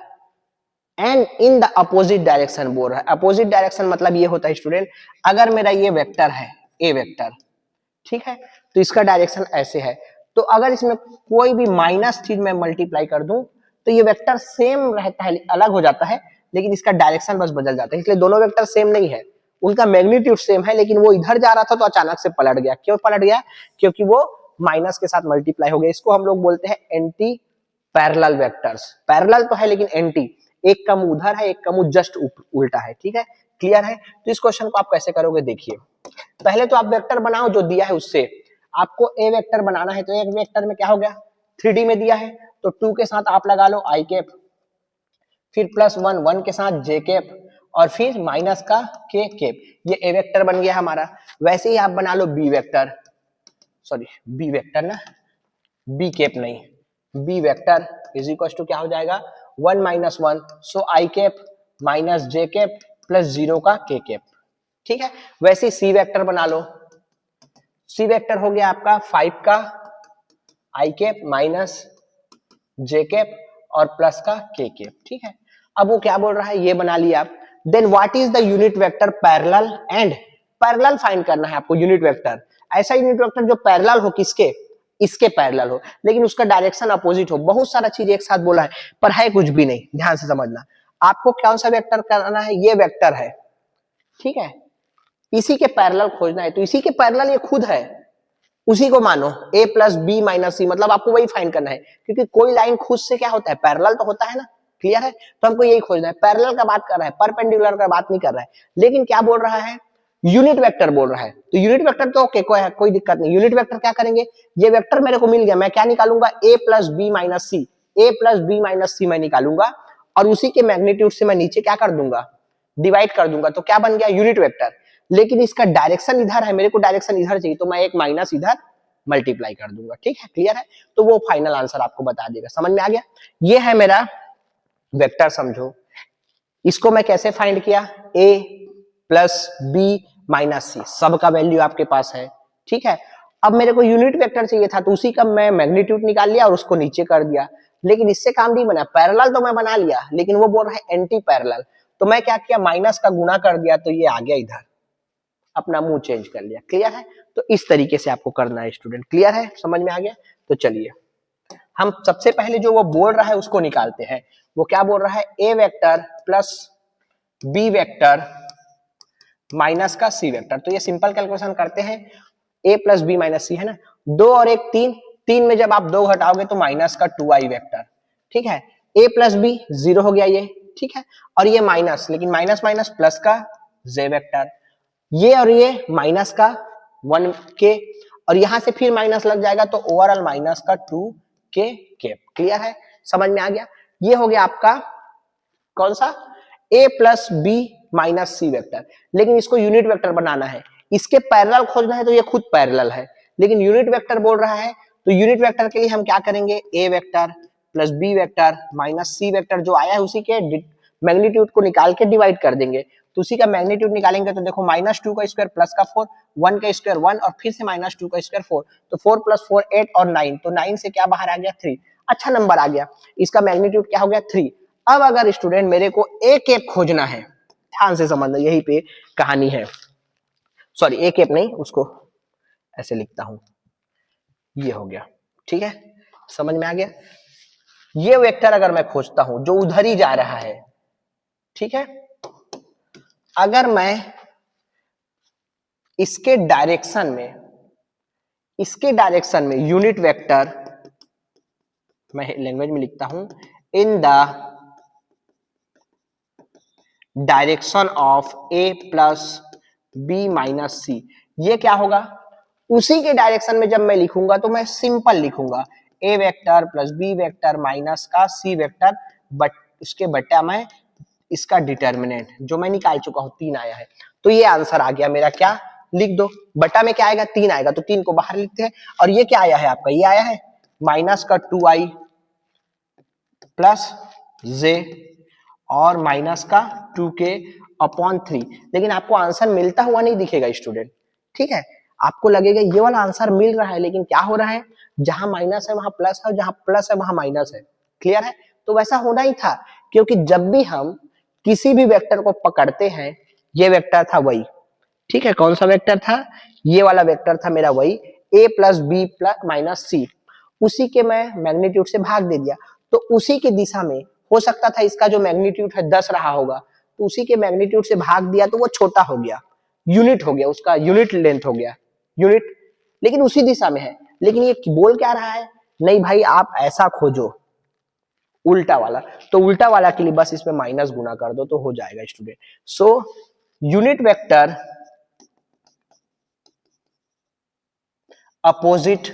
and in the opposite direction बोल रहा है। अपोजिट डायरेक्शन मतलब ये होता है स्टूडेंट, अगर मेरा ये वेक्टर है ए वेक्टर, ठीक है, तो इसका डायरेक्शन ऐसे है, तो अगर इसमें कोई भी माइनस चीज मैं मल्टीप्लाई कर दूं तो ये वेक्टर सेम रहता है, अलग हो जाता है, लेकिन इसका डायरेक्शन बस बदल जाता है। इसलिए दोनों वेक्टर सेम नहीं है, उनका मैग्नीट्यूड सेम है, लेकिन वो इधर जा रहा था तो अचानक से पलट गया। क्यों पलट गया? क्योंकि वो माइनस के साथ मल्टीप्लाई हो गया, इसको हम लोग बोलते हैं एंटी पैरेलल वेक्टर्स। पैरेलल तो है लेकिन एंटी, एक का मुंह उधर है, एक का मुंह जस्ट उल्टा है, ठीक है, क्लियर है। तो इस क्वेश्चन को आप कैसे करोगे, देखिए पहले तो आप वेक्टर बनाओ जो दिया है उससे, आपको ए वेक्टर बनाना है, तो एक वेक्टर में क्या हो गया 3D में दिया है, तो 2 के साथ आप लगा लो आई कैप, फिर +1 1 के साथ जे कैप, और फिर माइनस का के कैप, ये ए वेक्टर बन गया हमारा। वैसे ही आप बना लो B vector, sorry B vector ना, बी कैप नहीं, B vector is equal to क्या हो जाएगा 1 - 1, so I cap minus J cap plus 0 का के कैप, ठीक है। वैसे ही सी वेक्टर बना लो, सी वेक्टर हो गया आपका 5 का आई कैप माइनस जे कैप और प्लस का के कैप, ठीक है। अब वो क्या बोल रहा है, ये बना लिया आप। Then what is the unit vector parallel and, parallel find करना है आपको यूनिट वेक्टर, ऐसा यूनिट वेक्टर जो पैरेलल हो, किसके, इसके पैरेलल हो, लेकिन उसका डायरेक्शन अपोजिट हो। बहुत सारा चीज एक साथ बोला है पर है कुछ भी नहीं, ध्यान से समझना। आपको कौन सा वेक्टर करना है, ये वेक्टर है, ठीक है, इसी के पैरेलल खोजना है, तो इसी के पैरेलल ये खुद है, उसी को मानो a प्लस बी माइनस सी, मतलब आपको वही फाइंड करना है, क्योंकि कोई लाइन खुद से क्या होता है, पैरेलल तो होता है ना, क्लियर है। तो हमको यही खोजना है, पैरेलल का बात कर रहा है, परपेंडिकुलर का बात नहीं कर रहा है। लेकिन क्या बोल रहा है, यूनिट वेक्टर बोल रहा है, तो यूनिट वेक्टर तो ओके, कोई दिक्कत नहीं। यूनिट वेक्टर क्या करेंगे, ये वेक्टर मेरे को मिल गया, मैं क्या निकालूंगा a plus B minus C, a plus B minus C मैं निकालूंगा, और उसी के मैग्नीट्यूड से मैं नीचे क्या कर दूंगा, डिवाइड कर दूंगा, तो क्या बन गया यूनिट वेक्टर। लेकिन इसका डायरेक्शन इधर है, मेरे को डायरेक्शन इधर चाहिए, तो मैं एक माइनस इधर मल्टीप्लाई कर दूंगा, ठीक है, क्लियर है। तो वो फाइनल आंसर आपको बता देगा, समझ में आ गया। ये है मेरा वेक्टर, समझो इसको मैं कैसे फाइंड किया, a प्लस बी माइनस सी, सबका वैल्यू आपके पास है, ठीक है। अब मेरे को यूनिट वेक्टर चाहिए था, तो उसी का मैं मैग्नीट्यूड निकाल लिया और उसको नीचे कर दिया, लेकिन इससे काम नहीं बना। पैरेलल तो मैं बना लिया, लेकिन वो बोल रहा है एंटी पैरेलल, तो मैं क्या किया, माइनस का गुना कर दिया, तो ये आ गया इधर, अपना मुंह चेंज कर लिया, क्लियर है। तो इस तरीके से आपको करना है स्टूडेंट, क्लियर है, समझ में आ गया। तो चलिए हम सबसे पहले जो वो बोल रहा है उसको निकालते हैं। वो क्या बोल रहा है, A vector plus B vector minus का सी वेक्टर। तो ये सिंपल कैलकुलेशन करते हैं, A plus B minus C है ना, 2 और 1 3, 3 में जब आप 2 घटाओगे तो माइनस का 2i वेक्टर, ठीक है। ए प्लस बी 0 हो गया ये, ठीक है, और ये माइनस, लेकिन माइनस माइनस प्लस का जे वेक्टर, ये और ये माइनस का 1 के, और यहां से फिर माइनस लग जाएगा, तो ओवरऑल माइनस का 2 के कैप, क्लियर है, समझ में आ गया। ये हो गया आपका कौन सा, a plus B minus C vector. लेकिन इसको यूनिट वेक्टर बनाना है, इसके पैरेलल खोजना है, तो ये खुद पैरेलल है, लेकिन यूनिट वेक्टर बोल रहा है, तो यूनिट वेक्टर के लिए हम क्या करेंगे, a vector plus B vector minus C vector जो आया है उसी के मैग्नीट्यूड को निकाल के डिवाइड कर देंगे। तो उसी का मैग्नीट्यूड निकालेंगे, तो देखो -2 का स्क्वायर प्लस का 4, 1 का स्क्वायर 1, और फिर से -2 का स्क्वायर 4, तो 4 + 4 8 और 9, तो 9 से क्या बाहर आ गया 3, अच्छा नंबर आ गया, इसका मैग्नीट्यूड क्या हो गया 3। अब अगर स्टूडेंट मेरे को ए कैप खोजना है, ध्यान से समझना, यही पे कहानी है, सॉरी ए कैप नहीं, उसको ऐसे लिखता हूं, ये हो गया, ठीक है, समझ में आ गया। ये वेक्टर अगर मैं खोजता हूं जो उधर ही जा रहा है, ठीक है, अगर मैं इसके डायरेक्शन में यूनिट वेक्टर, मैं लैंग्वेज में लिखता हूं, in the direction of a plus B minus C, ये क्या होगा, उसी के डायरेक्शन में जब मैं लिखूंगा तो मैं सिंपल लिखूंगा a vector plus B vector minus का सी वेक्टर, बट इसके बट्टा में इसका डिटर्मिनेंट जो मैं निकाल चुका हूं 3 आया है, तो ये आंसर आ गया मेरा, क्या लिख दो, बटा में क्या आएगा 3 आएगा, तो 3 को बाहर लिखते हैं, और ये क्या आया है आपका, ये आया है माइनस का 2i प्लस जे और माइनस का 2k अपॉन 3, लेकिन आपको आंसर मिलता हुआ नहीं दिखेगा स्टूडेंट, ठीक है, आपको लगेगा ये वाला आंसर मिल रहा है, लेकिन क्या हो रहा है, जहां माइनस है वहां प्लस है, जहां प्लस है वहां माइनस है, क्लियर है। तो वैसा होना ही था, क्योंकि जब भी हम किसी भी वेक्टर को पकड़ते हैं, ये वेक्टर था वही, ठीक है, कौन सा वेक्टर था, ये वाला वेक्टर था मेरा वही, a plus B plus minus C, उसी के मैं मैग्नीट्यूड से भाग दे दिया, तो उसी की दिशा में हो सकता था इसका जो मैग्नीट्यूड है 10 रहा होगा, तो उसी के मैग्नीट्यूड से भाग दिया तो वो छोटा हो गया, यूनिट हो गया, उसका यूनिट लेंथ हो गया यूनिट, लेकिन उसी दिशा में है। लेकिन ये बोल क्या रहा है, नहीं भाई आप ऐसा खोजो उल्टा वाला, तो उल्टा वाला के लिए बस इसमें माइनस गुना कर दो तो हो जाएगा student. So unit vector opposite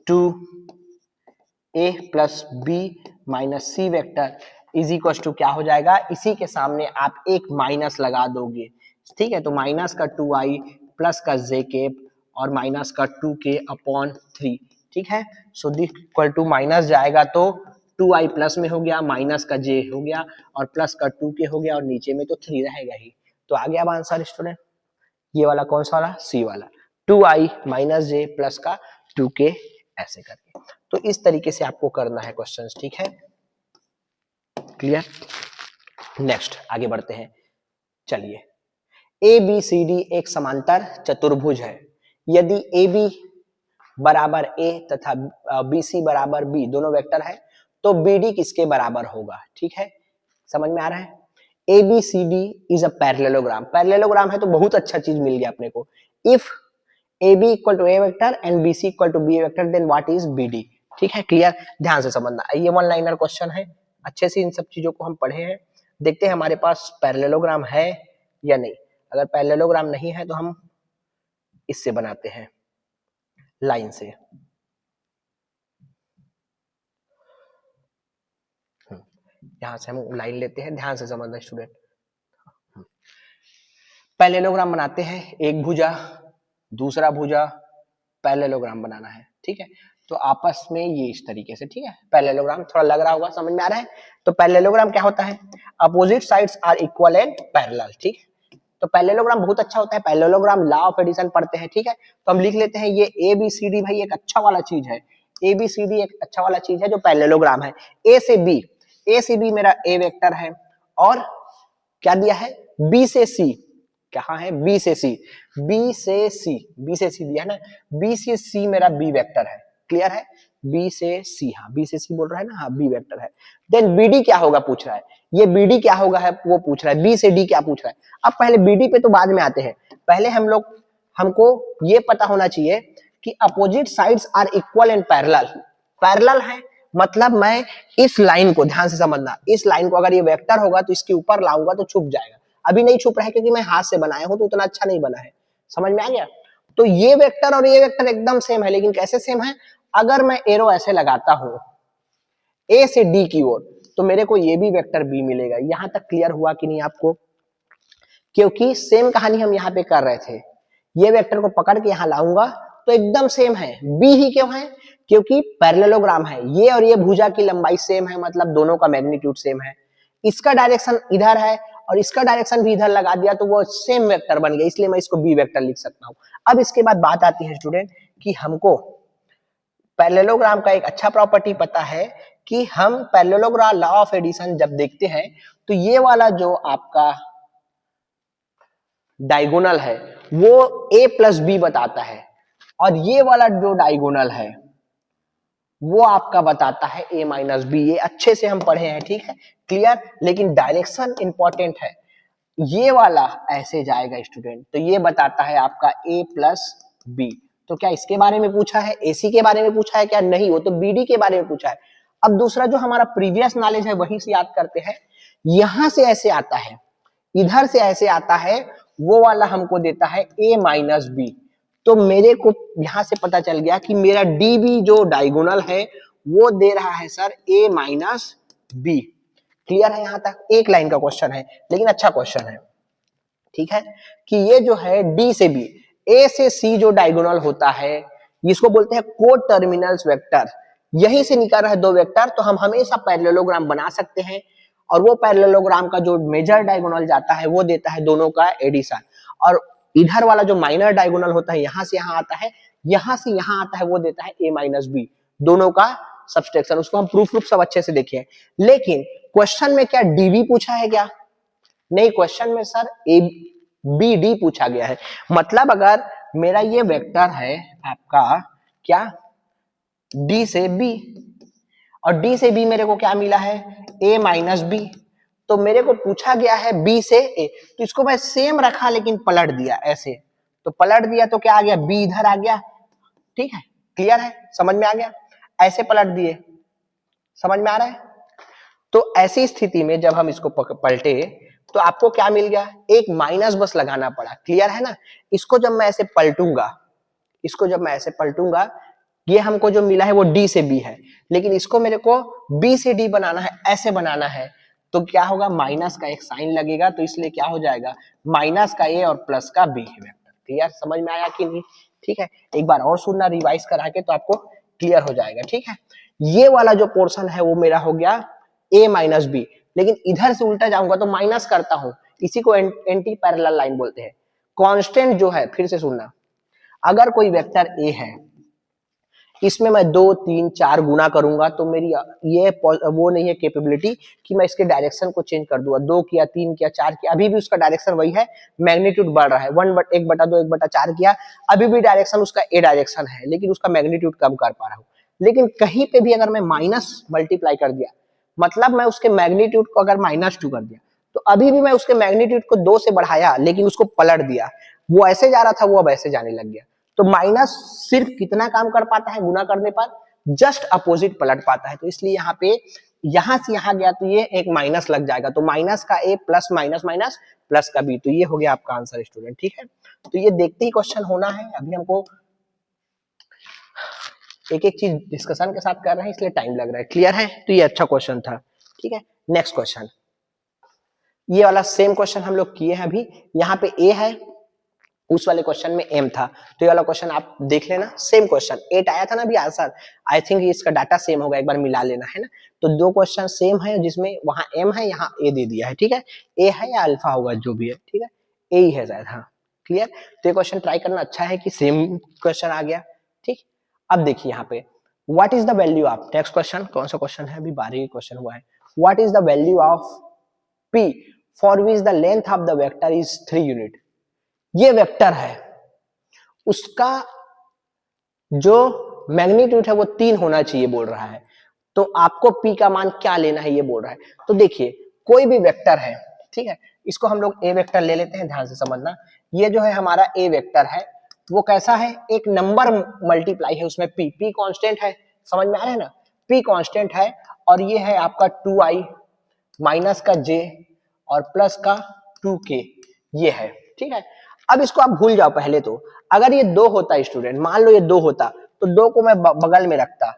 to A plus B minus C vector is equal to क्या हो जाएगा, इसी के सामने आप एक माइनस लगा दोगे, ठीक है, तो माइनस का 2i प्लस का जे केप और माइनस का 2k अपॉन 3, ठीक है। So this equal to minus जाएगा तो 2i प्लस में हो गया, माइनस का j हो गया और प्लस का 2k हो गया और नीचे में तो 3 रहेगा ही, तो आ गया अब आंसर स्टूडेंट। ये वाला कौन सा वाला, सी वाला, 2i माइनस j प्लस का 2k ऐसे करके। तो इस तरीके से आपको करना है क्वेश्चंस, ठीक है, क्लियर। नेक्स्ट आगे बढ़ते हैं, चलिए ए बी सी डी एक समांतर चतुर्भुज है, यदि ए बी बराबर ए तथा बी सी बराबर बी दोनों वेक्टर है तो बी डी किसके बराबर होगा, ठीक है, समझ में आ रहा है। A B C D is a parallelogram, parallelogram है तो बहुत अच्छा चीज मिल गया अपने को। If A B equal to A vector and B C equal to B vector then what is B D, ठीक है, क्लियर, ध्यान से समझना। ये वन लाइनर क्वेश्चन है, अच्छे से इन सब चीजों को हम पढ़े हैं। देखते हैं हमारे पास पैरेललोग्राम है या नहीं, अगर पैरेललोग्राम नहीं है तो हम इससे बनाते हैं लाइन से। यहां से हम लाइन लेते हैं, ध्यान से समझना स्टूडेंट। पैरेललोग्राम बनाते हैं, एक भुजा दूसरा भुजा पैरेललोग्राम बनाना है, ठीक है, तो आपस में ये इस तरीके से, ठीक है, पैरेललोग्राम थोड़ा लग रहा होगा, समझ में आ रहा है। तो पैरेललोग्राम क्या होता है, opposite sides are equal and parallel, ठीक है, तो पैरेललोग्राम बहुत अच्छा होता है, पैरेललोग्राम लॉ ऑफ एडिशन पढ़ते हैं, ठीक है, तो हम लिख लेते हैं ये ए बी सी डी भाई एक अच्छा वाला चीज है, ए बी सी डी एक अच्छा वाला चीज है जो पैरेललोग्राम है। ए से बी मेरा ए वेक्टर है और क्या दिया है, बी से सी, कहाँ है, बी से सी दिया है ना, बी से सी मेरा बी वेक्टर है, क्लियर है, बी से सी, हाँ बी से सी बोल रहा है ना, हाँ बी वेक्टर है। देन बी डी क्या होगा पूछ रहा है, ये बी डी क्या होगा है वो पूछ रहा है, बी से डी क्या पूछ रहा है। अब पहले बी डी पे तो बाद में आते हैं, पहले हमको ये पता होना चाहिए कि opposite sides are equal and parallel है, मतलब मैं इस लाइन को ध्यान से समझना, इस लाइन को अगर ये वेक्टर होगा तो इसके ऊपर लाऊंगा तो छुप जाएगा, अभी नहीं छुप रहा है क्योंकि मैं हाथ से बनाया हूं तो उतना अच्छा नहीं बना है, समझ में आ गया। तो ये वेक्टर और ये वेक्टर एकदम सेम है, लेकिन कैसे सेम है, अगर मैं एरो ऐसे लगाता हूं ए से डी की ओर तो मेरे को ये भी वेक्टर बी मिलेगा। यहां तक क्लियर हुआ कि नहीं आपको, क्योंकि सेम कहानी हम यहाँ पे कर रहे थे, ये वेक्टर को पकड़ के यहाँ लाऊंगा तो एकदम सेम है, बी ही क्यों है, क्योंकि पैरेललोग्राम है, ये और ये भुजा की लंबाई सेम है, मतलब दोनों का मैग्नीट्यूड सेम है, इसका डायरेक्शन इधर है और इसका डायरेक्शन भी इधर लगा दिया तो वो सेम वेक्टर बन गया, इसलिए मैं इसको बी वेक्टर लिख सकता हूं। अब इसके बाद बात आती है स्टूडेंट कि हमको पैरेललोग्राम का एक अच्छा प्रॉपर्टी पता है कि हम पैरेललोग्राम लॉ ऑफ एडिशन जब देखते हैं तो ये वाला जो आपका डायगोनल है वो a प्लस बी बताता है और ये वाला जो डायगोनल है वो आपका बताता है a माइनस बी, ये अच्छे से हम पढ़े हैं, ठीक है, क्लियर, लेकिन डायरेक्शन इंपॉर्टेंट है, ये वाला ऐसे जाएगा स्टूडेंट, तो ये बताता है आपका a प्लस बी। तो क्या इसके बारे में पूछा है, AC के बारे में पूछा है क्या, नहीं, वो तो BD के बारे में पूछा है। अब दूसरा जो हमारा प्रीवियस नॉलेज है वहीं से याद करते हैं, यहां से ऐसे आता है, इधर से ऐसे आता है, वो वाला हमको देता है a माइनस बी, तो मेरे को यहां से पता चल गया कि मेरा DB जो डायगोनल है वो दे रहा है sir a minus B, clear है, यहां तक एक लाइन का क्वेश्चन है लेकिन अच्छा क्वेश्चन है, ठीक है, कि ये जो है D से B, A से C जो डायगोनल होता है जिसको बोलते हैं को टर्मिनल्स वेक्टर, यहीं से निकल रहा है दो वेक्टर, तो हम हमेशा पैरेललोग्राम बना सकते हैं और वो पैरेललोग्राम का जो मेजर डायगोनल जाता है वो देता है दोनों का एडिशन, और इधर वाला जो माइनर डायगोनल होता है यहां से यहां आता है, यहां से यहां आता है, वो देता है a माइनस बी, दोनों का सब्सट्रैक्शन। उसको हम प्रूफ सब अच्छे से देखे, लेकिन क्वेश्चन में क्या डीबी पूछा है क्या, नहीं, क्वेश्चन में सर ए बी डी पूछा गया है, मतलब अगर मेरा ये वेक्टर है आपका क्या डी से बी और डी से बी मेरे को क्या मिला है a माइनस बी, तो मेरे को पूछा गया है b से a, तो इसको मैं सेम रखा लेकिन पलट दिया ऐसे, तो पलट दिया तो क्या आ गया, बी इधर आ गया, ठीक है, क्लियर है, समझ में आ गया। ऐसे पलट दिए, समझ में आ रहा है। तो ऐसी स्थिति में जब हम इसको पलटे तो आपको क्या मिल गया, एक माइनस बस लगाना पड़ा, क्लियर है ना। इसको जब मैं ऐसे पलटूंगा, इसको जब मैं ऐसे पलटूंगा, ये हमको जो मिला है वो डी से बी है, लेकिन इसको मेरे को बी से डी बनाना है, ऐसे बनाना है, तो क्या होगा, माइनस का एक साइन लगेगा, तो इसलिए क्या हो जाएगा, माइनस का ए और प्लस का बी है वेक्टर। क्लियर, समझ में आया कि नहीं, ठीक है। एक बार और सुनना रिवाइज करा के तो आपको क्लियर हो जाएगा, ठीक है। ये वाला जो पोर्शन है वो मेरा हो गया ए माइनस बी, लेकिन इधर से उल्टा जाऊंगा तो माइनस करता हूं, इसी को एंटी पैरेलल लाइन बोलते हैं। कांस्टेंट जो है, फिर से सुनना, अगर कोई वेक्टर ए है, इसमें मैं 2 3 4 गुना करूंगा तो मेरी ये वो नहीं है कैपेबिलिटी कि मैं इसके डायरेक्शन को चेंज कर दूंगा, 2 किया 3 किया 4 किया, अभी भी उसका डायरेक्शन वही है, मैग्नीट्यूड बढ़ रहा है, 1/2 1/4 किया, अभी भी डायरेक्शन उसका ए डायरेक्शन है, लेकिन उसका मैग्नीट्यूड कम कर पा रहा हूँ। लेकिन कहीं पे भी अगर मैं माइनस मल्टीप्लाई कर दिया, मतलब मैं उसके मैग्नीट्यूड को अगर -2 कर दिया, तो अभी भी मैं उसके मैग्नीट्यूड को 2 से बढ़ाया, लेकिन उसको पलट दिया, वो ऐसे जा रहा था वो अब ऐसे जाने लग गया। तो माइनस सिर्फ कितना काम कर पाता है गुना करने पर, जस्ट अपोजिट पलट पाता है। तो इसलिए यहाँ पे यहां से यहां गया तो ये एक माइनस लग जाएगा, तो माइनस का ए प्लस माइनस माइनस प्लस का बी, तो ये हो गया आपका आंसर स्टूडेंट, ठीक है। तो ये देखते ही क्वेश्चन होना है, अभी हमको एक एक चीज डिस्कशन के साथ कर रहे हैं इसलिए टाइम लग रहा है, क्लियर है। तो ये अच्छा क्वेश्चन था, ठीक है। नेक्स्ट क्वेश्चन, ये वाला सेम क्वेश्चन हम लोग किए हैं अभी, यहाँ पे ए है, उस वाले क्वेश्चन में एम था, तो ये वाला क्वेश्चन आप देख लेना, सेम क्वेश्चन 8 आया था ना अभी आंसर, आई थिंक इसका डाटा सेम होगा, एक बार मिला लेना है ना। तो 2 क्वेश्चन सेम है, जिसमें वहां एम है यहाँ ए दे दिया है, ठीक है। ए है या अल्फा होगा जो भी है, ठीक है, ए ही है शायद, हाँ क्लियर। तो ये क्वेश्चन ट्राई करना, अच्छा है कि सेम क्वेश्चन आ गया, ठीक। अब देखिए यहाँ पे what is the value of, next question कौन सा क्वेश्चन है, अभी 12 क्वेश्चन हुआ है। What is the value of P for which the length of the vector is 3 unit. ये वेक्टर है, उसका जो मैग्नीट्यूड है वो 3 होना चाहिए बोल रहा है, तो आपको P का मान क्या लेना है ये बोल रहा है। तो देखिए कोई भी वेक्टर है, ठीक है, इसको हम लोग ए वेक्टर ले लेते हैं, ध्यान से समझना। ये जो है हमारा ए वेक्टर है, वो कैसा है, एक नंबर मल्टीप्लाई है उसमें P कांस्टेंट है, समझ में आ रहा है ना, P कांस्टेंट है, और ये है आपका 2i माइनस का j और प्लस का 2k, ये है, ठीक है। अब इसको आप भूल जाओ पहले, तो अगर ये 2 होता स्टूडेंट, मान लो ये 2 होता, तो 2 को मैं बगल में रखता,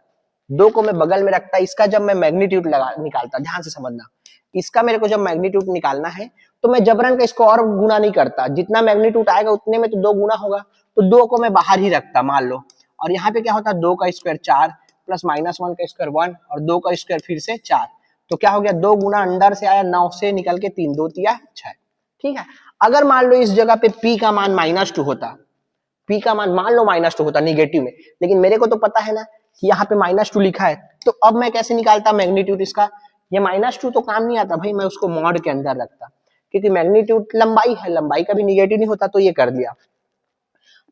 2 को मैं बगल में रखता, इसका जब मैं मैग्नीट्यूड निकालता, ध्यान से समझना, इसका मेरे को जब मैग्नीट्यूड निकालना है तो मैं जबरन का इसको और गुना नहीं करता, जितना मैग्नीट्यूड आएगा उतने में तो 2 गुना होगा, तो 2 को मैं बाहर ही रखता मान लो, और यहाँ पे क्या होता, 2 का स्क्वायर 4 प्लस -1 का स्क्वायर 1 और 2 का स्क्वायर फिर से 4, तो क्या हो गया, 2 गुना अंदर से आया, 9 से निकल के 3 2 तिया 6, ठीक है। अगर मान लो इस जगह पे P का मान -2 होता, P का मान लो -2 होता निगेटिव में, लेकिन मेरे को तो पता है ना कि यहाँ पे -2 लिखा है, तो अब मैं कैसे निकालता मैग्नीट्यूड इसका, ये -2 तो काम नहीं आता भाई, मैं उसको मॉड के अंदर रखता, क्योंकि मैग्नीट्यूड लंबाई है, लंबाई का भी निगेटिव नहीं होता, तो ये कर दिया,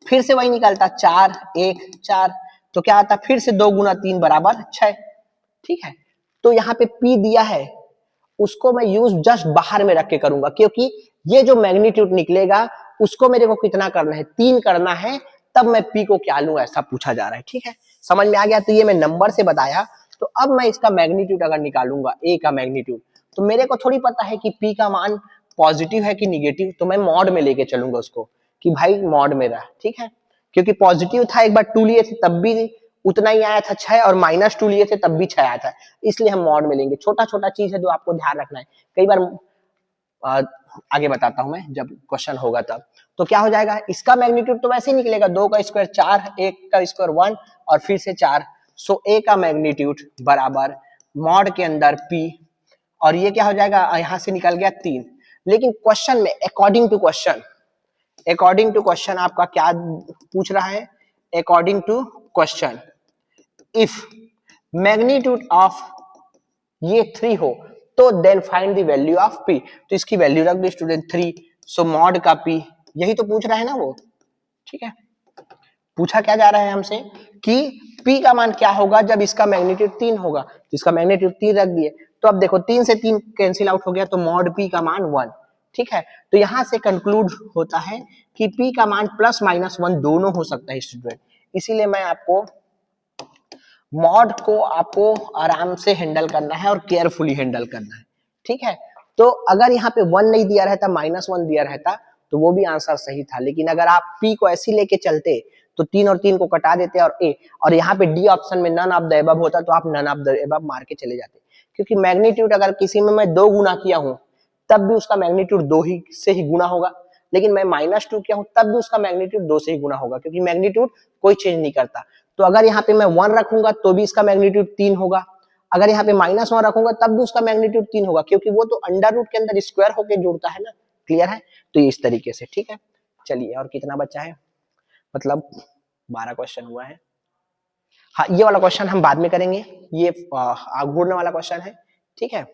फिर से वही निकालता 4 1 4, तो क्या आता, फिर से 2 गुना 3 बराबर 6, ठीक है। तो यहाँ पे P दिया है, उसको मैं यूज जस्ट बाहर में रख के करूंगा, क्योंकि ये जो मैग्नीट्यूड निकलेगा उसको मेरे को कितना करना है, 3 करना है, तब मैं P को क्या लूं, ऐसा पूछा जा रहा है, ठीक है, समझ में आ गया। तो ये मैं नंबर से बताया, तो अब मैं इसका मैग्नीट्यूड अगर निकालूंगा, A का मैग्नीट्यूड, तो मेरे को थोड़ी पता है कि P का मान पॉजिटिव है कि निगेटिव, तो मैं मॉड में लेके चलूंगा उसको, कि भाई मॉड में रहा, ठीक है, क्योंकि पॉजिटिव था, एक बार 2 लिए थे तब भी उतना ही आया था 6, और -2 लिए थे तब भी 6 आया था, इसलिए हम मॉड में लेंगे। छोटा छोटा चीज है जो आपको ध्यान रखना है, कई बार आगे बताता हूं मैं जब क्वेश्चन होगा तब। तो क्या हो जाएगा, इसका मैग्नीट्यूड तो वैसे ही निकलेगा, 2 का स्क्वायर 4, 1 का स्क्वायर 1 और फिर से 4, सो A का मैग्नीट्यूड बराबर मॉड के अंदर P, और ये क्या हो जाएगा, यहां से निकल गया 3। लेकिन क्वेश्चन में अकॉर्डिंग टू क्वेश्चन आपका क्या पूछ रहा है, according to question if magnitude of ये 3 हो तो then find the value of P, तो इसकी वैल्यू रख दो स्टूडेंट 3, सो मॉड का P, यही तो पूछ रहा है ना वो, ठीक है। पूछा क्या जा रहा है हमसे कि P का मान क्या होगा जब इसका मैग्नीट्यूड 3 होगा, तो इसका मैग्नीट्यूड 3 रख दिए, तो अब देखो 3 से 3 कैंसिल आउट हो गया, तो मॉड P का मान 1, ठीक है, तो यहां से कंक्लूड होता है कि p का मान +-1 दोनों हो सकता है स्टूडेंट। इसीलिए मैं आपको मॉड को आपको आराम से हैंडल करना है और केयरफुली हैंडल करना है, ठीक है। तो अगर यहाँ पे 1 नहीं दिया रहता, -1 दिया रहता, तो वो भी आंसर सही था। लेकिन अगर आप p को ऐसी लेके चलते तो 3 और 3 को कटा देते और a, और यहाँ पे d ऑप्शन में नन ऑफ द अबव होता तो आप नन ऑफ द अबव मार के चले जाते, क्योंकि मैग्नीट्यूड अगर किसी में मैं 2 गुना किया हूं तब भी उसका मैग्नीट्यूड 2 ही से ही गुना होगा, लेकिन मैं -2 किया हूं तब भी उसका मैग्नीट्यूड 2 से ही गुना होगा, क्योंकि मैग्नीट्यूड कोई चेंज नहीं करता। तो अगर यहाँ पे मैं 1 रखूंगा तो भी इसका मैग्नीट्यूड 3 होगा, अगर यहाँ पे -1 रखूंगा तब भी उसका मैग्नीट्यूड 3 होगा, क्योंकि वो तो अंडर रूट के अंदर स्क्वायर होके जुड़ता है ना। क्लियर है? तो ये इस तरीके से, ठीक है। चलिए, और कितना बचा है, मतलब 12 क्वेश्चन हुआ है। हाँ, ये वाला क्वेश्चन हम बाद में करेंगे, ये गुणन वाला क्वेश्चन है, ठीक है।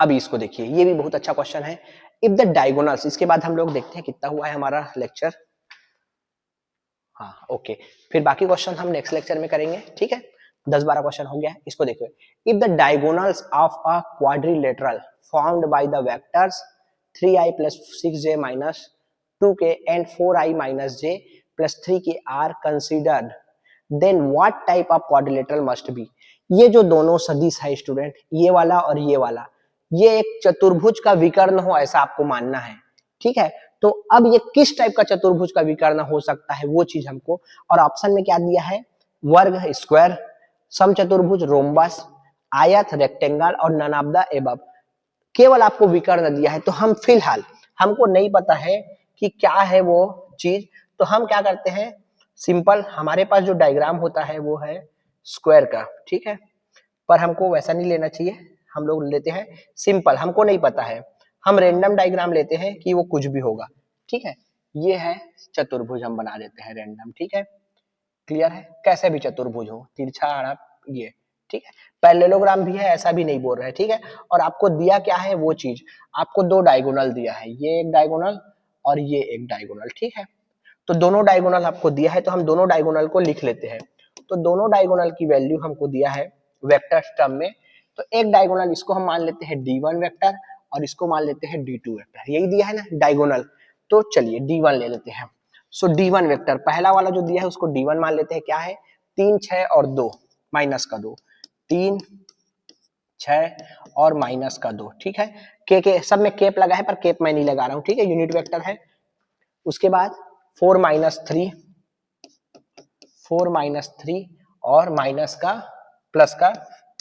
अभी इसको देखिए, ये भी बहुत अच्छा क्वेश्चन है। इफ द डायगोनल्स, इसके बाद हम लोग देखते हैं कितना हुआ है हमारा लेक्चर। हाँ, ओके, फिर बाकी क्वेश्चन हम नेक्स्ट लेक्चर में करेंगे, ठीक है। 10-12 क्वेश्चन हो गया है, इसको देखो। If the diagonals of a quadrilateral formed by the vectors 3i + 6j - 2k and 4i - j + 3k are considered, then what type of quadrilateral must be. ये जो दोनों सदिश है स्टूडेंट, ये वाला और ये वाला, ये एक चतुर्भुज का विकर्ण हो ऐसा आपको मानना है, ठीक है। तो अब ये किस टाइप का चतुर्भुज का विकर्ण हो सकता है वो चीज हमको, और ऑप्शन में क्या दिया है, वर्ग, स्क्वायर, समचतुर्भुज, रोम्बस, आयत, रेक्टेंगल और नन ऑफ द एबव, केवल आपको विकर्ण दिया है। तो हम फिलहाल, हमको नहीं पता है कि क्या है वो चीज, तो हम क्या करते हैं, सिंपल हमारे पास जो डायग्राम होता है वो है स्क्वायर का, ठीक है, पर हमको वैसा नहीं लेना चाहिए, हम लोग लेते हैं सिंपल, हमको नहीं पता है, हम रैंडम डायग्राम लेते हैं कि वो कुछ भी होगा, ठीक है। ये है चतुर्भुज, हम बना देते हैं रैंडम, ठीक है। क्लियर है? कैसे भी चतुर्भुज हो, तिरछा, आड़ा, ये, ठीक है। पैरेललोग्राम भी है, ऐसा भी नहीं बोल रहे, ठीक है। और आपको दिया क्या है वो चीज, आपको 2 डायगोनल दिया है, ये एक डायगोनल और ये एक डायगोनल, ठीक है। तो दोनों डायगोनल आपको दिया है, तो हम दोनों डायगोनल को लिख लेते हैं। तो दोनों डायगोनल की वैल्यू हमको दिया है वेक्टर टर्म में, तो एक डायगोनल इसको हम मान लेते हैं d1 वेक्टर और इसको मान लेते हैं d2 वेक्टर, यही दिया है ना डायगोनल। तो चलिए d1 ले लेते हैं। सो d1 वेक्टर पहला वाला जो दिया है उसको d1 मान लेते हैं, क्या है, 3, 6 और 2 माइनस का 2, 3, 6 और माइनस का 2, ठीक है। के सब में केप लगा है, पर केप मैं नहीं लगा रहा हूं, ठीक है, यूनिट वेक्टर है। उसके बाद 4 - 3, 4 - 3 और माइनस का प्लस का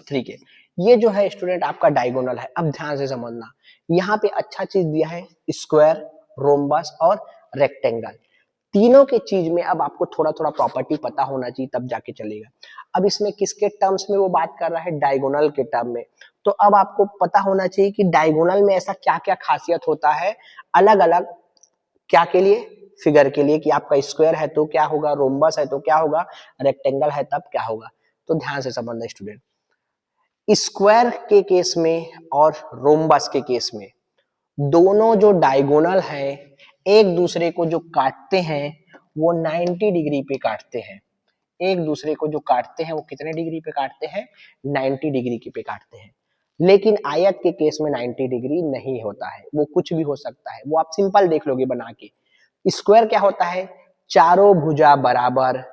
3k, ये जो है स्टूडेंट आपका डायगोनल है। अब ध्यान से समझना, यहाँ पे अच्छा चीज दिया है स्क्वायर, रोम्बस और रेक्टेंगल, तीनों के चीज में अब आपको थोड़ा थोड़ा प्रॉपर्टी पता होना चाहिए, तब जाके चलेगा। अब इसमें किसके टर्म्स में वो बात कर रहा है, डायगोनल के टर्म में। तो अब आपको पता होना चाहिए कि डायगोनल में ऐसा क्या क्या खासियत होता है, अलग अलग, क्या के लिए, फिगर के लिए, कि आपका स्क्वायर है तो क्या होगा, रोम्बस है तो क्या होगा, रेक्टेंगल है तब क्या होगा। तो ध्यान से समझना स्टूडेंट, स्क्वायर के केस में और रोम्बस के केस में दोनों जो डायगोनल है एक दूसरे को जो काटते हैं वो 90 डिग्री पे काटते हैं। एक दूसरे को जो काटते हैं वो कितने डिग्री पे काटते हैं, 90 डिग्री की पे काटते हैं। लेकिन आयत के केस में 90 डिग्री नहीं होता है, वो कुछ भी हो सकता है, वो आप सिंपल देख लोगे बना के। स्क्वायर क्या होता है, चारों भुजा बराबर,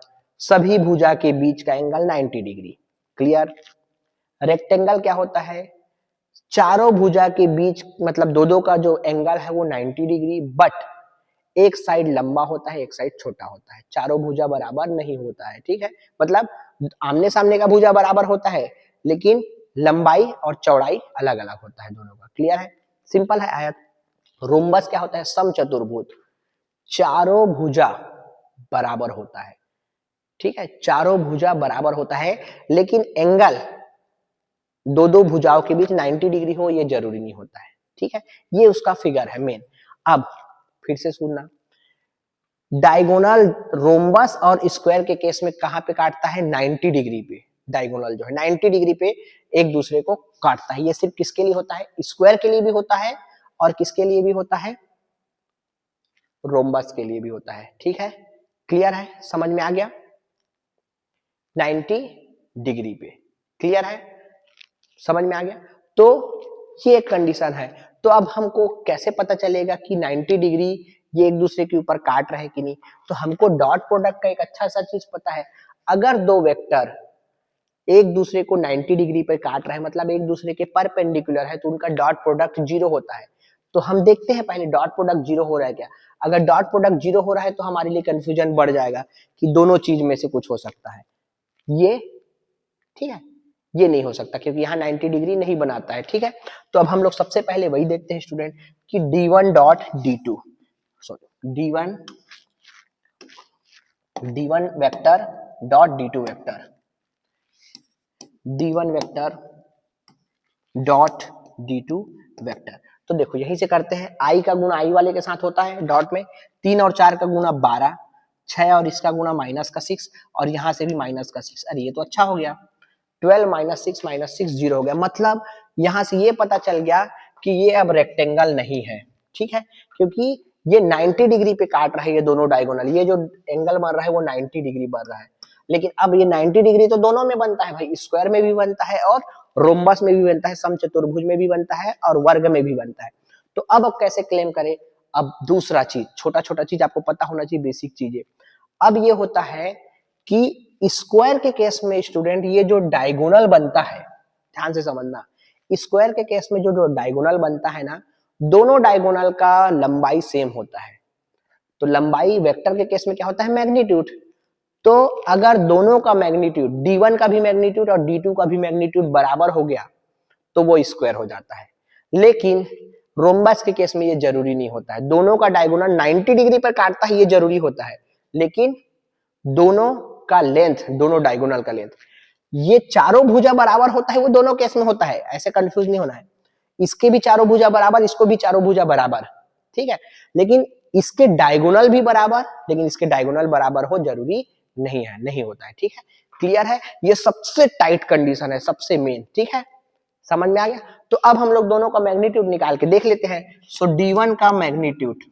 सभी भुजा के बीच का एंगल 90 डिग्री। क्लियर? रेक्टेंगल क्या होता है, चारों भुजा के बीच, मतलब दो दो का जो एंगल है वो 90 डिग्री, बट एक साइड लंबा होता है एक साइड छोटा होता है, चारों भुजा बराबर नहीं होता है, ठीक है। मतलब आमने सामने का भुजा बराबर होता है लेकिन लंबाई और चौड़ाई अलग अलग होता है दोनों का। क्लियर है? सिंपल है आयत। रोम्बस क्या होता है, समचतुर्भुज, चारों भुजा बराबर होता है, ठीक है, चारों भुजा बराबर होता है, लेकिन एंगल दो दो भुजाओं के बीच 90 डिग्री हो ये जरूरी नहीं होता है, ठीक है। ये उसका फिगर है मेन। अब फिर से सुनना, डायगोनल रोम्बस और स्क्वायर के केस में कहां पे काटता है, 90 डिग्री पे। डायगोनल जो है 90 डिग्री पे एक दूसरे को काटता है। ये सिर्फ किसके लिए होता है, स्क्वायर के लिए भी होता है और किसके लिए भी होता है, रोम्बस के लिए भी होता है, ठीक है। क्लियर है? समझ में आ गया? 90 डिग्री पे। क्लियर है? समझ में आ गया? तो ये एक कंडीशन है। तो अब हमको कैसे पता चलेगा कि 90 डिग्री ये एक दूसरे के ऊपर काट रहे कि नहीं? तो हमको डॉट प्रोडक्ट का एक अच्छा सा चीज पता है, अगर दो वेक्टर एक दूसरे को 90 डिग्री पर काट रहे हैं, मतलब एक दूसरे के परपेंडिकुलर है, तो उनका डॉट प्रोडक्ट 0 होता है। तो हम देखते हैं पहले डॉट प्रोडक्ट 0 हो रहा है क्या। अगर डॉट प्रोडक्ट 0 हो रहा है तो हमारे लिए कंफ्यूजन बढ़ जाएगा कि दोनों चीज में से कुछ हो सकता है, ये ठीक है, ये नहीं हो सकता क्योंकि यहाँ 90 डिग्री नहीं बनाता है। ठीक है, तो अब हम लोग सबसे पहले वही देखते हैं स्टूडेंट कि D1 dot D2, sorry D1 vector dot D2 vector, D1 vector dot D2 vector. तो देखो यहीं से करते हैं, I का गुना I वाले के साथ होता है डॉट में, 3 और 4 का गुना 12, 6 और इसका गुना माइनस का 6, और यहाँ से भी माइनस का 6। अरे ये तो अच्छा हो गया, 12 माइनस 6 0 हो गया। मतलब यहाँ से ये पता चल गया कि ये अब रेक्टेंगल नहीं है। ठीक है, क्योंकि ये 90 डिग्री पे काट रहा है ये दोनों डायगोनल, ये जो एंगल बन रहा है वो 90 डिग्री बन रहा है। लेकिन अब ये 90 डिग्री तो दोनों में बनता है भाई, स्क्वायर में भी बनता है और रोम्बस में भी बनता है, समचतुर्भुज में भी बनता है और वर्ग में भी बनता है। तो अब कैसे क्लेम करें? अब दूसरा चीज, छोटा छोटा चीज आपको पता होना चाहिए, बेसिक चीजें। अब ये होता है कि स्क्वायर के केस में स्टूडेंट ये जो डायगोनल बनता है, ध्यान से समझना, स्क्वायर के केस में जो डायगोनल बनता है ना, दोनों डायगोनल का लंबाई सेम होता है। तो लंबाई वेक्टर के केस में क्या होता है? मैग्नीट्यूड। तो अगर दोनों का मैग्नीट्यूड, D1 का भी मैग्नीट्यूड और D2 का भी मैग्नीट्यूड बराबर हो गया तो वो स्क्वायर हो जाता है। लेकिन रोम्बस के केस में ये जरूरी नहीं होता है, दोनों का डायगोनल 90 डिग्री पर काटता है ये जरूरी होता है, लेकिन दोनों का लेंथ, दोनों डायगोनल का लेंथ, ये चारों भुजा बराबर होता है, वो दोनों केस में होता है, ऐसे कंफ्यूज नहीं होना है। इसके भी चारों भुजा बराबर, इसको भी चारों भुजा बराबर, ठीक है, लेकिन इसके डायगोनल भी बराबर, लेकिन इसके डायगोनल बराबर हो जरूरी नहीं है, नहीं होता है। ठीक है, क्लियर है? ये सबसे टाइट कंडीशन है, सबसे मेन। ठीक है, समझ में आ गया? तो अब हम लोग दोनों का मैग्नीट्यूड निकाल के देख लेते हैं। सो D1 का मैग्नीट्यूड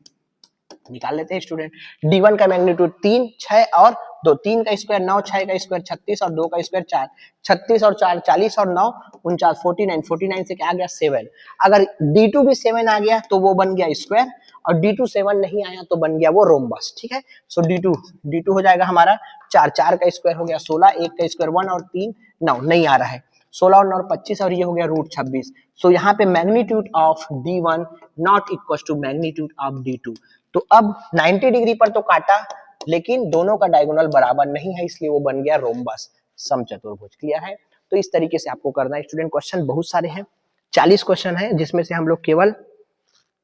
निकाल लेते हैं स्टूडेंट। D1 का मैग्नीट्यूड 3, 6 और 2, 3 का स्क्वायर 9, 6 का स्क्वायर 36 और 2 का स्क्वायर 4, 36 और 4 40 और 9 49, 49, 49 से क्या आ गया? 7। अगर D2 भी 7 आ गया तो वो बन गया स्क्वायर, और D2 7 नहीं आया तो बन गया वो रोम्बस। ठीक है, सो D2 हो जाएगा हमारा 4, 4 का स्क्वायर हो गया 16, 1 का स्क्वायर 1 और 3 9, नहीं आ रहा है, 16 और 9 25 और ये हो गया रूट 26। सो यहाँ पे magnitude of D1 not equal to magnitude of D2। तो अब 90 डिग्री पर तो काटा, लेकिन दोनों का डायगोनल बराबर नहीं है, इसलिए वो बन गया रोम्बस, समचतुर्भुज। क्लियर है? तो इस तरीके से आपको करना है स्टूडेंट। क्वेश्चन बहुत सारे हैं, 40 क्वेश्चन है, जिसमें से हम लोग केवल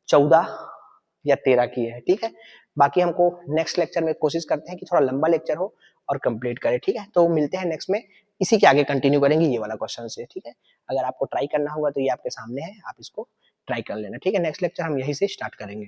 14 या 13 किए हैं। ठीक है, बाकी हमको नेक्स्ट लेक्चर में कोशिश करते हैं कि थोड़ा लंबा लेक्चर हो और कंप्लीट करें। ठीक है, तो मिलते हैं नेक्स्ट में, इसी के आगे कंटिन्यू करेंगे ये वाला क्वेश्चन से। ठीक है, अगर आपको ट्राई करना होगा तो ये आपके सामने है, आप इसको ट्राई कर लेना। ठीक है, नेक्स्ट लेक्चर हम यहीं से स्टार्ट करेंगे।